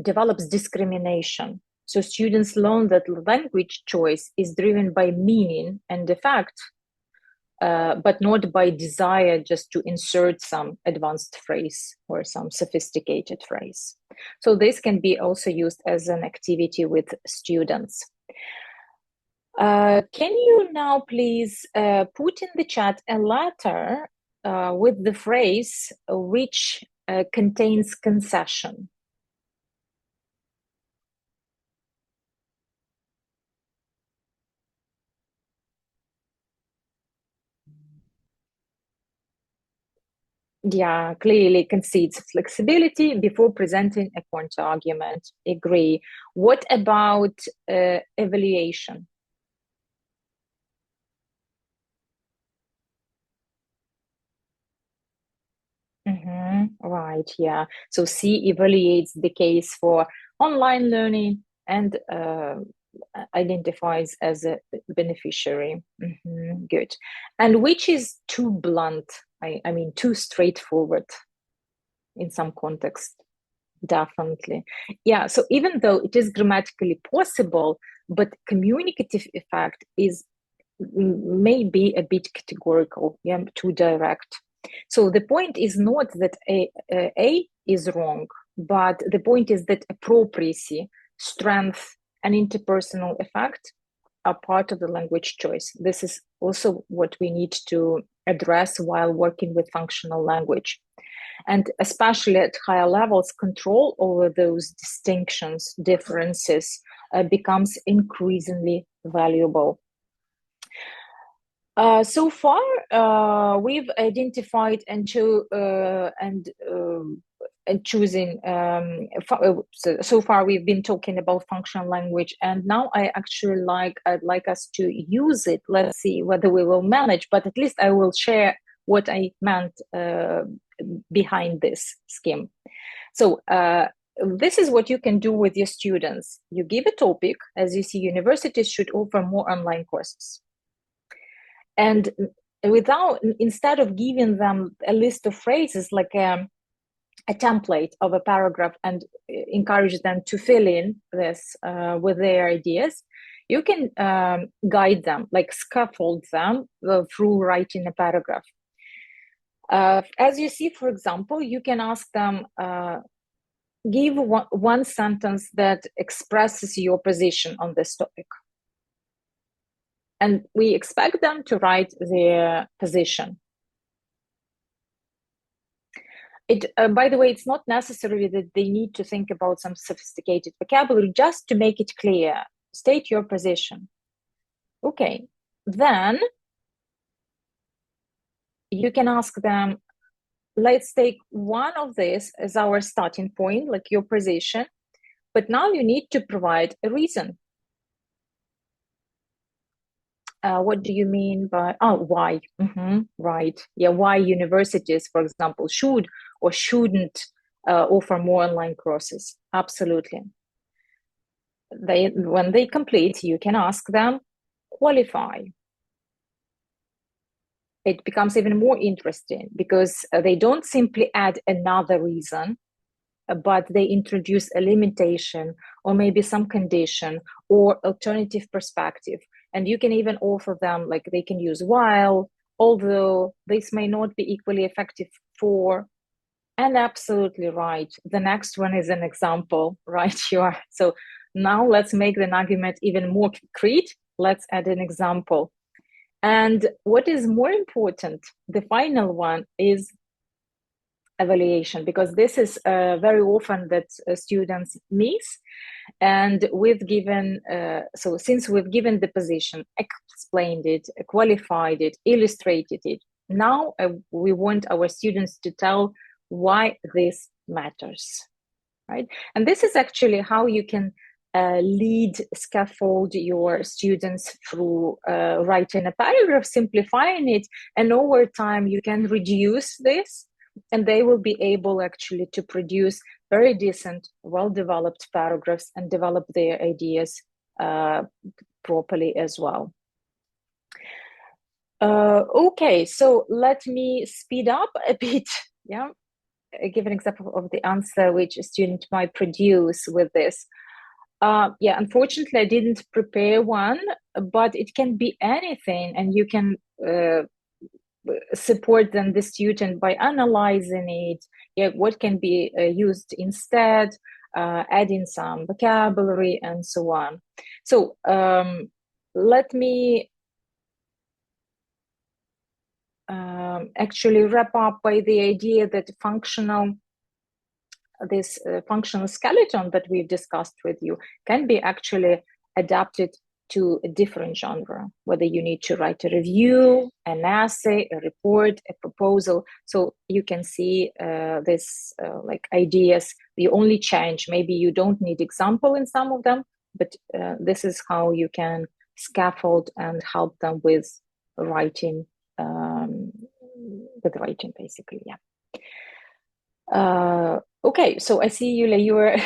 Speaker 6: develops discrimination. So students learn that language choice is driven by meaning and effect, but not by desire just to insert some advanced phrase or some sophisticated phrase. So this can be also used as an activity with students. Can you now please put in the chat a letter with the phrase which contains concession? Yeah, clearly concedes flexibility before presenting a counter argument. Agree. What about evaluation? Right, yeah. So C evaluates the case for online learning and identifies as a beneficiary. Good. And which is too blunt? I mean, too straightforward in some context. Definitely. Yeah, so even though it is grammatically possible, but communicative effect is maybe a bit categorical, yeah, too direct. So the point is not that A is wrong, but the point is that appropriacy, strength, and interpersonal effect are part of the language choice. This is also what we need to address while working with functional language. And especially at higher levels, control over those distinctions, differences, becomes increasingly valuable. So far, we've identified and choosing. So far, we've been talking about functional language, and now I'd like us to use it. Let's see whether we will manage, but at least I will share what I meant behind this scheme. So this is what you can do with your students. You give a topic. As you see, universities should offer more online courses. And instead of giving them a list of phrases like a template of a paragraph and encourage them to fill in this with their ideas, you can guide them, like scaffold them through writing a paragraph. As you see, for example, you can ask them, give one sentence that expresses your position on this topic. And we expect them to write their position. By the way, it's not necessary that they need to think about some sophisticated vocabulary, just to make it clear. State your position. Okay, then you can ask them, let's take one of this as our starting point, like your position, but now you need to provide a reason. What do you mean by, why? Right, yeah, why universities, for example, should or shouldn't offer more online courses? Absolutely. When they complete, you can ask them, qualify. It becomes even more interesting because they don't simply add another reason, but they introduce a limitation or maybe some condition or alternative perspective. And you can even offer them, like they can use while, although this may not be equally effective for, and absolutely right. The next one is an example, right? So Now let's make the argument even more concrete. Let's add an example. And what is more important, the final one, is evaluation, because this is very often that students miss. And we've given, so since we've given the position, explained it, qualified it, illustrated it, now we want our students to tell why this matters, right? And this is actually how you can scaffold your students through writing a paragraph, simplifying it, and over time you can reduce this, and they will be able actually to produce very decent, well-developed paragraphs and develop their ideas properly as well. Okay, so let me speed up a bit. Yeah, give an example of the answer which a student might produce with this. Yeah, unfortunately, I didn't prepare one, but it can be anything, and you can support then the student by analyzing it. Yeah, what can be used instead, adding some vocabulary and so on. So let me actually wrap up by the idea that this functional skeleton that we've discussed with you can be actually adapted to a different genre, whether you need to write a review, an essay, a report, a proposal. So you can see this like ideas, you only change. Maybe you don't need example in some of them, but this is how you can scaffold and help them with writing, basically, yeah. Okay, so I see, Yulia, you were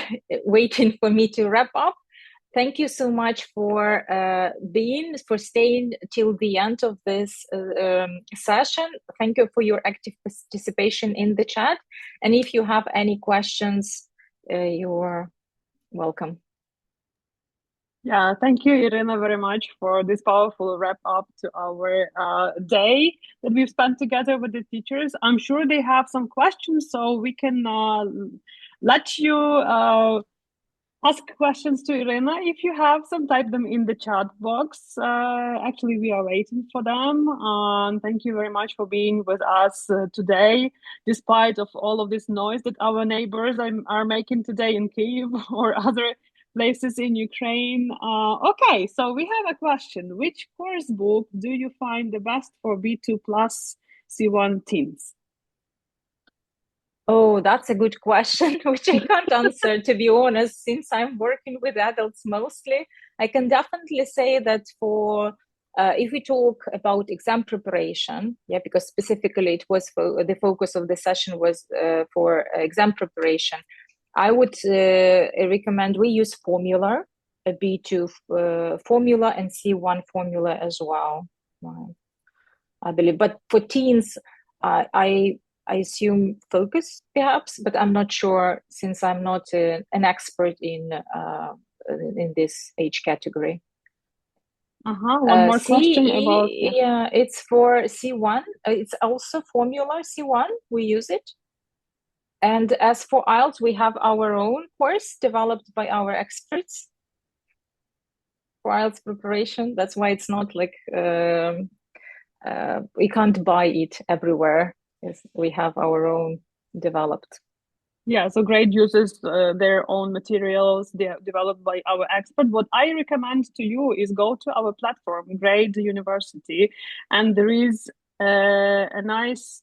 Speaker 6: waiting for me to wrap up. Thank you so much for staying till the end of this session. Thank you for your active participation in the chat. And if you have any questions, you're welcome.
Speaker 1: Yeah, thank you, Irina, very much for this powerful wrap up to our day that we've spent together with the teachers. I'm sure they have some questions, so we can let you ask questions to Irina. If you have some, type them in the chat box. Actually, we are waiting for them. Thank you very much for being with us today, despite of all of this noise that our neighbors are making today in Kyiv or other places in Ukraine. Okay, so we have a question. Which course book do you find the best for B2 plus C1 teens?
Speaker 6: Oh, that's a good question, which I can't answer, to be honest, since I'm working with adults mostly. I can definitely say that for, if we talk about exam preparation, yeah, because specifically it was for the focus of the session was for exam preparation, I would recommend we use formula, a B2 formula and C1 formula as well, I believe. But for teens, I assume focus perhaps, but I'm not sure since I'm not an expert in this age category.
Speaker 1: One more question about...
Speaker 6: Yeah, it's for C1. It's also formula C1. We use it. And as for IELTS, we have our own course developed by our experts for IELTS preparation. That's why it's not like we can't buy it everywhere. We have our own developed.
Speaker 1: Yeah, so grade uses their own materials developed by our expert. What I recommend to you is go to our platform, Grade University, and there is a nice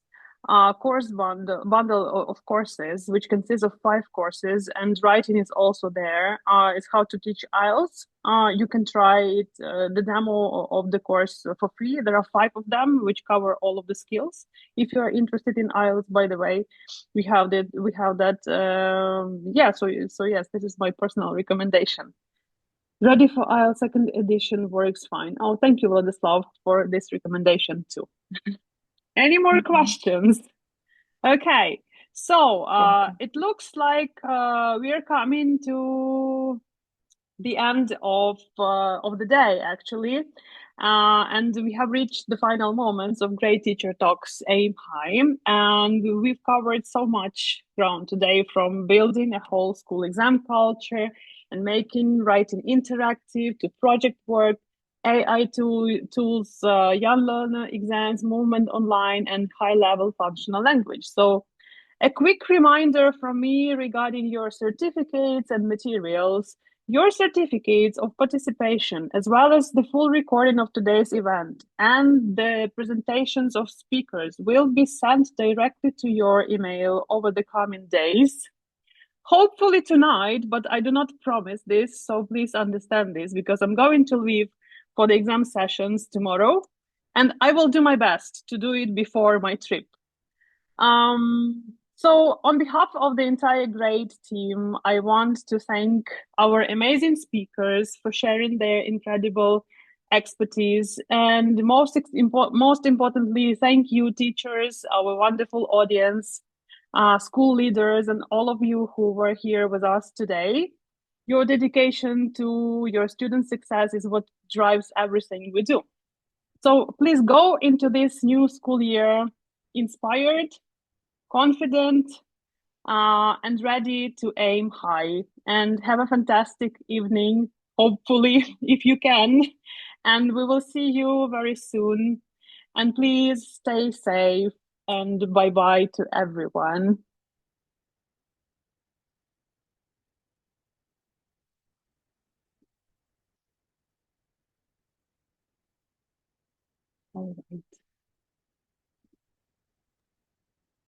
Speaker 1: course bundle of courses, which consists of 5 courses, and writing is also there. It's how to teach IELTS. You can try it, the demo of the course for free. There are 5 of them, which cover all of the skills. If you are interested in IELTS, by the way, we have that. Yeah. So yes, this is my personal recommendation. Ready for IELTS second edition works fine. Oh, thank you, Vladislav, for this recommendation too. Any more questions? Okay, so it looks like we are coming to the end of the day, actually, and we have reached the final moments of Great Teacher Talks Aim High, and we've covered so much ground today, from building a whole school exam culture, and making writing interactive to project work, AI tools, young learner exams, movement online, and high-level functional language. So a quick reminder from me regarding your certificates and materials. Your certificates of participation, as well as the full recording of today's event and the presentations of speakers, will be sent directly to your email over the coming days. Hopefully tonight, but I do not promise this, so please understand this, because I'm going to leave for the exam sessions tomorrow, and I will do my best to do it before my trip. So on behalf of the entire GRADE team, I want to thank our amazing speakers for sharing their incredible expertise. And most importantly, thank you, teachers, our wonderful audience, school leaders, and all of you who were here with us today. Your dedication to your student success is what drives everything we do. So please go into this new school year inspired, confident, and ready to aim high. And have a fantastic evening, hopefully, if you can. And we will see you very soon. And please stay safe, and bye-bye to everyone. All right.